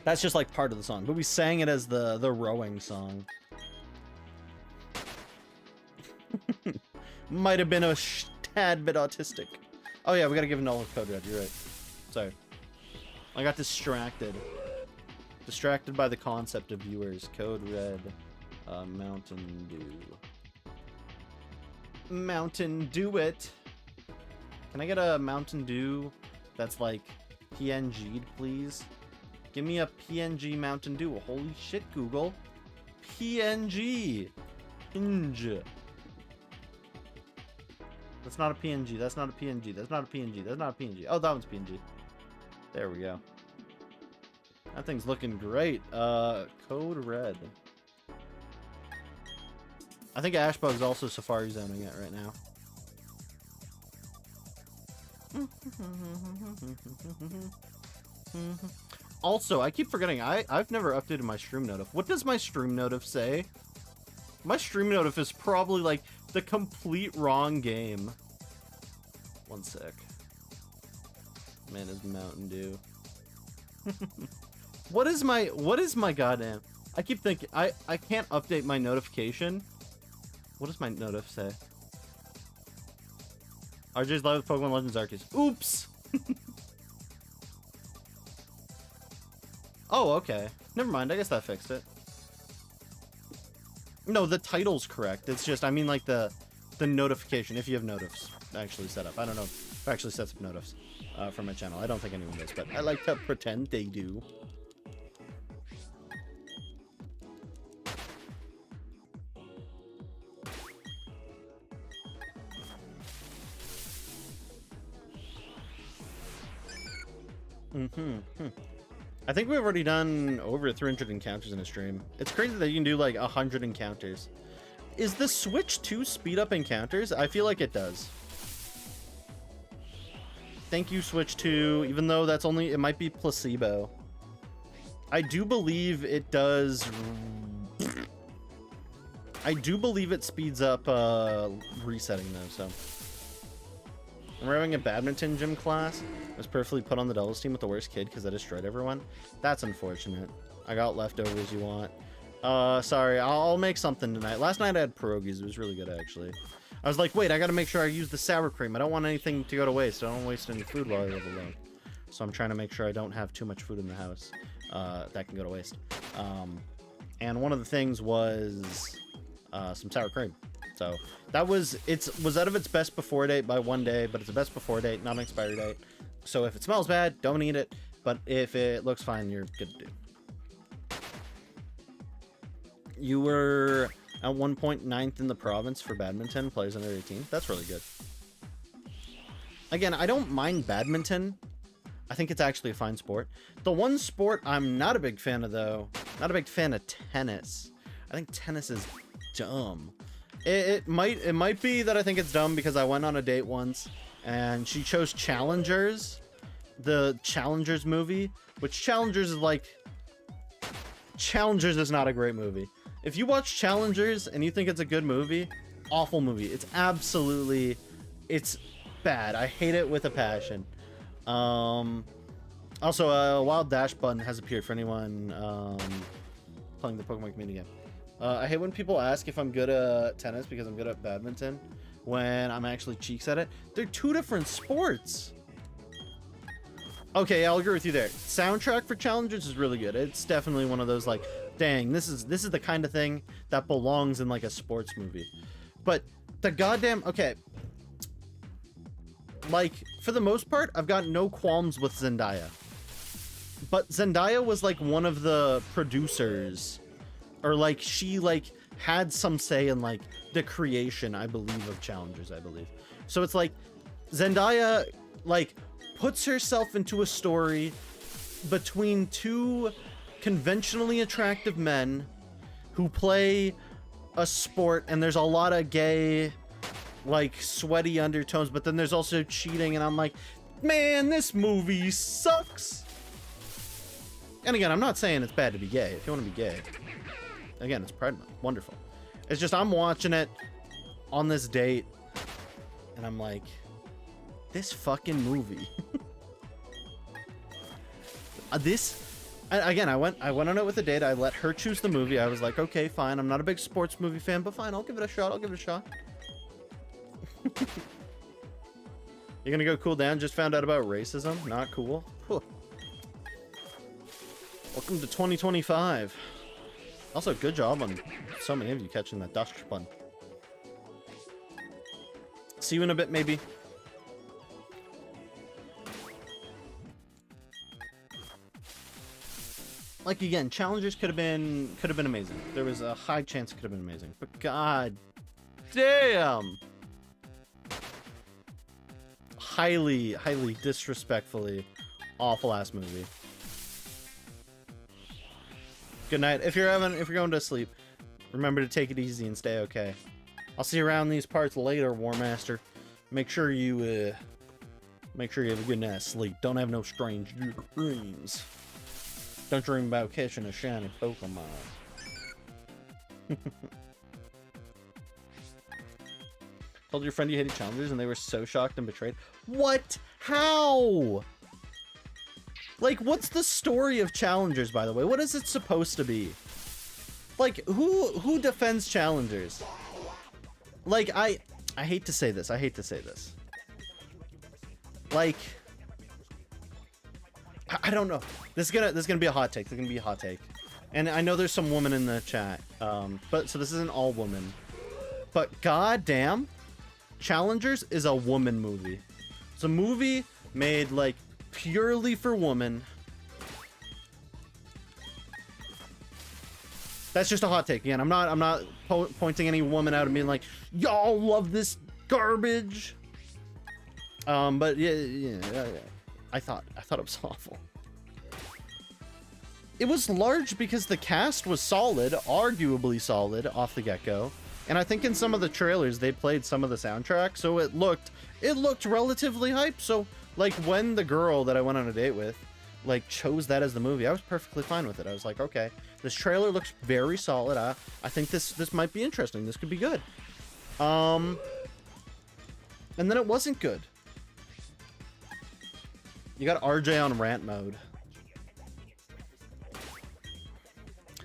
that's just like part of the song. But we sang it as the rowing song. Might have been a tad bit autistic. Oh yeah, we gotta give Nolan Code Red. You're right. Sorry. I got distracted. Distracted by the concept of viewers. Code Red. Mountain Dew. Mountain Dew it. Can I get a Mountain Dew that's like PNG'd, please? Give me a PNG Mountain Dew. Holy shit, Google. PNG. Pinge. That's not a PNG. That's not a PNG. That's not a PNG. That's not a PNG. Oh, that one's PNG. There we go. That thing's looking great. Code Red. I think Ashbug's also Safari zoning it right now. Also, I keep forgetting, I've never updated my stream notif. What does my stream notif say? My stream notif is probably like the complete wrong game. One sec. Man is Mountain Dew. What is my goddamn? I keep thinking I can't update my notification. What does my notif say? RJ's live with Pokemon Legends Arceus. Oops. Oh, okay. Never mind. I guess that fixed it. No, the title's correct. It's just, I mean, like the notification. If you have notifs actually set up, I don't know if it actually sets up notifs for my channel. I don't think anyone does, but I like to pretend they do. I think we've already done over 300 encounters in a stream. It's crazy that you can do like 100 encounters. Is the Switch 2 speed up encounters? I feel like it does. Thank you, Switch 2, even though that's only, it might be placebo. I do believe it does. I do believe it speeds up resetting though, so. We're having a badminton gym class. I was perfectly put on the doubles team with the worst kid because I destroyed everyone. That's unfortunate. I got leftovers you want. Sorry, I'll make something tonight. Last night I had pierogies. It was really good, actually. I was like, wait, I gotta make sure I use the sour cream. I don't want anything to go to waste. I don't waste any food while I live alone. So I'm trying to make sure I don't have too much food in the house that can go to waste. And one of the things was some sour cream. So that was, was out of its best before date by 1 day, but it's a best before date, not an expiry date. So if it smells bad, don't eat it. But if it looks fine, you're good to do. You were at one point 9th in the province for badminton, players under 18. That's really good. Again, I don't mind badminton. I think it's actually a fine sport. The one sport I'm not a big fan of, though, not a big fan of tennis. I think tennis is dumb. It might be that I think it's dumb because I went on a date once and she chose Challengers, the Challengers movie, which Challengers is like, Challengers is not a great movie. If you watch Challengers and you think it's a good movie, awful movie. It's absolutely, it's bad. I hate it with a passion. Also, a wild dash button has appeared for anyone playing the Pokemon community game. I hate when people ask if I'm good at tennis because I'm good at badminton when I'm actually cheeks at it. They're two different sports. Okay, I'll agree with you there. Soundtrack for Challengers is really good. It's definitely one of those like, dang, this is the kind of thing that belongs in like a sports movie. But the goddamn, okay. Like, for the most part, I've got no qualms with Zendaya. But Zendaya was like one of the producers, or like she like had some say in like the creation, I believe, of Challengers, I believe. So it's like Zendaya like puts herself into a story between two conventionally attractive men who play a sport, and there's a lot of gay like sweaty undertones, but then there's also cheating, and I'm like, man, this movie sucks. And again, I'm not saying it's bad to be gay. If you want to be gay, again, it's Pride Month. Wonderful. It's just I'm watching it on this date, and I'm like, this fucking movie. Again, I went on it with a date. I let her choose the movie. I was like, okay, fine. I'm not a big sports movie fan, but fine, I'll give it a shot. I'll give it a shot. You're gonna go cool down? Just found out about racism. Not cool. Whew. Welcome to 2025. Also, good job on so many of you catching that dash button. See you in a bit, maybe. like, again, challengers could have been amazing. There was a high chance it could have been amazing, but god damn, highly disrespectfully awful ass movie. Good night. If you're going to sleep, remember to take it easy and stay okay. I'll see you around these parts later, War Master. Make sure you have a good night's sleep. Don't have no strange dreams. Don't dream about catching a shiny Pokemon. Told your friend you hated challengers and they were so shocked and betrayed. What? How? Like, what's the story of challengers, by the way? What is it supposed to be? Like, who defends challengers? Like, I hate to say this. I hate to say this. Like, I don't know. This is gonna be a hot take. This is gonna be a hot take. And I know there's some woman in the chat. But so this isn't all women. But goddamn, Challengers is a woman movie. It's a movie made like purely for women. That's just a hot take. Again, I'm not pointing any woman out and being like, y'all love this garbage. But yeah. I thought it was awful. It was large because the cast was solid, arguably solid off the get-go. And I think in some of the trailers they played some of the soundtrack, so it looked relatively hype. So like when the girl that I went on a date with like chose that as the movie, I was perfectly fine with it. I was like, okay, this trailer looks very solid. I think this might be interesting. This could be good. And then it wasn't good. You got RJ on rant mode.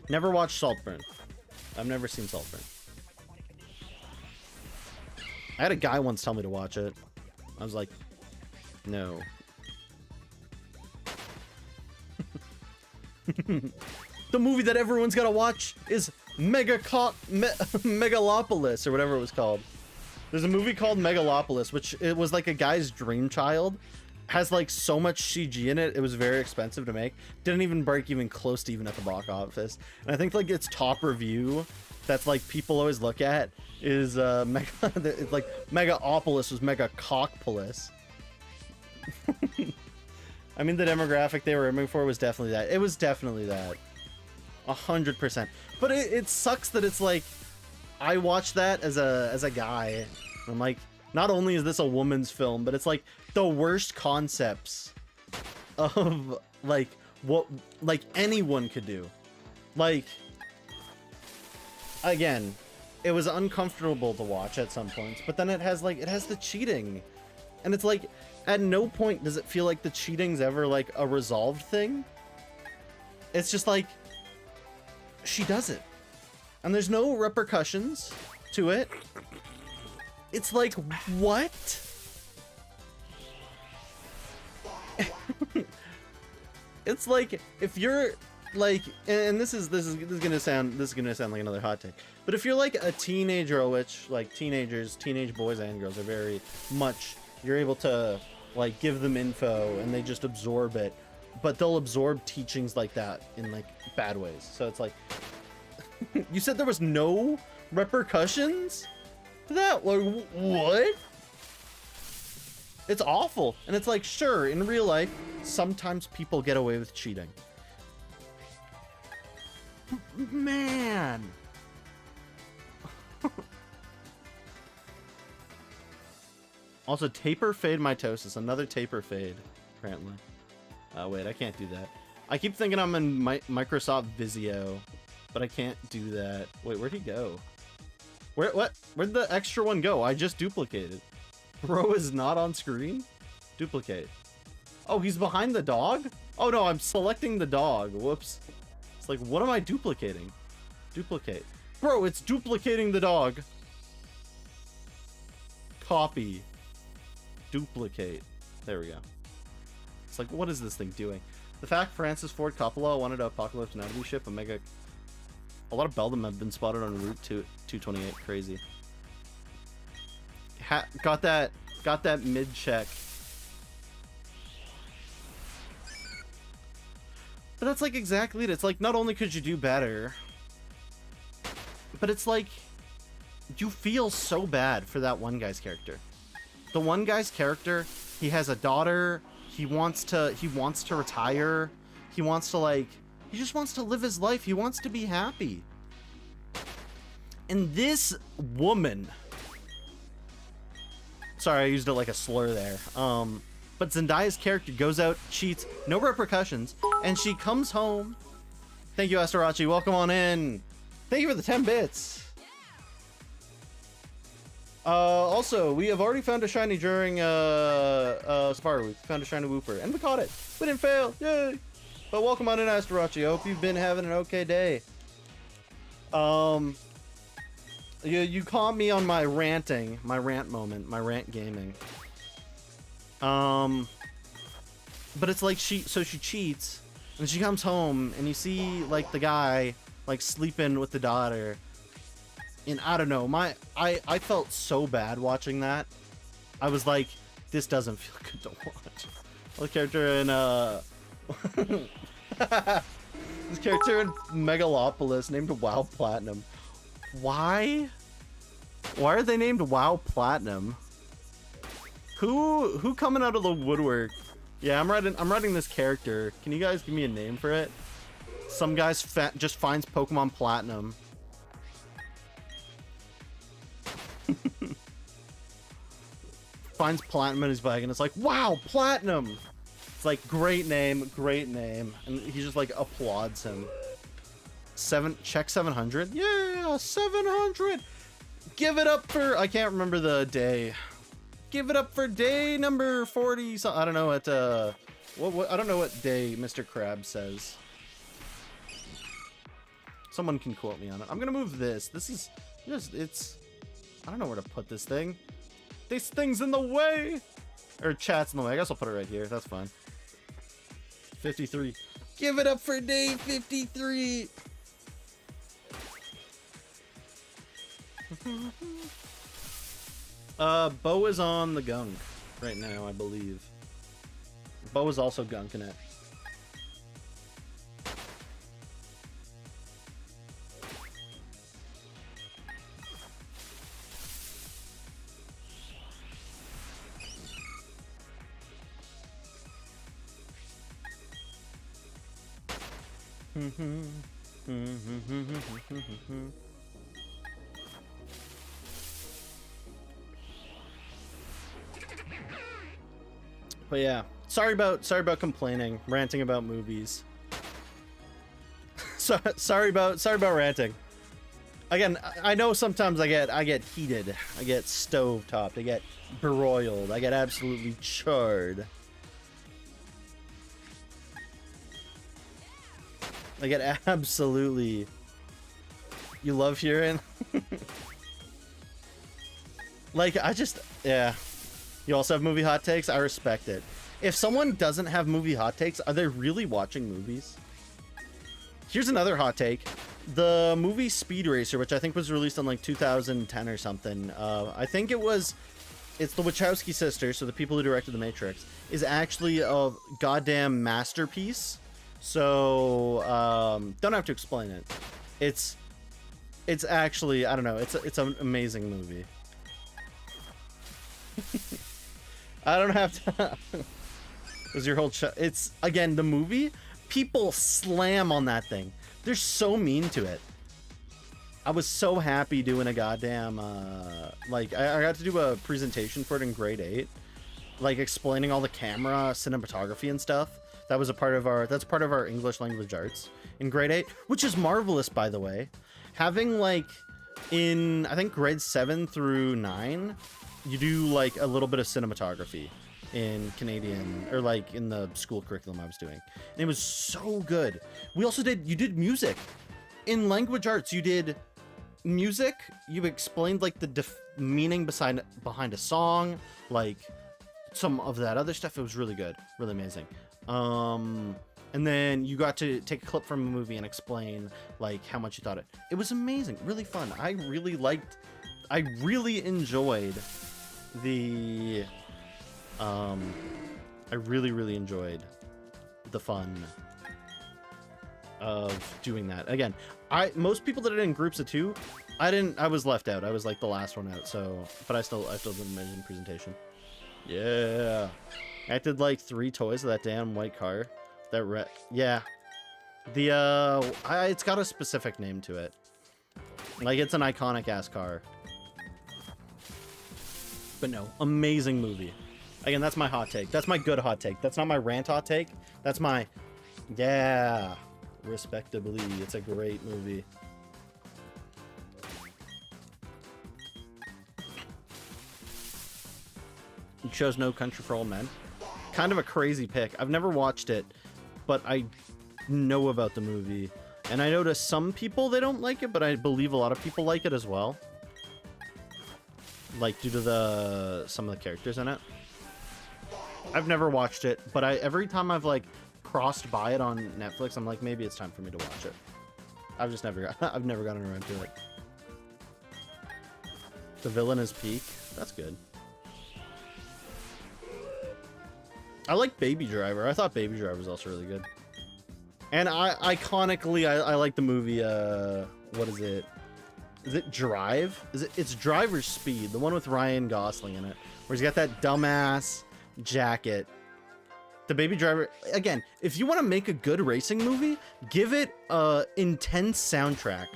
Never watched Saltburn. I've never seen Saltburn. I had a guy once tell me to watch it. I was like, no. The movie that everyone's gotta watch is Megalopolis, or whatever it was called. There's a movie called Megalopolis, which it was like a guy's dream child. Has like so much CG in it, it was very expensive to make. Didn't even break even close to even at the box office. And I think like its top review that's like people always look at is it's like Megaopolis was Megacockpolis. I mean, the demographic they were aiming for was definitely that. It was definitely that. 100%. But it sucks that it's like, I watched that as a guy. I'm like, not only is this a woman's film, but it's like the worst concepts of like what like anyone could do. Like, again, it was uncomfortable to watch at some points, but then it has the cheating, and it's like at no point does it feel like the cheating's ever like a resolved thing. It's just like she does it and there's no repercussions to it. It's like, what? It's like, if you're like, and this is gonna sound like another hot take, but if you're like a teenager, which like teenage boys and girls are very much, you're able to like give them info and they just absorb it, but they'll absorb teachings like that in like bad ways. So it's like, you said there was no repercussions to that? Like, what? It's awful. And it's like, sure, in real life, sometimes people get away with cheating. Man. Also, taper fade mitosis. Another taper fade, apparently. Wait, I can't do that. I keep thinking I'm in Microsoft Visio, but I can't do that. Wait, where'd he go? Where'd the extra one go? I just duplicated. Bro is not on screen? Duplicate. Oh, he's behind the dog? Oh no, I'm selecting the dog. Whoops. It's like, what am I duplicating? Duplicate. Bro, it's duplicating the dog. Copy. Duplicate. There we go. It's like, what is this thing doing? The fact Francis Ford Coppola wanted an Apocalypse Now to be ship a lot of Beldam have been spotted on Route 228. Crazy. Got that mid check. But that's like exactly it. It's like, not only could you do better, but it's like you feel so bad for that one guy's character. The one guy's character, he has a daughter, he wants to retire, he wants to like, he just wants to live his life, he wants to be happy. And this woman, sorry, I used it like a slur there. But Zendaya's character goes out, cheats, no repercussions, and she comes home. Thank you, Astarachi. Welcome on in. Thank you for the 10 bits. Also, we have already found a shiny during Safari Week. Found a shiny Wooper, and we caught it. We didn't fail. Yay! But welcome on in, Astarachi. I hope you've been having an okay day. You caught me on my ranting, my rant moment, my rant gaming. But it's like she cheats, and she comes home, and you see like the guy like sleeping with the daughter, and I don't know, I felt so bad watching that. I was like, this doesn't feel good to watch. The character in this character in Megalopolis named WoW Platinum. Why are they named WoW Platinum? Who coming out of the woodwork? Yeah, I'm writing this character. Can you guys give me a name for it? Some guy's just finds Pokemon Platinum. Finds Platinum in his bag, and it's like, wow, Platinum! It's like, great name, and he just like applauds him. Check 700? Yeah, 700! Give it up for, I can't remember the day. Give it up for day number 40. So I don't know what I don't know what day Mr. Krabs says. Someone can quote me on it. I'm gonna move this. This is just, I don't know where to put this thing. This thing's in the way. Or chat's in the way. I guess I'll put it right here. That's fine. 53. Give it up for day 53. Bo is on the gunk right now, I believe. Bo is also gunking it. But yeah, sorry about complaining, ranting about movies. sorry about ranting. Again, I know sometimes I get heated, I get stove-topped, I get broiled, I get absolutely charred. I get absolutely. You love hearing? Like, yeah. You also have movie hot takes? I respect it. If someone doesn't have movie hot takes, are they really watching movies? Here's another hot take. The movie Speed Racer, which I think was released in like 2010 or something, I think it's the Wachowski sisters, so the people who directed The Matrix, is actually a goddamn masterpiece. So, don't have to explain it. It's actually, I don't know, it's an amazing movie. I don't have to. Was your whole it's again the movie? People slam on that thing. They're so mean to it. I was so happy doing a goddamn like I got to do a presentation for it in grade 8, like explaining all the camera, cinematography, and stuff. That was part of our English language arts in grade 8, which is marvelous, by the way. Having like in I think grade 7 through 9. You do like a little bit of cinematography in Canadian, or like in the school curriculum I was doing, and it was so good. You did music in language arts. You did music. You explained like the meaning behind a song, like some of that other stuff. It was really good, really amazing. And then you got to take a clip from a movie and explain like how much you thought it. It was amazing, really fun. I really enjoyed the I really enjoyed the fun of doing that. Again, most people did it in groups of 2. I didn't. I was left out. I was like the last one out. So, but I still did an amazing presentation. Yeah, I did like 3 toys of that damn white car. That red. Yeah, the it's got a specific name to it. Like it's an iconic ass car. But no, amazing movie. Again, that's my hot take. That's my good hot take. That's not my rant hot take. That's my, yeah, respectably. It's a great movie. It shows No Country for Old Men. Kind of a crazy pick. I've never watched it, but I know about the movie. And I know to some people they don't like it, but I believe a lot of people like it as well. Like due to some of the characters in it. I've never watched it, but every time I've like crossed by it on Netflix, I'm like, maybe it's time for me to watch it. I've just never gotten around to it. The villain is Peak. That's good. I like Baby Driver. I thought Baby Driver was also really good. And iconically, I like the movie, what is it? Is it Drive? It's Driver's Speed, the one with Ryan Gosling in it, where he's got that dumbass jacket. The Baby Driver, again, if you want to make a good racing movie, give it a intense soundtrack.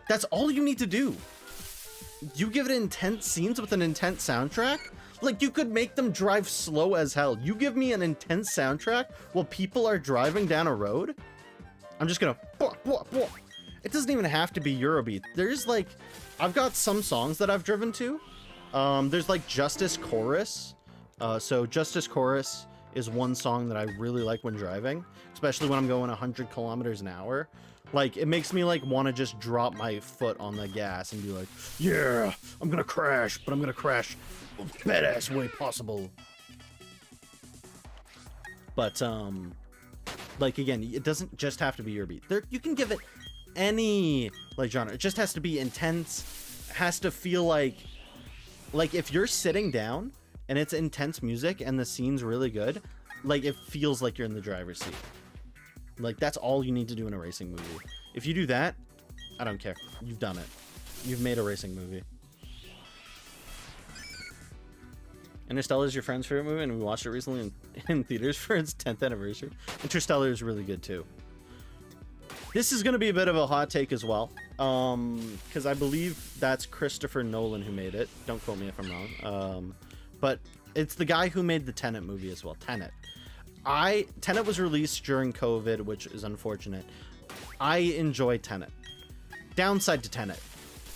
That's all you need to do. You give it intense scenes with an intense soundtrack. Like, you could make them drive slow as hell. You give me an intense soundtrack while people are driving down a road, I'm just gonna... It doesn't even have to be Eurobeat. There's, like... I've got some songs that I've driven to. There's, like, Justice Chorus. So, Justice Chorus is one song that I really like when driving, especially when I'm going 100 kilometers an hour. Like, it makes me, like, want to just drop my foot on the gas and be like, yeah, I'm gonna crash, but I'm gonna crash the badass way possible. But, like, again, it doesn't just have to be your beat. You can give it any, like, genre. It just has to be intense. It has to feel like if you're sitting down and it's intense music and the scene's really good, like, it feels like you're in the driver's seat. Like, that's all you need to do in a racing movie. If you do that, I don't care. You've done it. You've made a racing movie. Interstellar is your friend's favorite movie, and we watched it recently in theaters for its 10th anniversary. Interstellar is really good, too. This is going to be a bit of a hot take as well, because I believe that's Christopher Nolan who made it. Don't quote me if I'm wrong. But it's the guy who made the Tenet movie as well. Tenet. Tenet was released during COVID, which is unfortunate. I enjoy Tenet. Downside to Tenet.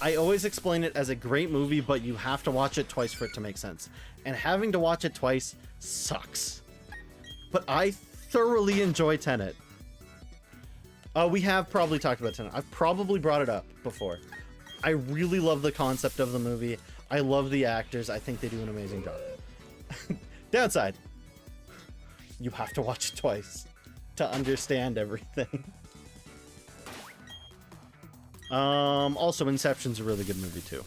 I always explain it as a great movie, but you have to watch it twice for it to make sense. And having to watch it twice sucks. But I thoroughly enjoy Tenet. We have probably talked about Tenet. I've probably brought it up before. I really love the concept of the movie. I love the actors. I think they do an amazing job. Downside. You have to watch it twice to understand everything. Also, Inception's a really good movie too.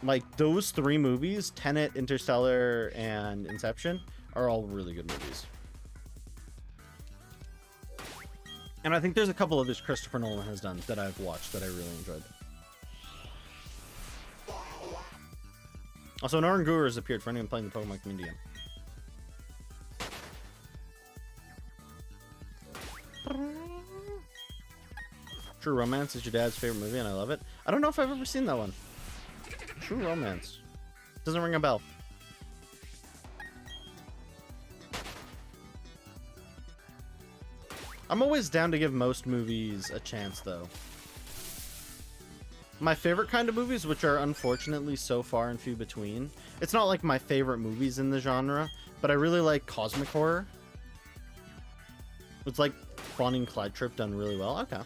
Like, those 3 movies, Tenet, Interstellar, and Inception, are all really good movies. And I think there's a couple others Christopher Nolan has done that I've watched that I really enjoyed. Also, Noran Guru has appeared for anyone playing the Pokemon community game. True Romance is your dad's favorite movie, and I love it. I don't know if I've ever seen that one. True Romance. Doesn't ring a bell. I'm always down to give most movies a chance, though. My favorite kind of movies, which are unfortunately so far and few between. It's not like my favorite movies in the genre, but I really like cosmic horror. It's like Bonnie and Clyde Trip done really well. Okay.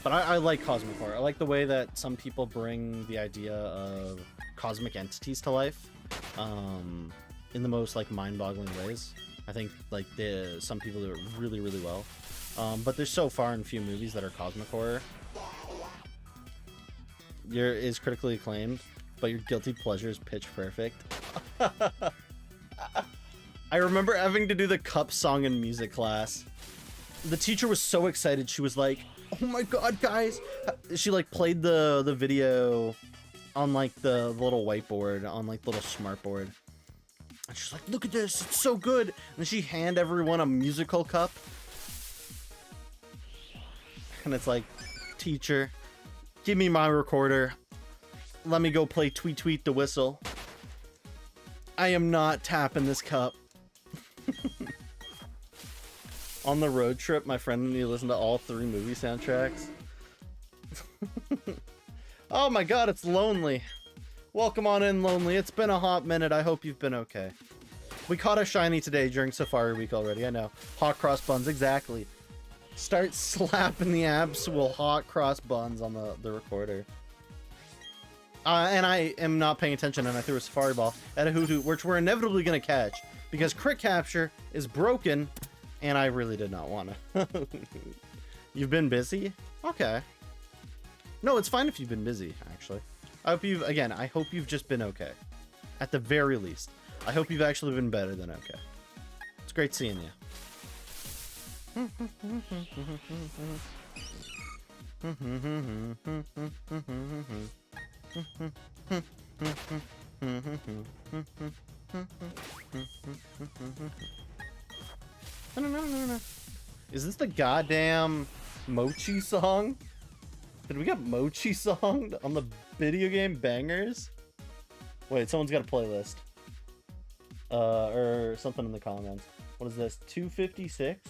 But I like cosmic horror. I like the way that some people bring the idea of cosmic entities to life, in the most like mind-boggling ways. I think like some people do it really, really well. But there's so far and few movies that are cosmic horror. Is critically acclaimed, but your guilty pleasure is Pitch Perfect. I remember having to do the cup song in music class. The teacher was so excited. She was like, oh my god, guys. She like played the video on like the little whiteboard, on like the little smart board. And she's like, look at this, it's so good. And then she hand everyone a musical cup. And it's like, teacher, give me my recorder. Let me go play Tweet Tweet the Whistle. I am not tapping this cup. On the road trip, my friend and me listened to all 3 movie soundtracks. Oh my god, it's Lonely. Welcome on in, Lonely. It's been a hot minute. I hope you've been okay. We caught a shiny today during Safari Week already. I know. Hot cross buns, exactly. Start slapping the absolute hot cross buns on the recorder. And I am not paying attention, and I threw a Safari Ball at a Hoot Hoot, which we're inevitably going to catch, because Crit Capture is broken, and I really did not want to. You've been busy? Okay. No, it's fine if you've been busy, actually. I hope you've, again, I hope you've just been okay. At the very least. I hope you've actually been better than okay. It's great seeing you. Is this the goddamn Mochi song? Did we get Mochi song on the video game bangers? Wait, someone's got a playlist. Or something in the comments. What is this? 256?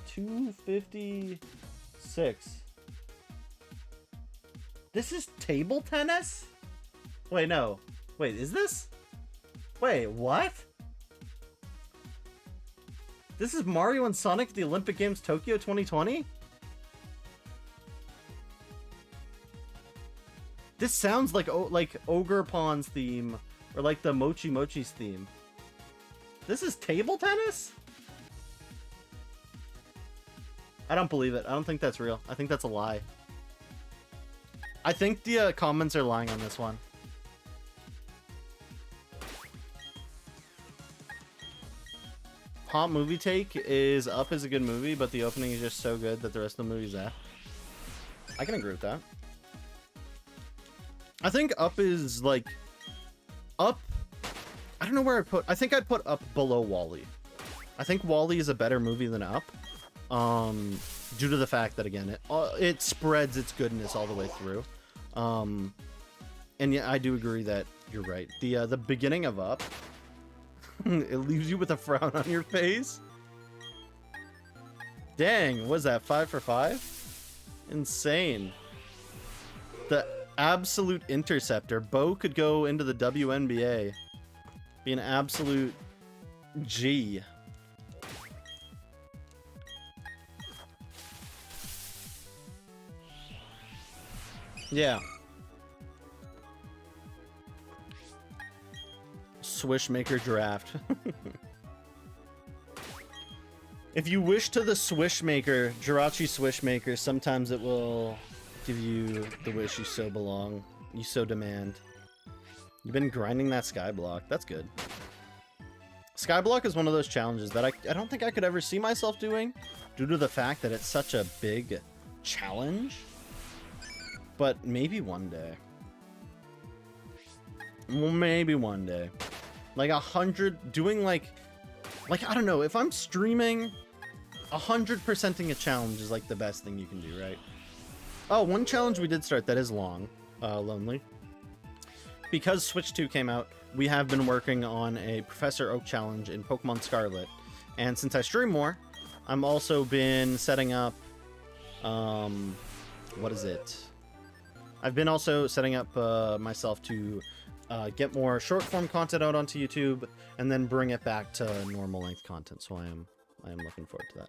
256. This is table tennis? Wait, no. Wait, is this? Wait, what? This is Mario and Sonic at the Olympic Games Tokyo 2020? This sounds like Ogre Pawn's theme, or like the Mochi Mochi's theme. This is table tennis? I don't believe it. I don't think that's real. I think that's a lie. I think the comments are lying on this one. Hot movie take is Up is a good movie, but the opening is just so good that the rest of the movie's eh. I can agree with that. I think Up is like... Up... I don't know where I'd put... I think I'd put Up below WALL-E. I think WALL-E is a better movie than Up. Due to the fact that, again, it spreads its goodness all the way through. And yeah, I do agree that you're right. The beginning of Up... it leaves you with a frown on your face. Dang, was that 5 for 5? Insane. The absolute interceptor. Bo could go into the WNBA. Be an absolute G. Yeah. Swishmaker draft. If you wish to the Swishmaker, Jirachi Swishmaker, sometimes it will give you the wish you so belong, you so demand. You've been grinding that Skyblock. That's good. Skyblock is one of those challenges that I don't think I could ever see myself doing, due to the fact that it's such a big challenge. But maybe one day. Well, maybe one day. Like 100, doing like I don't know, if I'm streaming, 100%ing a challenge is like the best thing you can do, right? Oh, one challenge we did start that is long, Lonely. Because Switch 2 came out, we have been working on a Professor Oak challenge in Pokemon Scarlet. And since I stream more, I'm also been setting up, what is it? I've been also setting up myself to get more short-form content out onto YouTube, and then bring it back to normal-length content. So I am looking forward to that.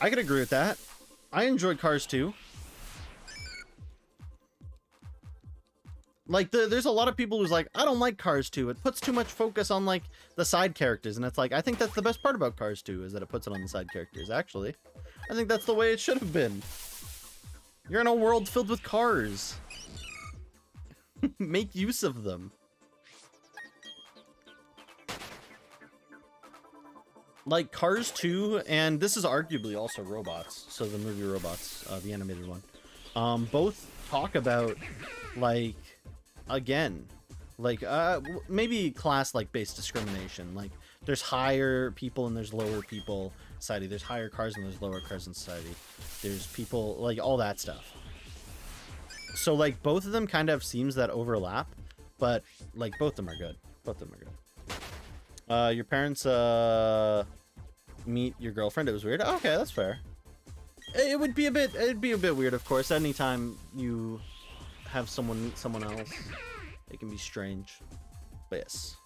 I could agree with that. I enjoyed Cars 2. Like, there's a lot of people who's like, I don't like Cars 2. It puts too much focus on, like, the side characters. And it's like, I think that's the best part about Cars 2, is that it puts it on the side characters, actually. I think that's the way it should have been. You're in a world filled with cars. Make use of them. like Cars 2, and this is arguably also Robots, so the movie Robots, the animated one, both talk about, like, again, like, maybe class, like, based discrimination. Like, there's higher people and there's lower people in society. There's higher cars and there's lower cars in society. There's people, like, all that stuff. So, like, both of them kind of have themes that overlap, but, like, both of them are good. Both of them are good. Your parents, meet your girlfriend. It was weird. Okay, that's fair. It'd be a bit weird, of course. Anytime you have someone meet someone else, it can be strange. But yes.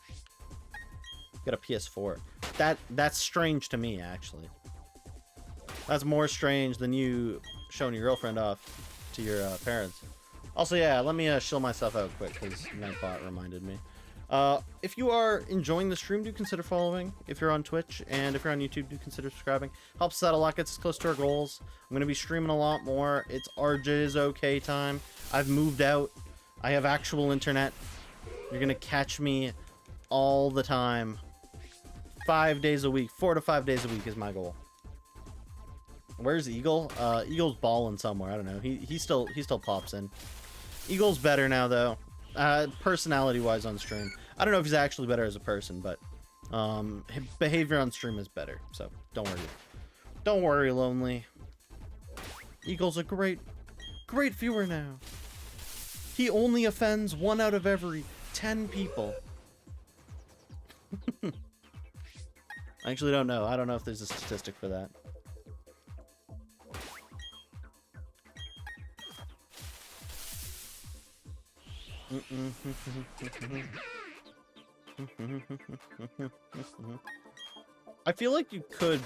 Got a PS4. That's strange to me, actually. That's more strange than you showing your girlfriend off to your parents. Also, yeah, let me shill myself out quick, because Nightbot reminded me. If you are enjoying the stream, do consider following. If you're on Twitch, and if you're on YouTube, do consider subscribing. Helps us out a lot, gets us close to our goals. I'm going to be streaming a lot more. It's RJ's okay time. I've moved out. I have actual internet. You're going to catch me all the time. 5 days a week. 4 to 5 days a week is my goal. Where's Eagle? Eagle's balling somewhere. I don't know. He still pops in. Eagle's better now, though. Personality-wise on stream. I don't know if he's actually better as a person, but his behavior on stream is better. So don't worry. Don't worry, Lonely. Eagle's a great viewer now. He only offends 1 out of every 10 people. I actually don't know. I don't know if there's a statistic for that. I feel like you could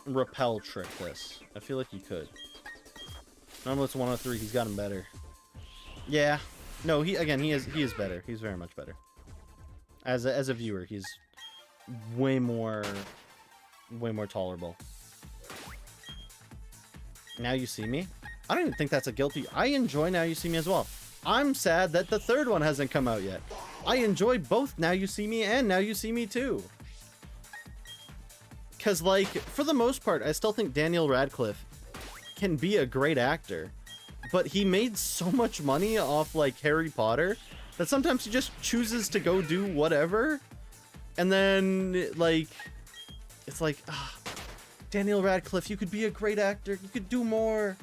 repel trick this. I feel like you could. Numberless 103, he's gotten better. Yeah. No, he is better. He's very much better. As a viewer, he's way more tolerable. Now You See Me? I don't even think that's a guilty. I enjoy Now You See Me as well. I'm sad that the third one hasn't come out yet. I enjoy both Now You See Me and Now You See Me 2. Because, like, for the most part, I still think Daniel Radcliffe can be a great actor. But he made so much money off, like, Harry Potter that sometimes he just chooses to go do whatever. And then, like, it's like, Daniel Radcliffe, you could be a great actor. You could do more.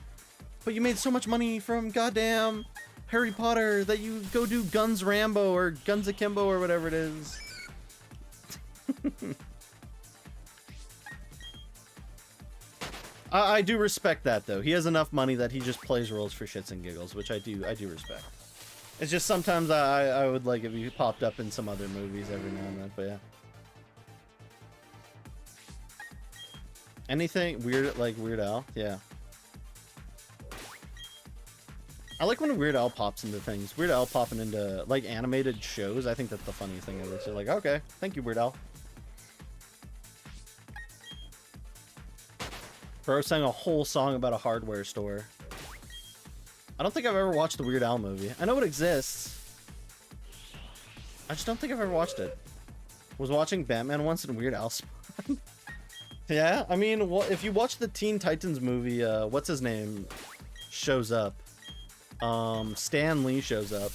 But you made so much money from goddamn Harry Potter that you go do Guns Rambo or Guns Akimbo or whatever it is. I do respect that, though. He has enough money that he just plays roles for shits and giggles, which I do respect. It's just sometimes I would like if he popped up in some other movies every now and then, but yeah. Anything weird, like Weird Al? Yeah. I like when Weird Al pops into things. Weird Al popping into, like, animated shows. I think that's the funniest thing ever. So, like, okay, thank you, Weird Al. Bro sang a whole song about a hardware store. I don't think I've ever watched the Weird Al movie. I know it exists. I just don't think I've ever watched it. Was watching Batman once and Weird Al spawned. Yeah, I mean, if you watch the Teen Titans movie, what's his name shows up. Stan Lee shows up.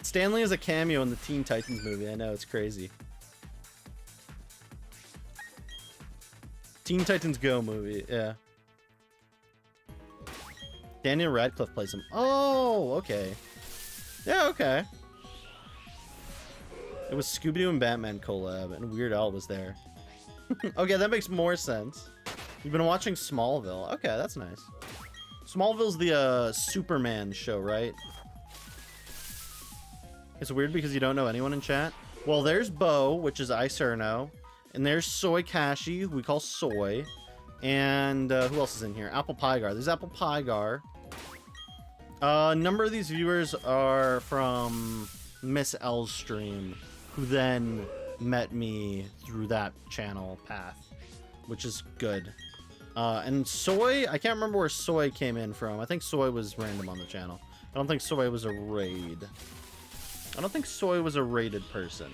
Stan Lee is a cameo in the Teen Titans movie. I know, it's crazy. Teen Titans Go movie, yeah. Daniel Radcliffe plays him. Oh, okay. Yeah, okay. It was Scooby-Doo and Batman collab, and Weird Al was there. Okay, that makes more sense. You've been watching Smallville. Okay, that's nice. Smallville's the Superman show, right? It's weird because you don't know anyone in chat. Well, there's Bo, which is Icerno. And there's Soy Kashi, who we call Soy. And who else is in here? Apple Pie Gar. There's Apple Pie Gar. A number of these viewers are from Miss L's stream, who then met me through that channel path, which is good. And Soy, I can't remember where Soy came in from. I think Soy was random on the channel. I don't think Soy was a raid. I don't think Soy was a raided person.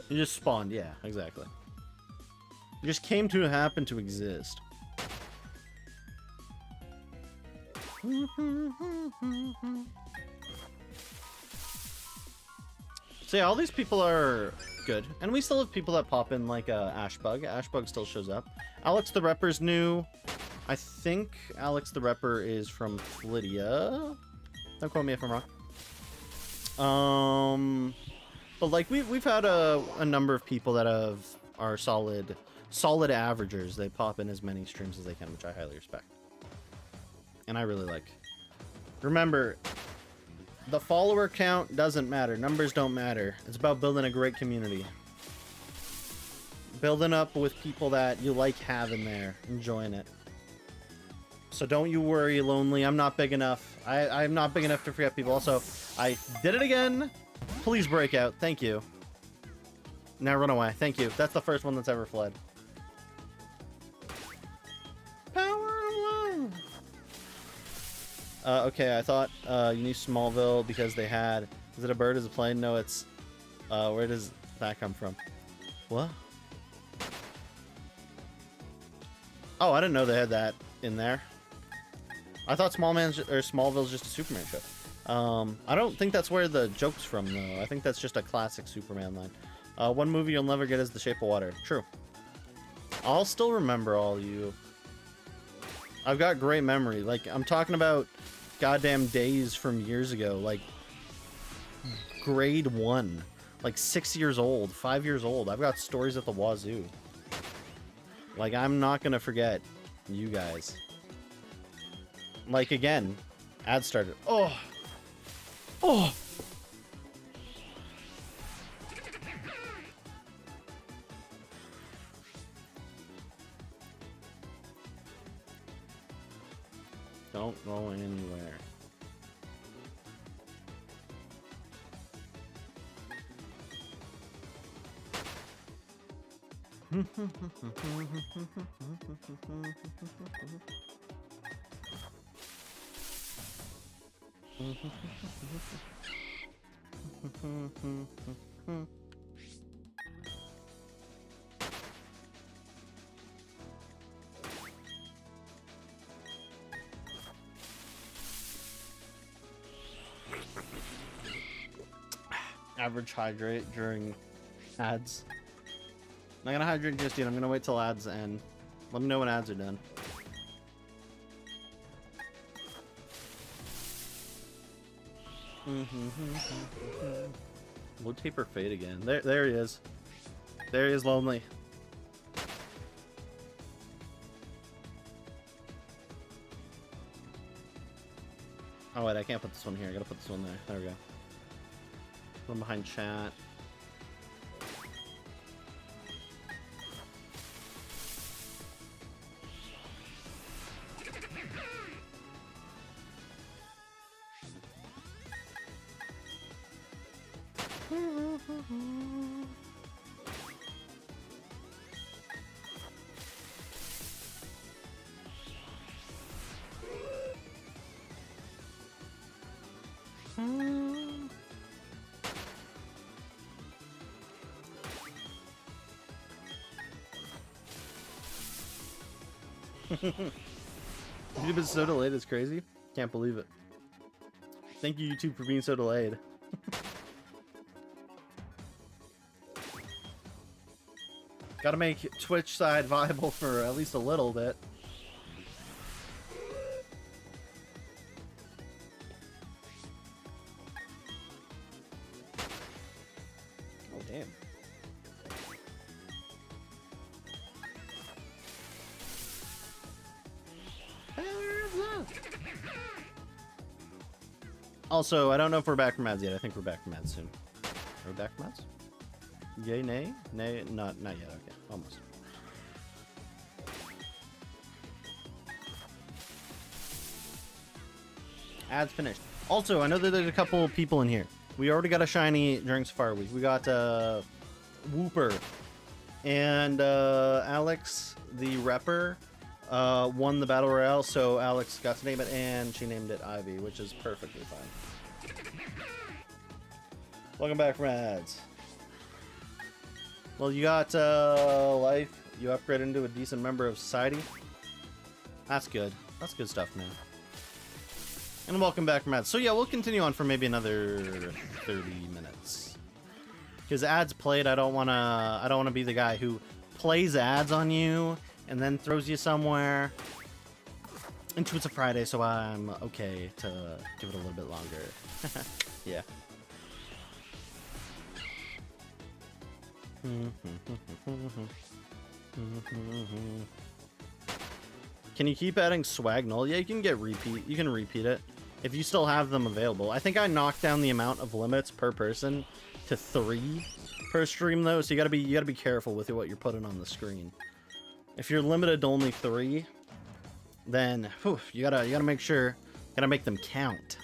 You just spawned, yeah, exactly. You just came to happen to exist. So yeah, all these people are good. And we still have people that pop in like Ashbug. Ashbug still shows up. Alex the Repper's new. I think Alex the Repper is from Flydia. Don't quote me if I'm wrong. But like we've had a number of people that are solid averagers. They pop in as many streams as they can, which I highly respect. And I really like. Remember, the follower count doesn't matter. Numbers don't matter. It's about building a great community. Building up with people that you like having there, enjoying it. So don't you worry, Lonely. I'm not big enough. I'm not big enough to forget people. Also, I did it again. Please break out. Thank you. Now run away. Thank you. That's the first one that's ever fled. Okay, I thought you knew Smallville because they had... Is it a bird? Is it a plane? No, it's... where does that come from? What? Oh, I didn't know they had that in there. I thought Smallville's just a Superman show. I don't think that's where the joke's from, though. I think that's just a classic Superman line. One movie you'll never get is The Shape of Water. True. I'll still remember all you. I've got great memory. Like, I'm talking about goddamn days from years ago. Like, grade 1. Like, 6 years old, 5 years old. I've got stories at the wazoo. Like, I'm not gonna forget you guys. Like, again, ad started. Oh! Oh! Don't go anywhere. Average hydrate during ads. I'm not gonna hydrate just yet. I'm gonna wait till ads end. Let me know when ads are done. We'll taper fade again. There he is. There he is, Lonely. Oh wait, I can't put this one here. I gotta put this one there. There we go. One behind chat. YouTube is so delayed, it's crazy. Can't believe it. Thank you, YouTube, for being so delayed. Gotta make Twitch side viable for at least a little bit. Oh, damn. Also, I don't know if we're back from ads yet. I think we're back from ads soon. Are we back from ads? Yay, nay? Nay, not yet. Okay, almost. Ads finished. Also, I know that there's a couple of people in here. We already got a shiny during Safari Week. We got Whooper and Alex the Repper won the Battle Royale, so Alex got to name it, and she named it Ivy, which is perfectly fine. Welcome back from ads. Well, you got life. You upgraded into a decent member of society. That's good. That's good stuff, man. And welcome back, Matt. So yeah, we'll continue on for maybe another 30 minutes. Because ads played, I don't wanna be the guy who plays ads on you and then throws you somewhere. And it's a Friday, so I'm okay to give it a little bit longer. Yeah. Can you keep adding swag null? Yeah, you can get repeat. You can repeat it if you still have them available. I think I knocked down the amount of limits per person to 3 per stream though, so you gotta be careful with what you're putting on the screen. If you're limited to only 3, then whew, you gotta make sure, gotta make them count.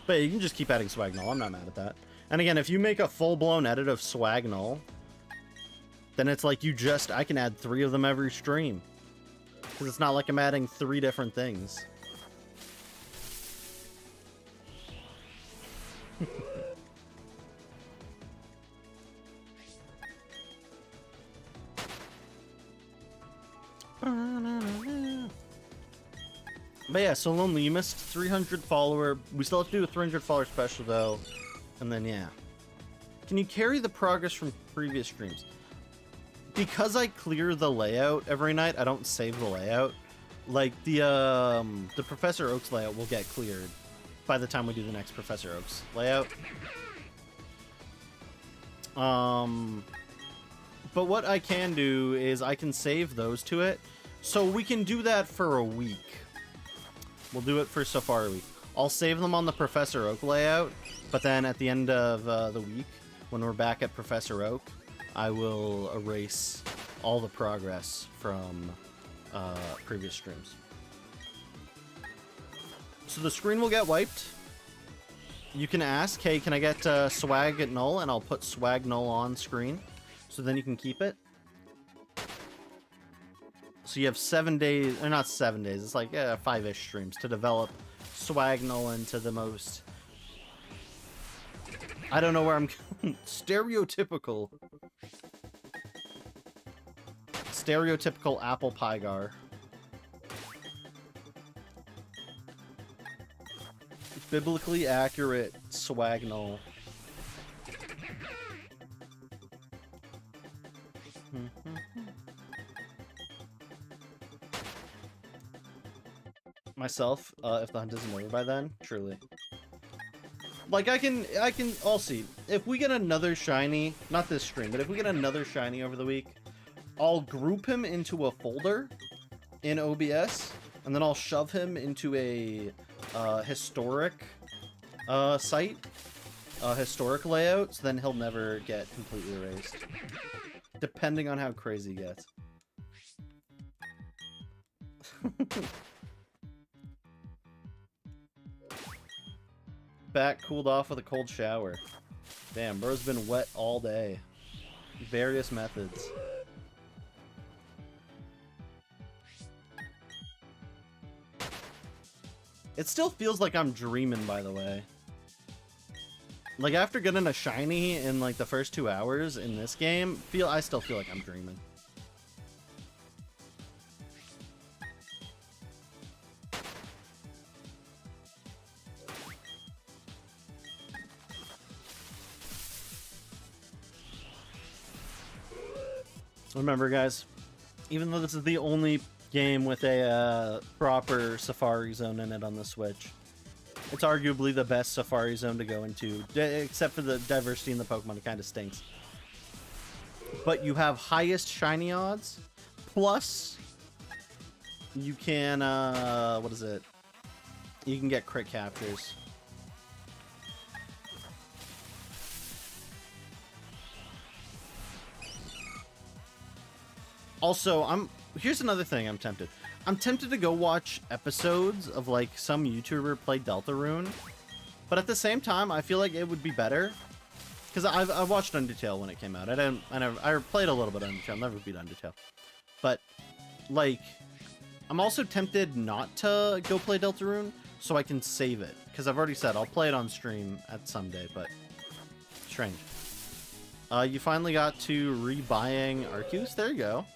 But you can just keep adding swag null. I'm not mad at that. And again, if you make a full-blown edit of swag null, then it's like I can add 3 of them every stream. Because it's not like I'm adding 3 different things. But yeah, so Lonely, you missed 300 follower. We still have to do a 300 follower special though. And then yeah. Can you carry the progress from previous streams? Because I clear the layout every night, I don't save the layout. Like the Professor Oak's layout will get cleared by the time we do the next Professor Oak's layout. But what I can do is I can save those to it. So we can do that for a week. We'll do it for Safari Week. I'll save them on the Professor Oak layout, but then at the end of the week, when we're back at Professor Oak, I will erase all the progress from previous streams. So the screen will get wiped. You can ask, hey, can I get swag at null? And I'll put swag null on screen. So then you can keep it. So you have 7 days, or not 7 days, it's like 5-ish streams to develop swag null into the most... I don't know where I'm... Stereotypical apple pie gar. Biblically accurate swag null. Myself, if the hunt isn't over by then, truly. Like, I'll see. If we get another shiny, not this stream, but if we get another shiny over the week, I'll group him into a folder in OBS, and then I'll shove him into a historic site, historic layout, so then he'll never get completely erased. Depending on how crazy he gets. Back cooled off with a cold shower. Damn, bro's been wet all day. Various methods. It still feels like I'm dreaming, by the way. Like, after getting a shiny in, like, the first 2 hours in this game, I still feel like I'm dreaming. Remember, guys, even though this is the only game with a proper Safari Zone in it on the Switch, it's arguably the best Safari Zone to go into, except for the diversity in the Pokemon. It kind of stinks. But you have highest shiny odds, plus you can, what is it? You can get crit captures. Also, here's another thing I'm tempted. I'm tempted to go watch episodes of, like, some YouTuber play Deltarune. But at the same time, I feel like it would be better. Because I watched Undertale when it came out. I played a little bit of Undertale. I'll never beat Undertale. But, like, I'm also tempted not to go play Deltarune so I can save it. Because I've already said I'll play it on stream at some day, but strange. You finally got to rebuying Arceus. There you go.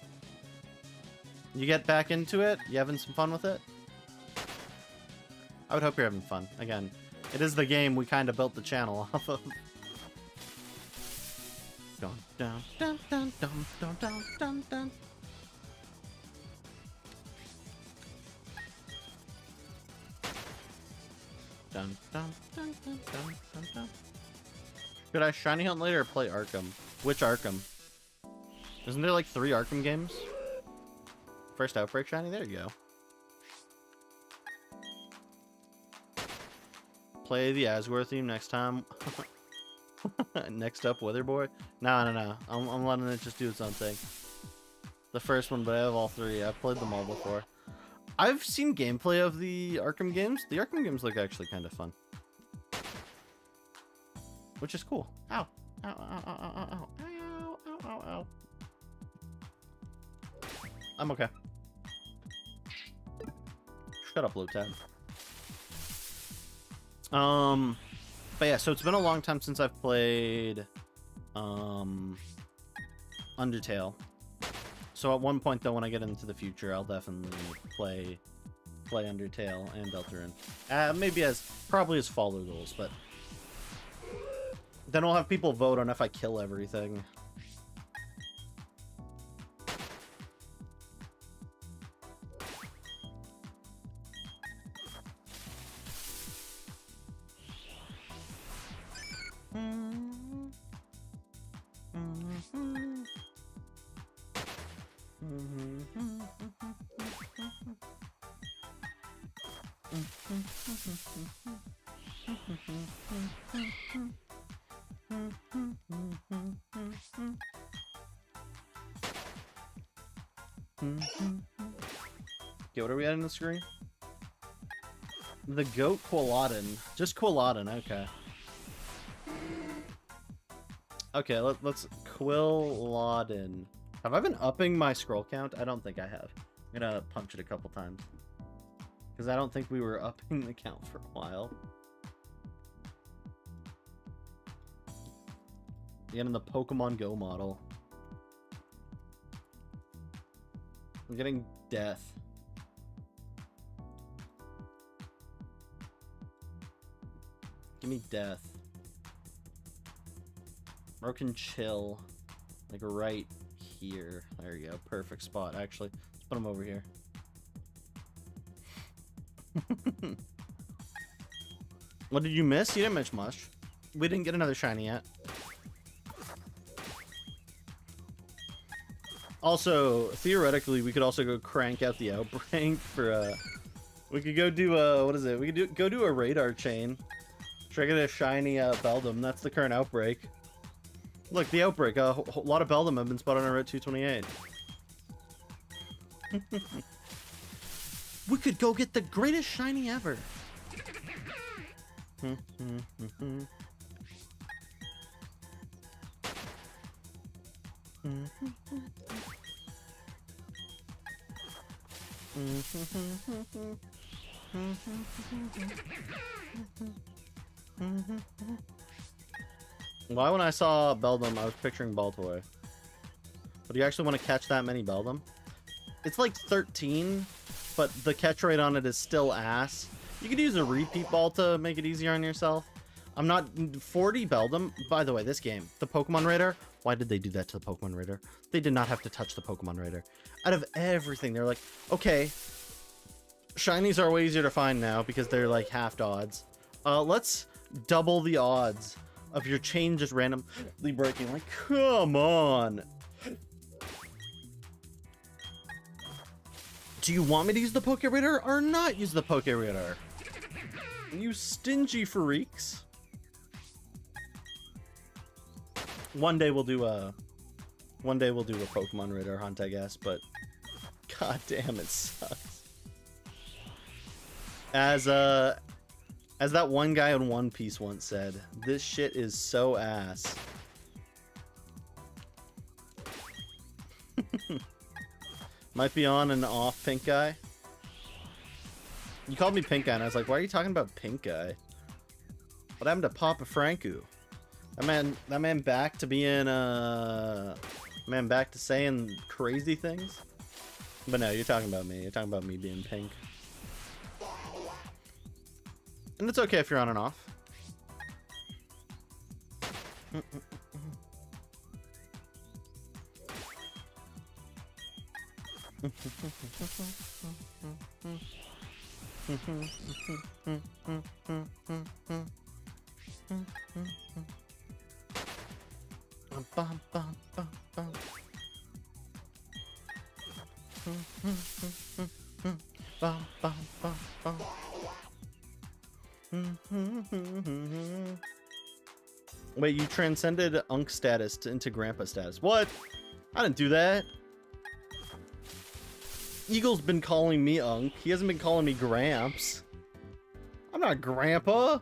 You get back into it? You having some fun with it? I would hope you're having fun. Again, it is the game we kind of built the channel off of. Dun, dun, dun, dun, dun, dun, dun, dun, dun. Dun, dun, dun, dun, dun, dun, dun. Could I shiny hunt later or play Arkham? Which Arkham? Isn't there like 3 Arkham games? First Outbreak shiny? There you go. Play the Asgore theme next time. Next up, Wither Boy. No. I'm letting it just do its own thing. The first one, but I have all 3. I've played them all before. I've seen gameplay of the Arkham games. The Arkham games look actually kind of fun. Which is cool. Ow. Ow, ow, ow, ow, ow, ow, ow, ow, ow. I'm okay. Shut up, low tab. But yeah, so it's been a long time since I've played Undertale. So at one point though, when I get into the future, I'll definitely play Undertale and Deltarune. Maybe probably as follow goals, but then we'll have people vote on if I kill everything. Okay, what are we at on the screen? The goat Quilladin. Just Quilladin, okay. Okay, let's Quilladin. Have I been upping my scroll count? I don't think I have. I'm gonna punch it a couple times. Because I don't think we were upping the count for a while. Getting the Pokemon Go model. I'm getting death. Give me death. Broken chill. Like right here. There you go. Perfect spot, actually. Let's put him over here. What did you miss? You didn't miss much. We didn't get another shiny yet. Also, theoretically, we could also go crank out the outbreak for we could go do what is it? We could go do a radar chain. Try to get a shiny Beldum. That's the current outbreak. Look, the outbreak. A lot of Beldum have been spotted on Route 228. We could go get the greatest shiny ever. Why, when I saw Beldum, I was picturing Baltoy. But do you actually want to catch that many Beldum? It's like 13, but the catch rate on it is still ass. You could use a repeat ball to make it easier on yourself. I'm not 40 Beldum. By the way, this game, the Pokemon Raider. Why did they do that to the Pokemon Raider? They did not have to touch the Pokemon Raider. Out of everything, they're like, okay, shinies are way easier to find now because they're like half odds. Let's double the odds of your chain just randomly breaking. Like, come on. Do you want me to use the Poké Raider or not use the Poké Raider? You stingy freaks. One day we'll do a Pokemon Raider hunt, I guess, but god damn, it sucks. As that one guy in One Piece once said, this shit is so ass. Might be on and off, Pink Guy. You called me Pink Guy, and I was like, why are you talking about Pink Guy? What happened to Papa Franku? That man back to being man back to saying crazy things. But no, you're talking about me. You're talking about me being pink. And it's okay if you're on and off. Wait, you transcended Unk status into Grandpa status. What? I didn't do that. Eagle's been calling me Unk. He hasn't been calling me Gramps. I'm not Grandpa.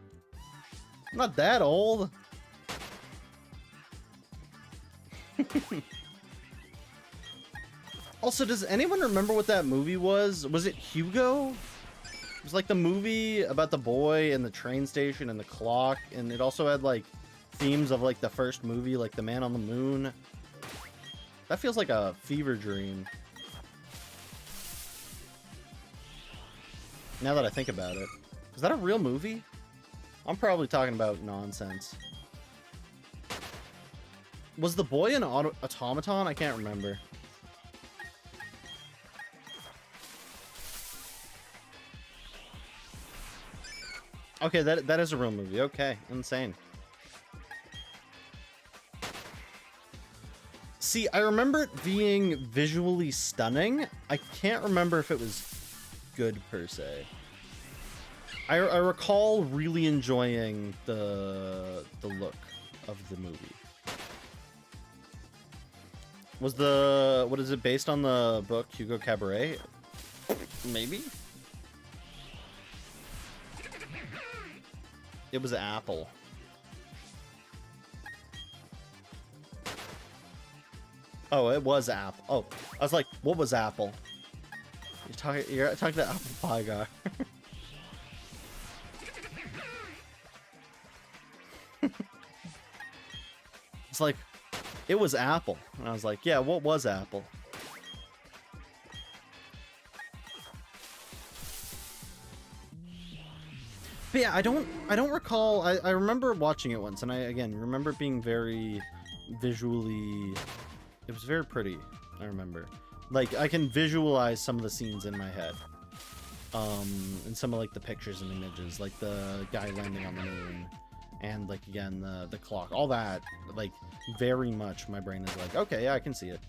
I'm not that old. Also, does anyone remember what that movie was? Was it Hugo? It was like the movie about the boy and the train station and the clock, and it also had like themes of like the first movie, like the Man on the Moon. That feels like a fever dream. Now that I think about it. Is that a real movie? I'm probably talking about nonsense. Was the boy an automaton? I can't remember. Okay, that is a real movie. Okay, insane. See, I remember it being visually stunning. I can't remember if it was good per se. I recall really enjoying the look of the movie. Was what is it, based on the book Hugo Cabaret? Maybe? It was Apple. Oh, it was Apple. Oh, I was like, what was Apple? You're talking to Apple Pie guy. It's like, it was Apple. And I was like, yeah, what was Apple? But yeah, I don't recall. I remember watching it once, and I again remember it being very visually. It was very pretty. I remember, like, I can visualize some of the scenes in my head, and some of like the pictures and images, like the guy landing on the moon, and like again the clock, all that. Like, very much, my brain is like, okay, yeah, I can see it.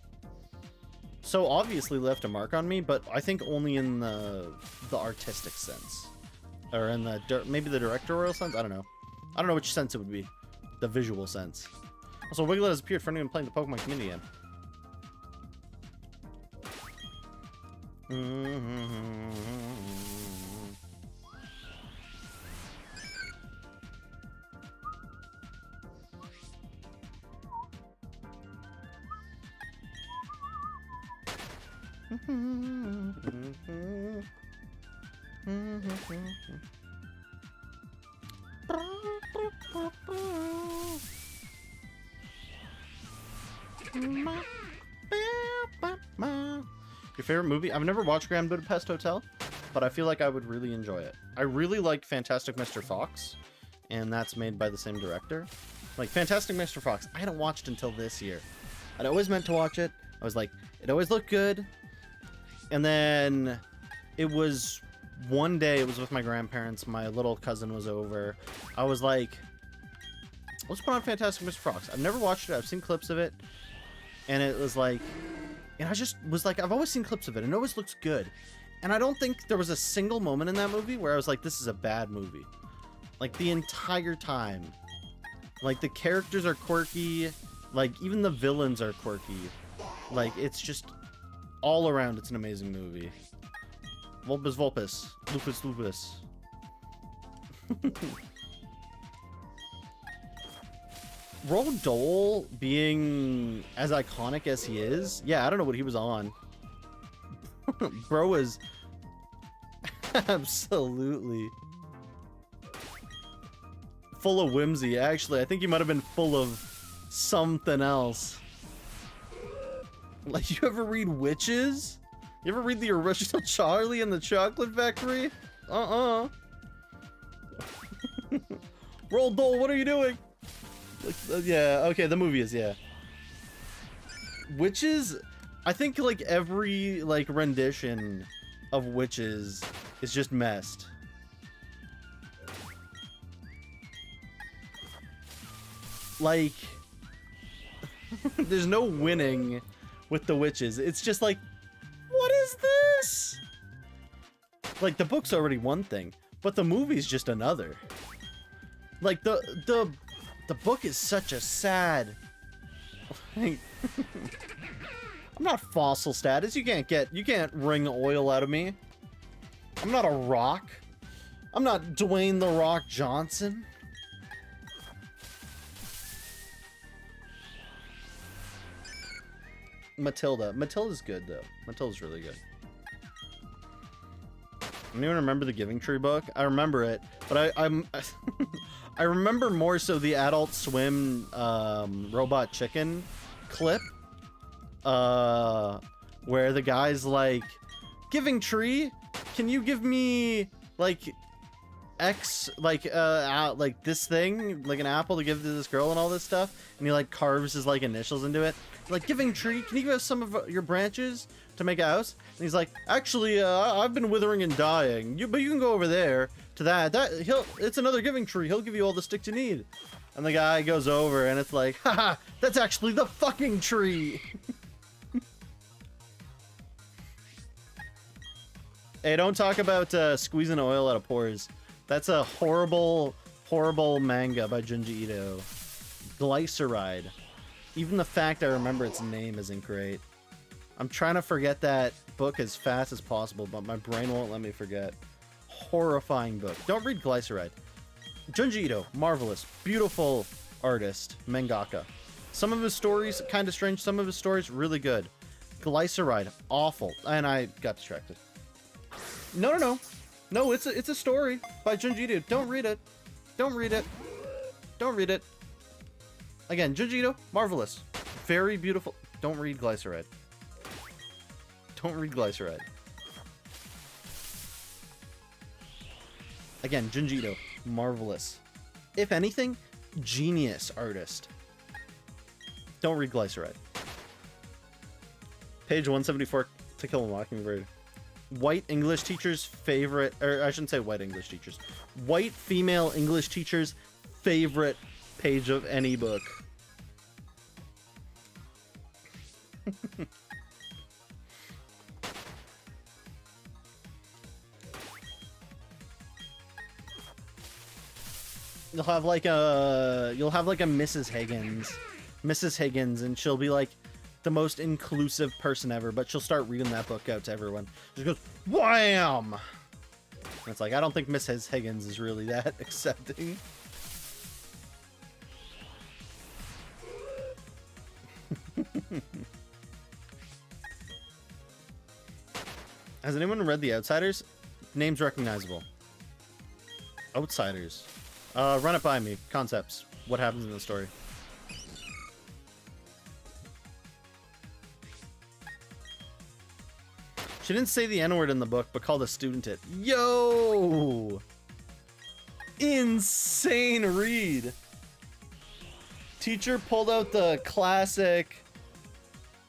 So obviously left a mark on me, but I think only in the artistic sense. Or in the maybe the directorial sense. I don't know which sense it would be. The visual sense. Also, Wiglet has appeared for anyone playing the Pokemon community game. Your favorite movie? I've never watched Grand Budapest Hotel, but I feel like I would really enjoy it. I really like Fantastic Mr. Fox, and that's made by the same director. Like, Fantastic Mr. Fox, I hadn't watched until this year. I'd always meant to watch it. I was like, it always looked good. And then it was one day, it was with my grandparents, my little cousin was over. I was like, let's put on Fantastic Mr. Fox. I've never watched it, I've seen clips of it, and it was like, and I just was like, I've always seen clips of it, and it always looks good. And I don't think there was a single moment in that movie where I was like, this is a bad movie. Like, the entire time. Like, the characters are quirky, like, even the villains are quirky. Like, it's just, all around, it's an amazing movie. Vulpus Vulpus. Lupus Lupus. Roald Dahl being as iconic as he is, yeah, I don't know what he was on. Bro is absolutely full of whimsy. Actually, I think you might have been full of something else. Like, you ever read Witches? You ever read the original Charlie and the Chocolate Factory? Roll Dole, what are you doing? Yeah, okay, the movie is, yeah. Witches, I think, like, every, like, rendition of Witches is just messed. Like, there's no winning with the Witches. It's just like, what is this? Like, the book's already one thing, but the movie's just another. Like, the book is such a sad... I'm not fossil status. You can't wring oil out of me. I'm not a rock. I'm not Dwayne The Rock Johnson. Matilda. Matilda's good, though. Matilda's really good. Anyone remember the Giving Tree book? I remember it, but I'm I remember more so the Adult Swim Robot Chicken clip, where the guy's like, Giving Tree, can you give me like X, like this thing, like an apple to give to this girl and all this stuff, and he like carves his like initials into it. Like, Giving Tree, can you give us some of your branches to make a house? And he's like, actually, I've been withering and dying. But you can go over there to that. It's another Giving Tree. He'll give you all the sticks you need. And the guy goes over, and it's like, haha, that's actually the fucking tree. Hey, don't talk about squeezing oil out of pores. That's a horrible, horrible manga by Junji Ito. Glyceride. Even the fact I remember its name isn't great. I'm trying to forget that book as fast as possible, but my brain won't let me forget. Horrifying book. Don't read Glyceride. Junji Ito, marvelous, beautiful artist, mangaka. Some of his stories kind of strange, some of his stories really good. Glyceride, awful. And I got distracted. No, it's a story by Junji Ito. Don't read it. Don't read it. Don't read it. Again, Junji Ito, marvelous. Very beautiful. Don't read Glyceride. Don't read Glyceride. Again, Junji Ito, marvelous. If anything, genius artist. Don't read Glyceride. Page 174, To Kill a Mockingbird. White English teacher's favorite, or I shouldn't say white English teachers. White female English teacher's favorite page of any book. You'll have like a Mrs. Higgins, and she'll be like the most inclusive person ever, but she'll start reading that book out to everyone. She goes, wham! And it's like, I don't think Mrs. Higgins is really that accepting. Has anyone read The Outsiders? Name's recognizable. Outsiders. Run it by me. Concepts. What happens in the story? She didn't say the N-word in the book, but called a student it. Yo! Insane read! Teacher pulled out the classic,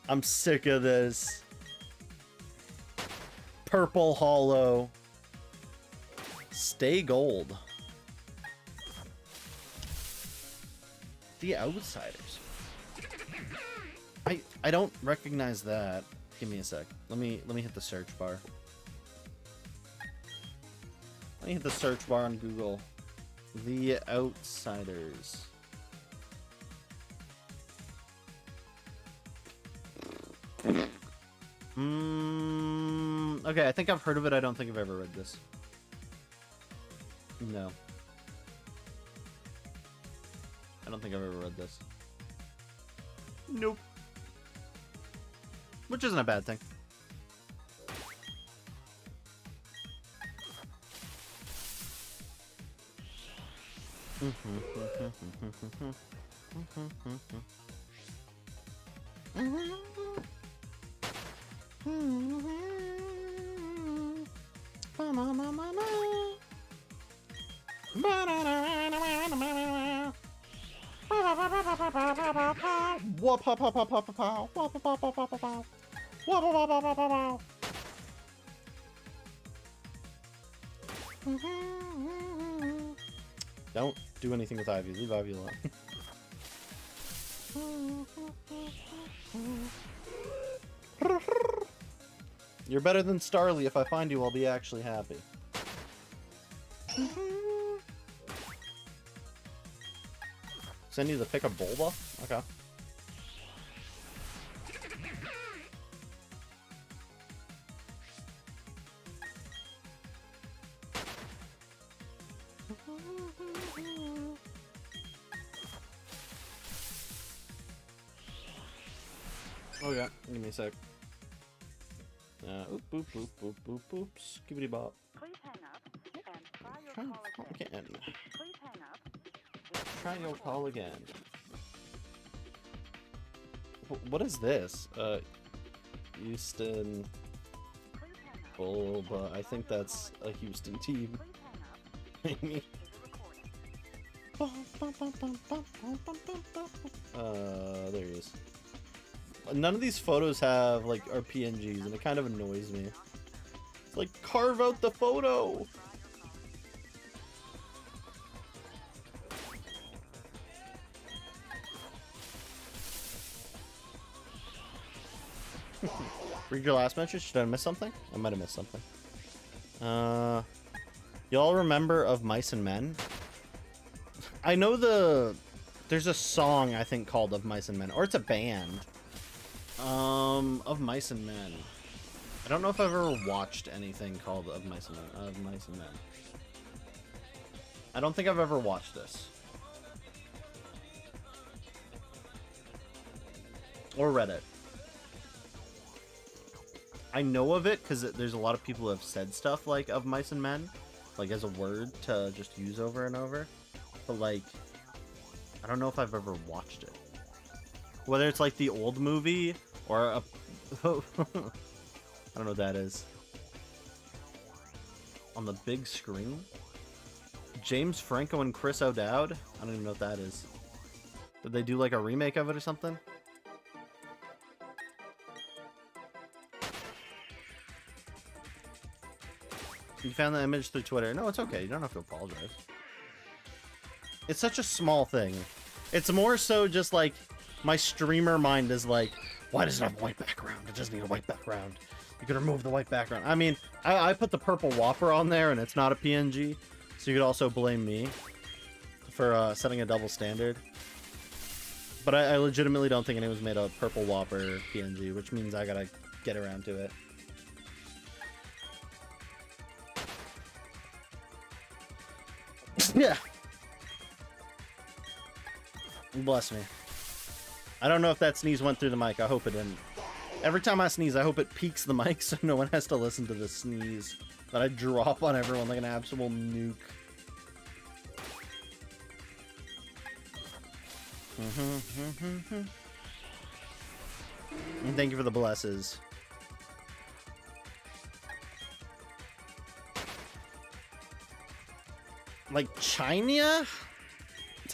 I'm sick of this, Purple Hollow, Stay Gold. The Outsiders. I don't recognize that. Give me a sec. Let me hit the search bar. Let me hit the search bar on Google. The Outsiders. Okay, I think I've heard of it. I don't think I've ever read this. No. I don't think I've ever read this. Nope. Which isn't a bad thing. Don't do anything with Ivy. Leave Ivy alone. You're better than Starly. If I find you, I'll be actually happy. Send you to pick a Bulba? Okay. Oh yeah, give me a sec. Oop, boop, boop, boop, boop, boop. Skibbity bop. Please hang up and try your call again. Please hang up. Try your call again. What is this? Houston Bulba. I think that's a Houston team. There he is. None of these photos have, like, are PNGs, and it kind of annoys me. It's like, carve out the photo! Read your last message? Did I miss something? I might have missed something. Y'all remember Of Mice and Men? I know there's a song, I think, called Of Mice and Men, or it's a band. Of Mice and Men. I don't know if I've ever watched anything called Of Mice and Men. Of Mice and Men. I don't think I've ever watched this. Or read it. I know of it because there's a lot of people who have said stuff like Of Mice and Men, like as a word to just use over and over. But like, I don't know if I've ever watched it. Whether it's like the old movie or a... I don't know what that is. On the big screen? James Franco and Chris O'Dowd? I don't even know what that is. Did they do like a remake of it or something? You found the image through Twitter. No, it's okay. You don't have to apologize. It's such a small thing. It's more so just like my streamer mind is like, why does it have a white background? It doesn't need a white background. You can remove the white background. I mean, I put the purple Whopper on there and it's not a PNG. So you could also blame me for setting a double standard. But I legitimately don't think anyone's made a purple Whopper PNG, which means I gotta get around to it. Yeah. Bless me. I don't know if that sneeze went through the mic. I hope it didn't. Every time I sneeze, I hope it peaks the mic so no one has to listen to the sneeze that I drop on everyone like an absolute nuke. And thank you for the blesses. Like China? It's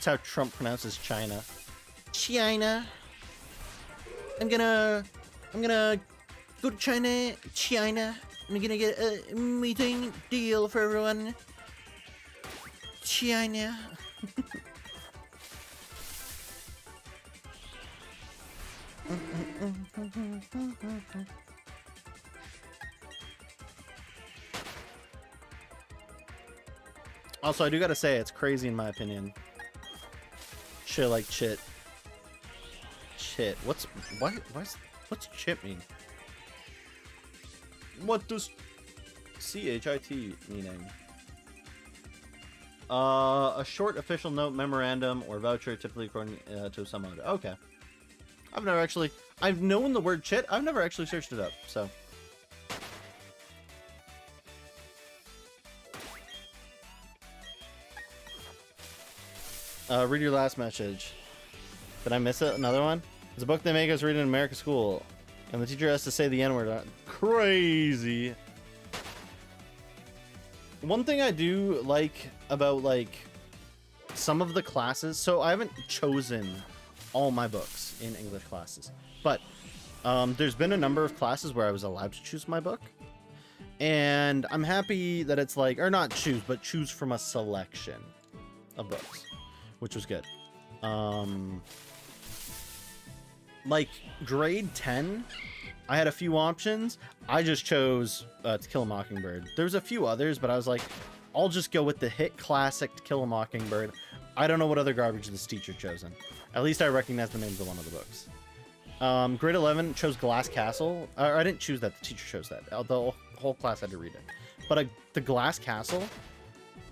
how Trump pronounces China. China. I'm gonna go to China. I'm gonna get a meeting deal for everyone. China. Also, I do gotta say, it's crazy in my opinion. Shit like chit. Chit. What's chit mean? What does CHIT meaning? A short official note, memorandum, or voucher, typically according to some other. Okay. I've known the word chit. I've never actually searched it up, so. Read your last message. Did I miss it? Another one? It's a book they make us read in American school. And the teacher has to say the N-word. Crazy. One thing I do like about, like, some of the classes... So I haven't chosen all my books in English classes. But there's been a number of classes where I was allowed to choose my book. And I'm happy that it's like... Or not choose, but choose from a selection of books. Which was good. Like, grade 10, I had a few options. I just chose To Kill a Mockingbird. There's a few others, but I was like, I'll just go with the hit classic To Kill a Mockingbird. I don't know what other garbage this teacher chosen. At least I recognize the names of one of the books. Grade 11 chose Glass Castle. I didn't choose that. The teacher chose that. The whole class had to read it. But the Glass Castle,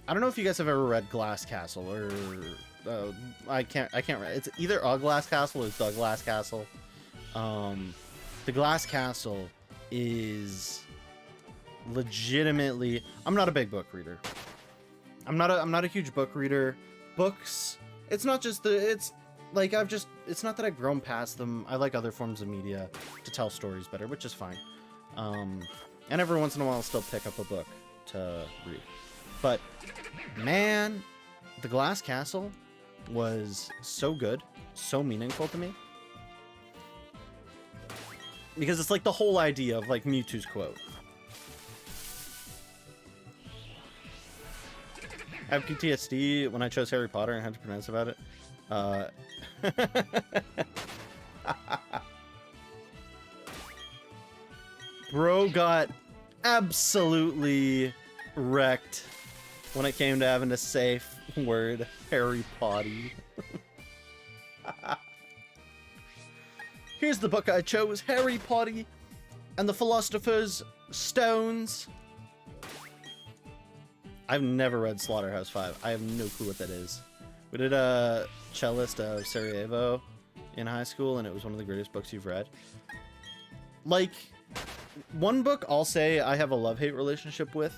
I don't know if you guys have ever read Glass Castle or... I can't remember. It's either A Glass Castle or The Glass Castle. The Glass Castle is legitimately... I'm not a big book reader. I'm not a huge book reader. Books, it's not just it's like it's not that I've grown past them. I like other forms of media to tell stories better, which is fine. And every once in a while I'll still pick up a book to read. But man, The Glass Castle was so good, so meaningful to me. Because it's like the whole idea of like Mewtwo's quote. I have PTSD when I chose Harry Potter and had to pronounce about it. Bro got absolutely wrecked when it came to having to say word Harry Potty. Here's the book I chose, Harry Potty and the Philosopher's Stones. I've never read Slaughterhouse-Five. I have no clue what that is. We did a Cellist of Sarajevo in high school, and it was one of the greatest books you've read. Like, one book I'll say I have a love-hate relationship with,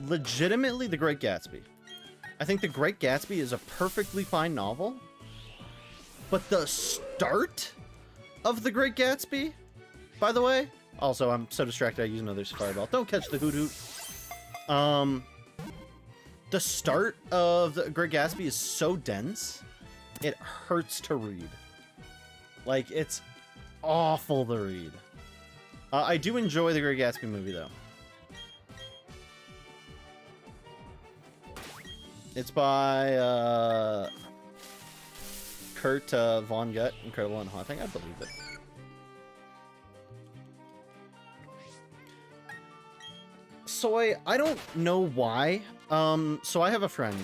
legitimately The Great Gatsby. I think The Great Gatsby is a perfectly fine novel, but the start of The Great Gatsby, by the way, also I'm so distracted I use another fireball. Don't catch the hoot hoot. The start of The Great Gatsby is so dense, it hurts to read. Like, it's awful to read. I do enjoy The Great Gatsby movie, though. It's by Kurt Vonnegut, Incredible and Haunting, I believe it. Soy, I don't know why. So I have a friend,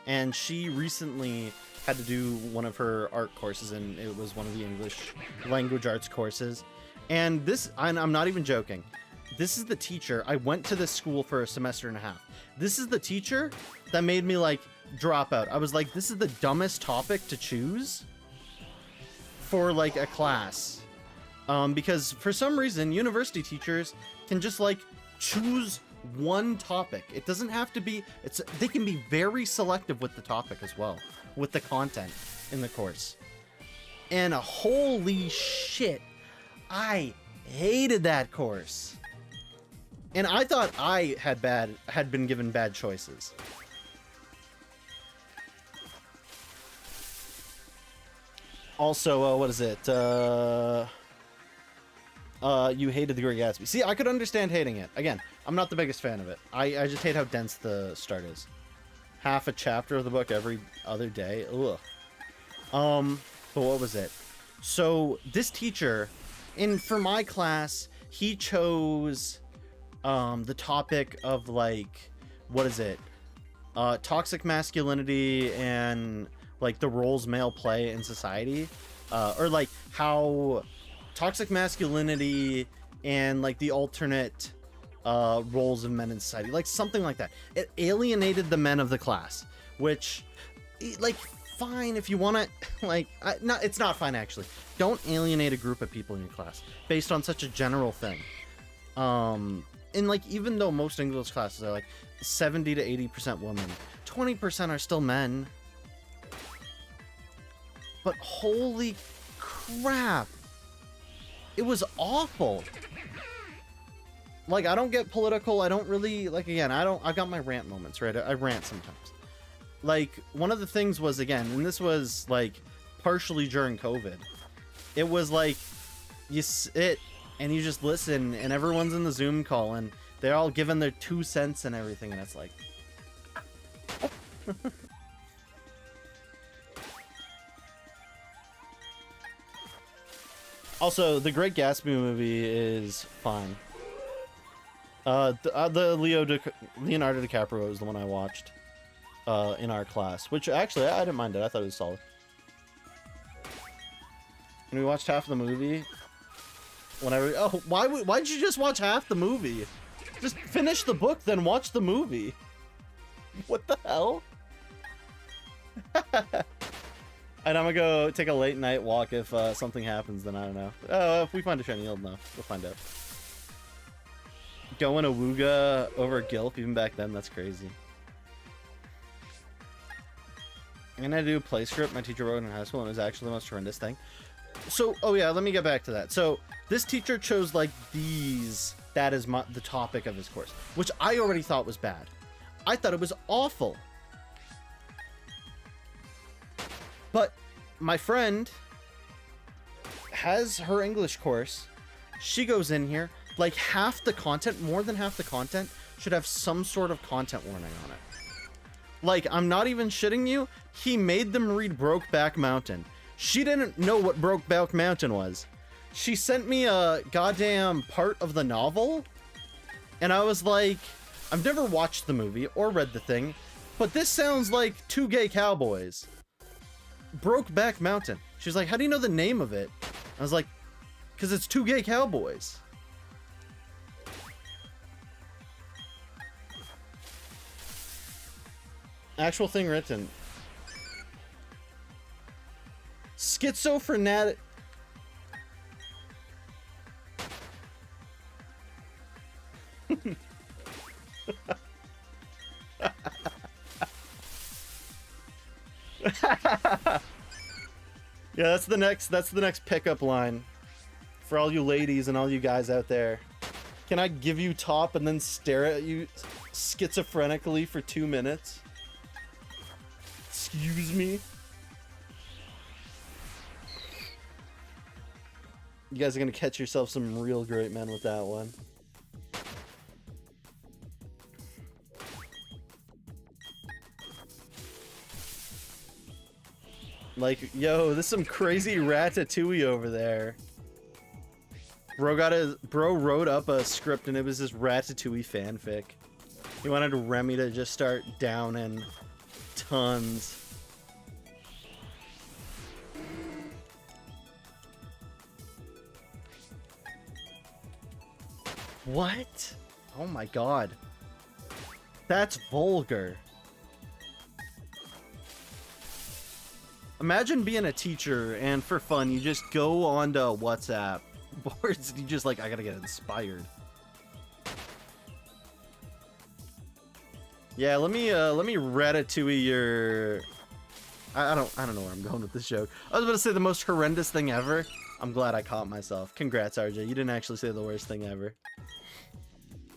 and she recently had to do one of her art courses, and it was one of the English language arts courses. And I'm not even joking. This is the teacher. I went to this school for a semester and a half. This is the teacher that made me like drop out. I was like, this is the dumbest topic to choose for like a class. Because for some reason, university teachers can just like choose one topic. It doesn't have to be, they can be very selective with the topic as well, with the content in the course. And holy shit, I hated that course. And I thought I had been given bad choices. Also, what is it? You hated The Great Gatsby. See, I could understand hating it. Again, I'm not the biggest fan of it. I just hate how dense the start is. Half a chapter of the book every other day. Ugh. But what was it? So, this teacher, for my class, he chose the topic of, like, what is it? Toxic masculinity and, like, the roles male play in society. Or, like, how toxic masculinity and, like, the alternate roles of men in society. Like, something like that. It alienated the men of the class, which, like, fine if you want to, like, it's not fine, actually. Don't alienate a group of people in your class based on such a general thing. And, like, even though most English classes are, like, 70 to 80% women, 20% are still men. But holy crap. It was awful. Like, I don't get political. I don't really, like, again, I got my rant moments, right? I rant sometimes. Like, one of the things was, again, and this was, like, partially during COVID. It was like, you sit and you just listen, and everyone's in the Zoom call, and they're all giving their 2 cents and everything, and it's like... Also, the Great Gatsby movie is fine. The Leonardo DiCaprio was the one I watched in our class, which actually I didn't mind it. I thought it was solid. And we watched half of the movie. Whenever, oh, why'd you just watch half the movie? Just finish the book, then watch the movie. What the hell? And I'm gonna go take a late night walk if something happens, then I don't know. Oh, if we find a shiny, you'll know. We'll find out. Going Awooga over Gilp, even back then, that's crazy. And I do play script my teacher wrote in high school, and it was actually the most horrendous thing. So, oh yeah, let me get back to that. So, this teacher chose, like, these. That is the topic of his course, which I already thought was bad. I thought it was awful. But my friend has her English course. She goes in here. Like, half the content, more than half the content, should have some sort of content warning on it. Like, I'm not even shitting you. He made them read Brokeback Mountain. She didn't know what Brokeback Mountain was. She sent me a goddamn part of the novel. And I was like, I've never watched the movie or read the thing, but this sounds like Two Gay Cowboys. Brokeback Mountain. She was like, how do you know the name of it? I was like, because it's Two Gay Cowboys. Actual thing written. Schizophrenic. Yeah, that's the next pickup line for all you ladies and all you guys out there. Can I give you top and then stare at you schizophrenically for 2 minutes? Excuse me? You guys are gonna catch yourself some real great men with that one. Like, yo, this is some crazy ratatouille over there. Bro wrote up a script and it was this ratatouille fanfic. He wanted Remy to just start downing tons. What? Oh my god. That's vulgar. Imagine being a teacher and for fun you just go onto WhatsApp boards and you just like, I gotta get inspired. Yeah, let me ratatouille your... I don't know where I'm going with this joke. I was about to say the most horrendous thing ever. I'm glad I caught myself. Congrats, RJ. You didn't actually say the worst thing ever.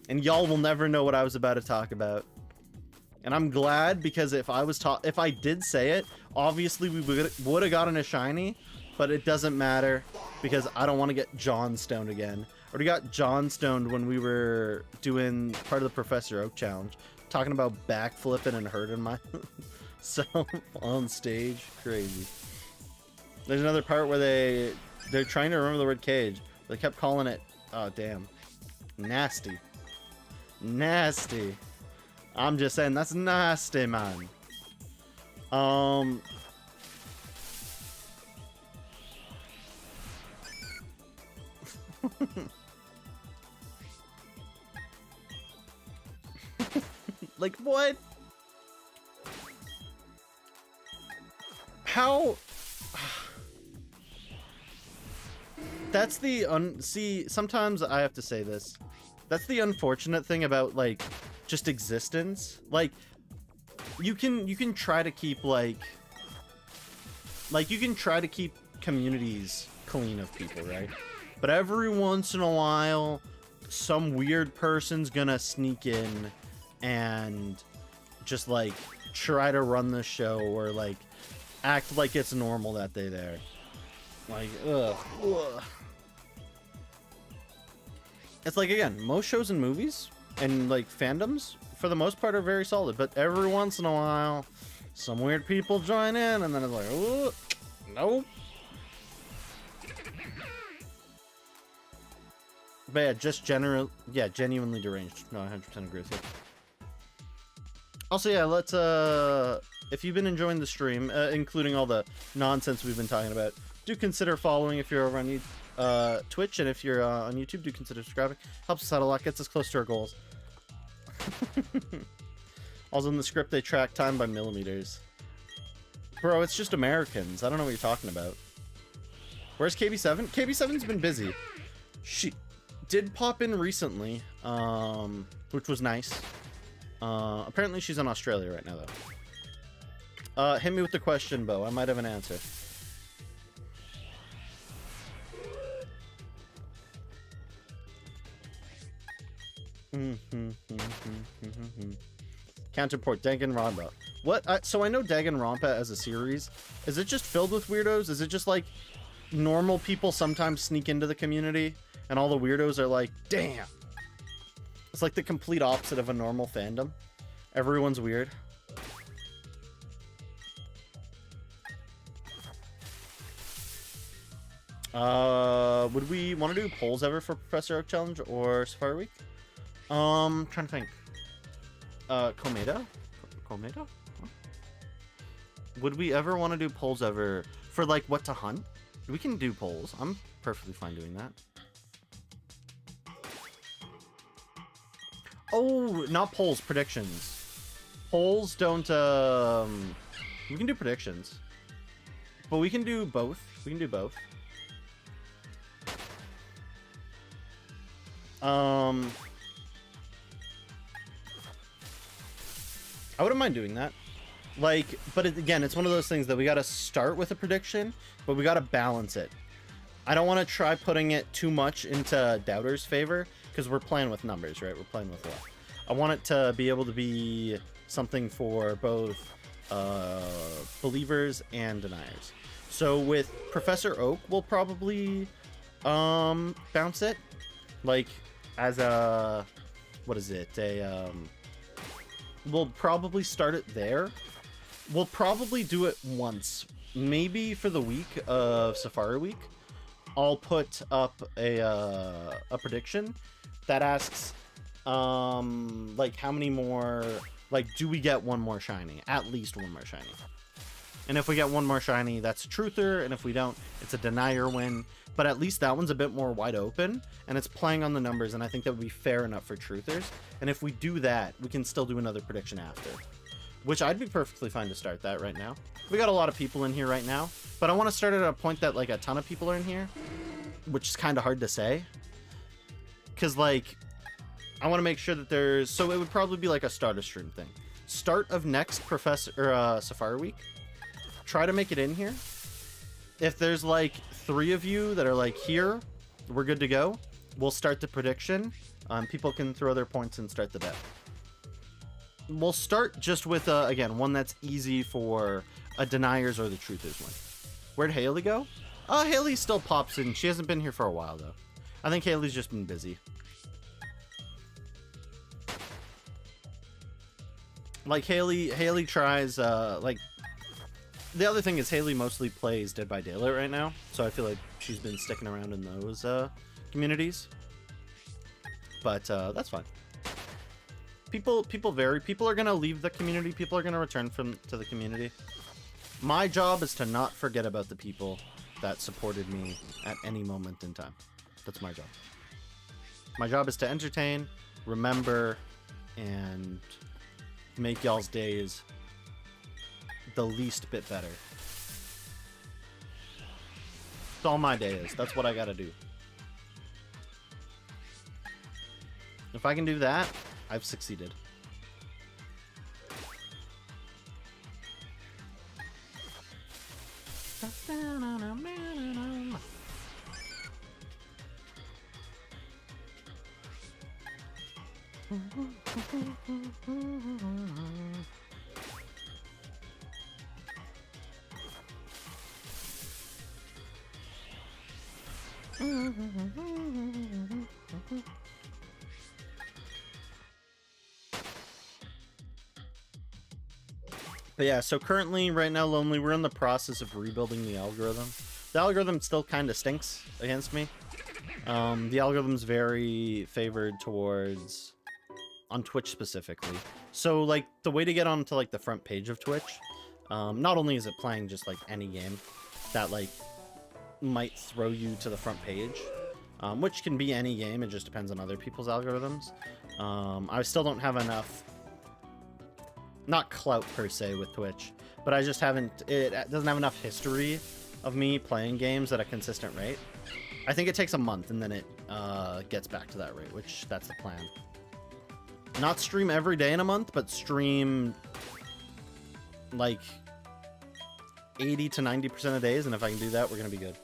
And y'all will never know what I was about to talk about. And I'm glad, because if I did say it, obviously we would have gotten a shiny, but it doesn't matter because I don't want to get John stoned again. I already got John stoned when we were doing part of the Professor Oak challenge, talking about backflipping and hurting myself on stage. Crazy. There's another part where they're trying to remember the word cage. They kept calling it, oh damn, nasty. Nasty. I'm just saying, that's nasty, man. Like, what? How? That's the see, sometimes I have to say this. That's the unfortunate thing about, like, just existence. Like, you can try to keep like you can try to keep communities clean of people, right? But every once in a while, some weird person's gonna sneak in and just like try to run the show or like act like it's normal that they're there. Like, ugh. It's like, again, most shows and movies and like fandoms for the most part are very solid, but every once in a while some weird people join in and then it's like, oh, nope. But yeah, just genuinely deranged. No, I 100% agree with you. Also, yeah, let's, if you've been enjoying the stream, including all the nonsense we've been talking about, do consider following if you're over on Twitch, and if you're on YouTube, do consider subscribing. Helps us out a lot, gets us close to our goals. Also, in the script, they track time by millimeters. Bro, it's just Americans. I don't know what you're talking about. Where's KB7? KB7's been busy. She did pop in recently, which was nice. Apparently she's in Australia right now, though. Hit me with the question, Bo. I might have an answer. Counterport, Danganronpa. What? So I know Danganronpa as a series. Is it just filled with weirdos? Is it just like normal people sometimes sneak into the community and all the weirdos are like, damn. It's like the complete opposite of a normal fandom. Everyone's weird. Would we want to do polls ever for Professor Oak Challenge or Safari Week? Trying to think. Komedo? Komedo? Huh? Would we ever want to do polls ever for like what to hunt? We can do polls. I'm perfectly fine doing that. Oh, not polls, predictions. Polls don't, we can do predictions. But we can do both. We can do both. I wouldn't mind doing that. Like, but again, it's one of those things that we gotta start with a prediction, but we gotta balance it. I don't want to try putting it too much into Doubter's favor, because we're playing with numbers, right? We're playing with luck. I want it to be able to be something for both believers and deniers. So with Professor Oak, we'll probably bounce it, like as a, what is it? We'll probably start it there. We'll probably do it once, maybe for the week of Safari Week. I'll put up a prediction that asks, like, how many more, like, do we get one more shiny? At least one more shiny. And if we get one more shiny, that's a truther, and if we don't, it's a denier win. But at least that one's a bit more wide open, and it's playing on the numbers, and I think that would be fair enough for truthers. And if we do that, we can still do another prediction after. Which I'd be perfectly fine to start that right now. We got a lot of people in here right now, but I want to start at a point that, like, a ton of people are in here, which is kind of hard to say. Because, like, I want to make sure that there's... So it would probably be like a starter stream thing. Start of next Safari Week. Try to make it in here. If there's like 3 of you that are like here, we're good to go. We'll start the prediction. People can throw their points and start the bet. We'll start just with, again, one that's easy for a deniers or the truthers one. Where'd Haley go? Haley still pops in. She hasn't been here for a while, though. I think Haley's just been busy. Like, Haley tries, like... The other thing is Haley mostly plays Dead by Daylight right now, so I feel like she's been sticking around in those communities. But that's fine. People vary. People are gonna leave the community. People are gonna return to the community. My job is to not forget about the people that supported me at any moment in time. That's my job. My job is to entertain, remember, and make y'all's days the least bit better. That's all my day is. That's what I gotta do. If I can do that, I've succeeded. But yeah, so currently, right now, Lonely, we're in the process of rebuilding the algorithm. The algorithm still kind of stinks against me. The algorithm's very favored towards, on Twitch specifically. So, like, the way to get onto, like, the front page of Twitch, not only is it playing just, like, any game that, like, might throw you to the front page, which can be any game, it just depends on other people's algorithms. I still don't have enough, not clout per se with Twitch, but I just haven't, it doesn't have enough history of me playing games at a consistent rate. I think it takes a month and then it gets back to that rate, which that's the plan. Not stream every day in a month, but stream like 80 to 90% of days, and if I can do that, we're gonna be good.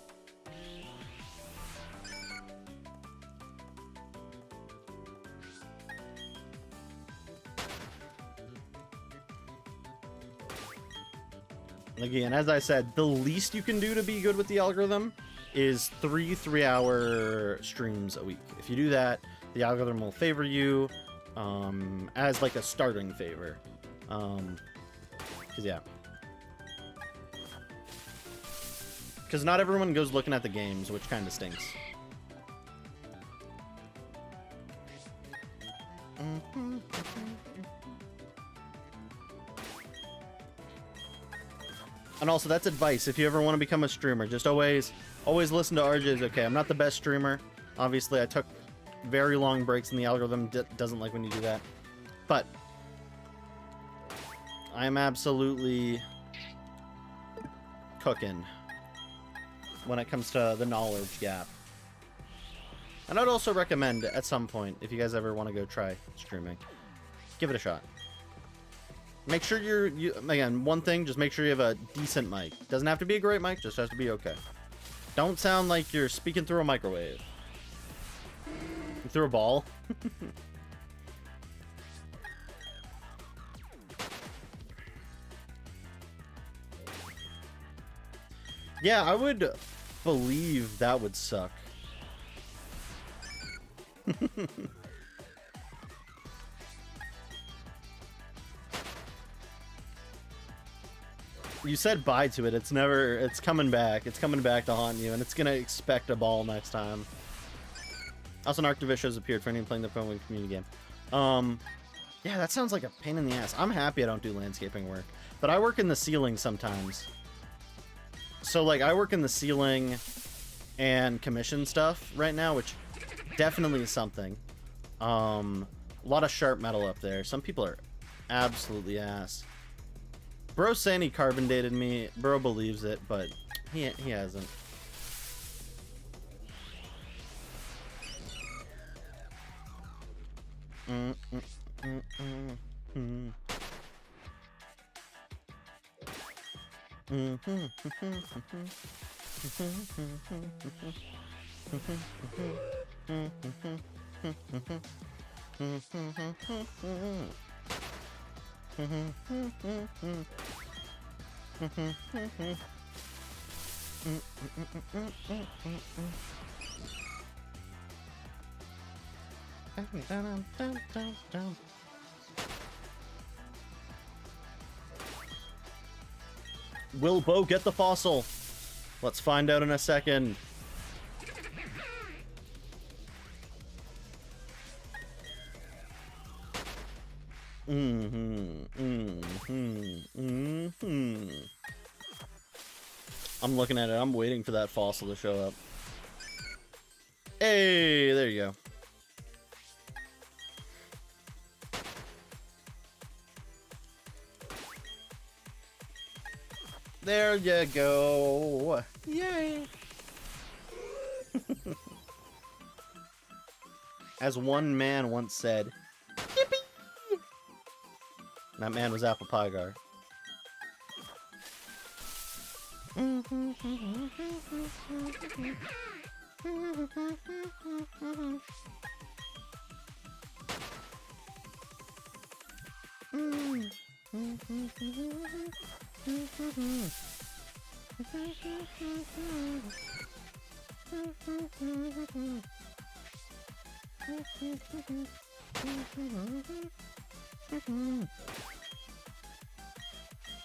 Again, as I said, the least you can do to be good with the algorithm is 3-hour streams a week. If you do that, the algorithm will favor you as like a starting favor. 'Cause yeah. Because not everyone goes looking at the games, which kind of stinks. And also, that's advice. If you ever want to become a streamer, just always listen to RJ's okay. I'm not the best streamer. Obviously, I took very long breaks, and the algorithm doesn't like when you do that. But I am absolutely cooking when it comes to the knowledge gap. And I'd also recommend, at some point, if you guys ever want to go try streaming, give it a shot. Make sure again, one thing, just make sure you have a decent mic. Doesn't have to be a great mic, just has to be okay. Don't sound like you're speaking through a microwave. Through a ball. Yeah, I would believe that would suck. You said bye to it. It's coming back. It's coming back to haunt you, and it's gonna expect a ball next time. Also, an Arctivish has appeared for anyone playing the phone community game. Yeah, that sounds like a pain in the ass. I'm happy I don't do landscaping work, but I work in the ceiling sometimes. So, like, I work in the ceiling and commission stuff right now, which definitely is something. A lot of sharp metal up there. Some people are absolutely ass. Bro saying he carbon dated me. Bro believes it, but he hasn't. Will Bo get the fossil? Let's find out in a second. I'm looking at it. I'm waiting for that fossil to show up. Hey, there you go. There you go. Yay. As one man once said, yippee! That man was Apple Pygar.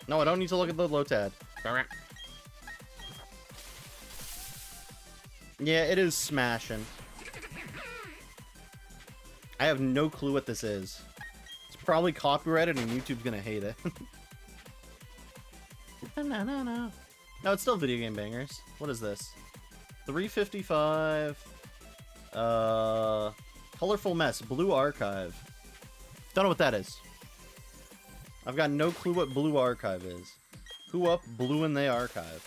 No, I don't need to look at the Lotad. Yeah, it is smashing. I have no clue what this is. It's probably copyrighted and YouTube's gonna hate it. No, it's still video game bangers. What is this? 355. Colorful Mess, Blue Archive. Don't know what that is. I've got no clue what Blue Archive is. Who up Blue in the Archive?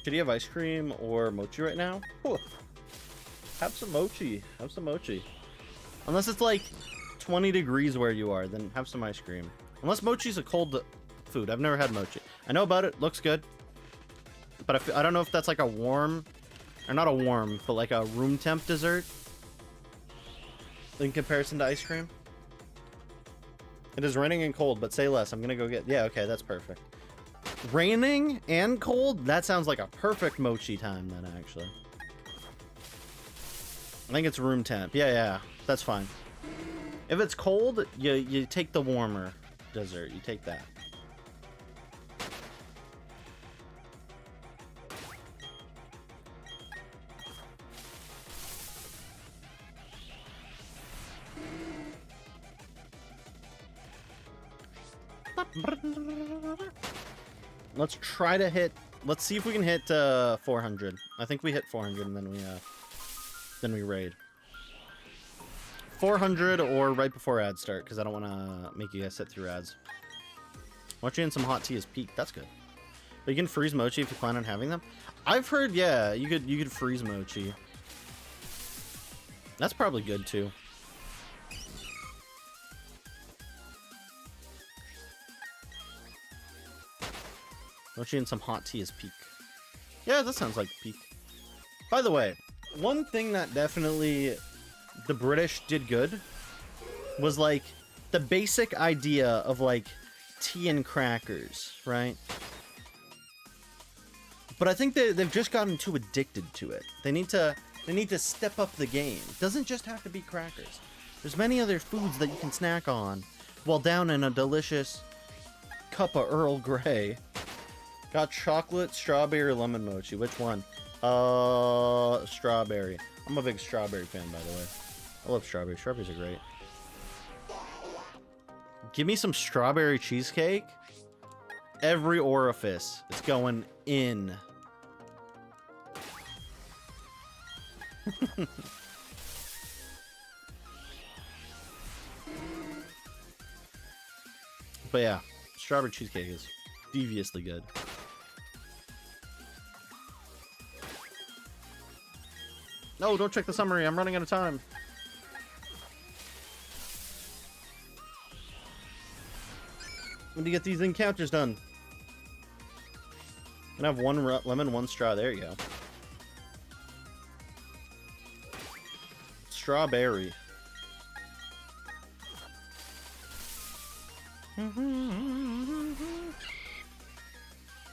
Should you have ice cream or mochi right now? Ooh. Have some mochi. Have some mochi. Unless it's like 20 degrees where you are, then have some ice cream. Unless mochi's a cold food. I've never had mochi. I know about it. Looks good. But I don't know if that's like a warm, or not a warm, but like a room temp dessert in comparison to ice cream. It is raining and cold, but say less. I'm gonna go get... Yeah, okay, that's perfect. Raining and cold? That sounds like a perfect mochi time then, actually. I think it's room temp. Yeah, that's fine. If it's cold, you take the warmer dessert. You take that. Let's try to hit... Let's see if we can hit 400. I think we hit 400 and then we raid. 400 or right before ads start, because I don't want to make you guys sit through ads. Mochi and some hot tea is peak. That's good. But you can freeze mochi if you plan on having them. I've heard, yeah, you could freeze mochi. That's probably good too. Mochi and some hot tea is peak. Yeah, that sounds like peak. By the way, one thing that definitely the British did good was like the basic idea of like tea and crackers, right? But I think they've just gotten too addicted to it. They need to step up the game. It doesn't just have to be crackers. There's many other foods that you can snack on while down in a delicious cup of Earl Grey. Got chocolate, strawberry, or lemon mochi. Which one? Strawberry. I'm a big strawberry fan, by the way. I love strawberries. Strawberries are great. Give me some strawberry cheesecake. Every orifice. It's going in. But yeah, strawberry cheesecake is deviously good. No, don't check the summary. I'm running out of time. When do you get these encounters done? I'm gonna have one lemon, one straw. There you go. Strawberry.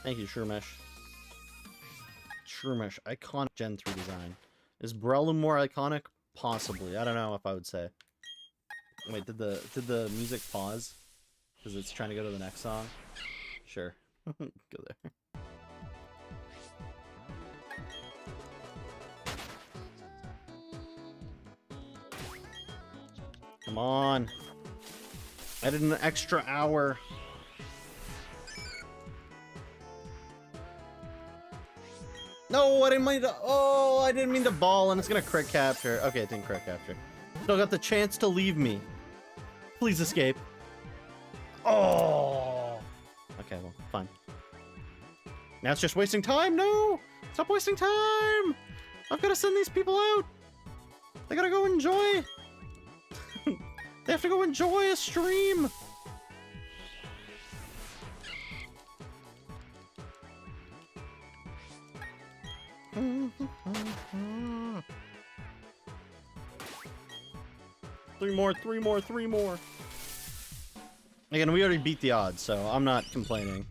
Thank you, Shroomesh. Shroomesh, iconic Gen 3 design. Is Breloom more iconic? Possibly. I don't know if I would say. Wait, did the music pause? Because it's trying to go to the next song? Sure. Go there. Come on. I did an extra hour. No, I didn't mean to. Oh, I didn't mean to ball, and it's gonna crit capture. Okay, it didn't crit capture. Still got the chance to leave me. Please escape. Oh. Okay, well, fine. Now it's just wasting time. No, stop wasting time. I've got to send these people out. They gotta go enjoy. They have to go enjoy a stream. Three more. Again, we already beat the odds, so I'm not complaining.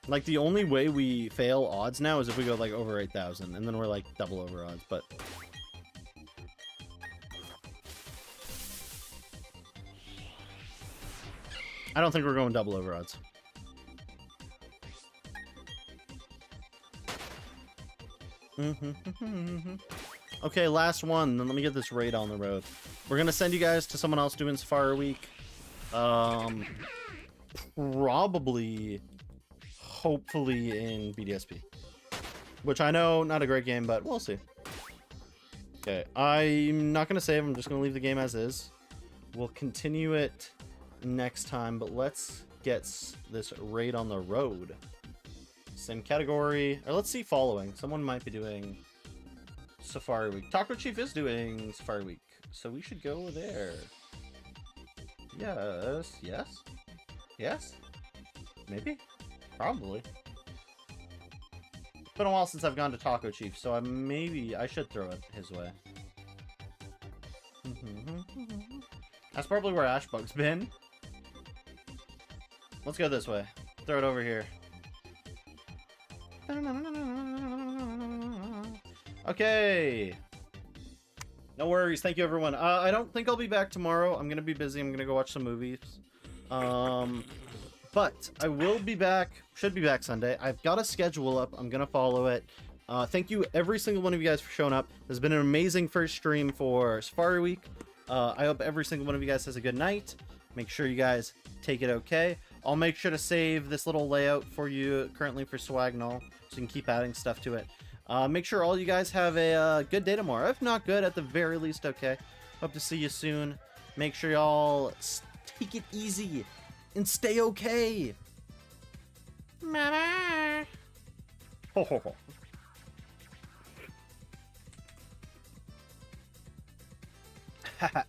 Like, the only way we fail odds now is if we go, like, over 8,000, and then we're, like, double over odds, but... I don't think we're going double over odds. Okay, last one, then let me get this raid on the road. We're gonna send you guys to someone else doing Safari Week. Probably... hopefully in BDSP, which I know not a great game, but we'll see. Okay, I'm not gonna save. I'm just gonna leave the game as is. We'll continue it next time, but let's get this raid on the road. Same category, or let's see following. Someone might be doing Safari Week. Taco Chief is doing Safari Week, so we should go there. Yes, maybe. Probably. It's been a while since I've gone to Taco Chief, so maybe I should throw it his way. That's probably where Ashbug's been. Let's go this way. Throw it over here. Okay. No worries. Thank you, everyone. I don't think I'll be back tomorrow. I'm gonna be busy. I'm gonna go watch some movies. But I will be back, should be back Sunday. I've got a schedule up. I'm going to follow it. Thank you, every single one of you guys, for showing up. This has been an amazing first stream for Safari Week. I hope every single one of you guys has a good night. Make sure you guys take it okay. I'll make sure to save this little layout for you currently for Swagnall, so you can keep adding stuff to it. Make sure all you guys have a good day tomorrow. If not good, at the very least, okay. Hope to see you soon. Make sure y'all take it easy and stay okay. Mama. Ho ho ho. Yeah.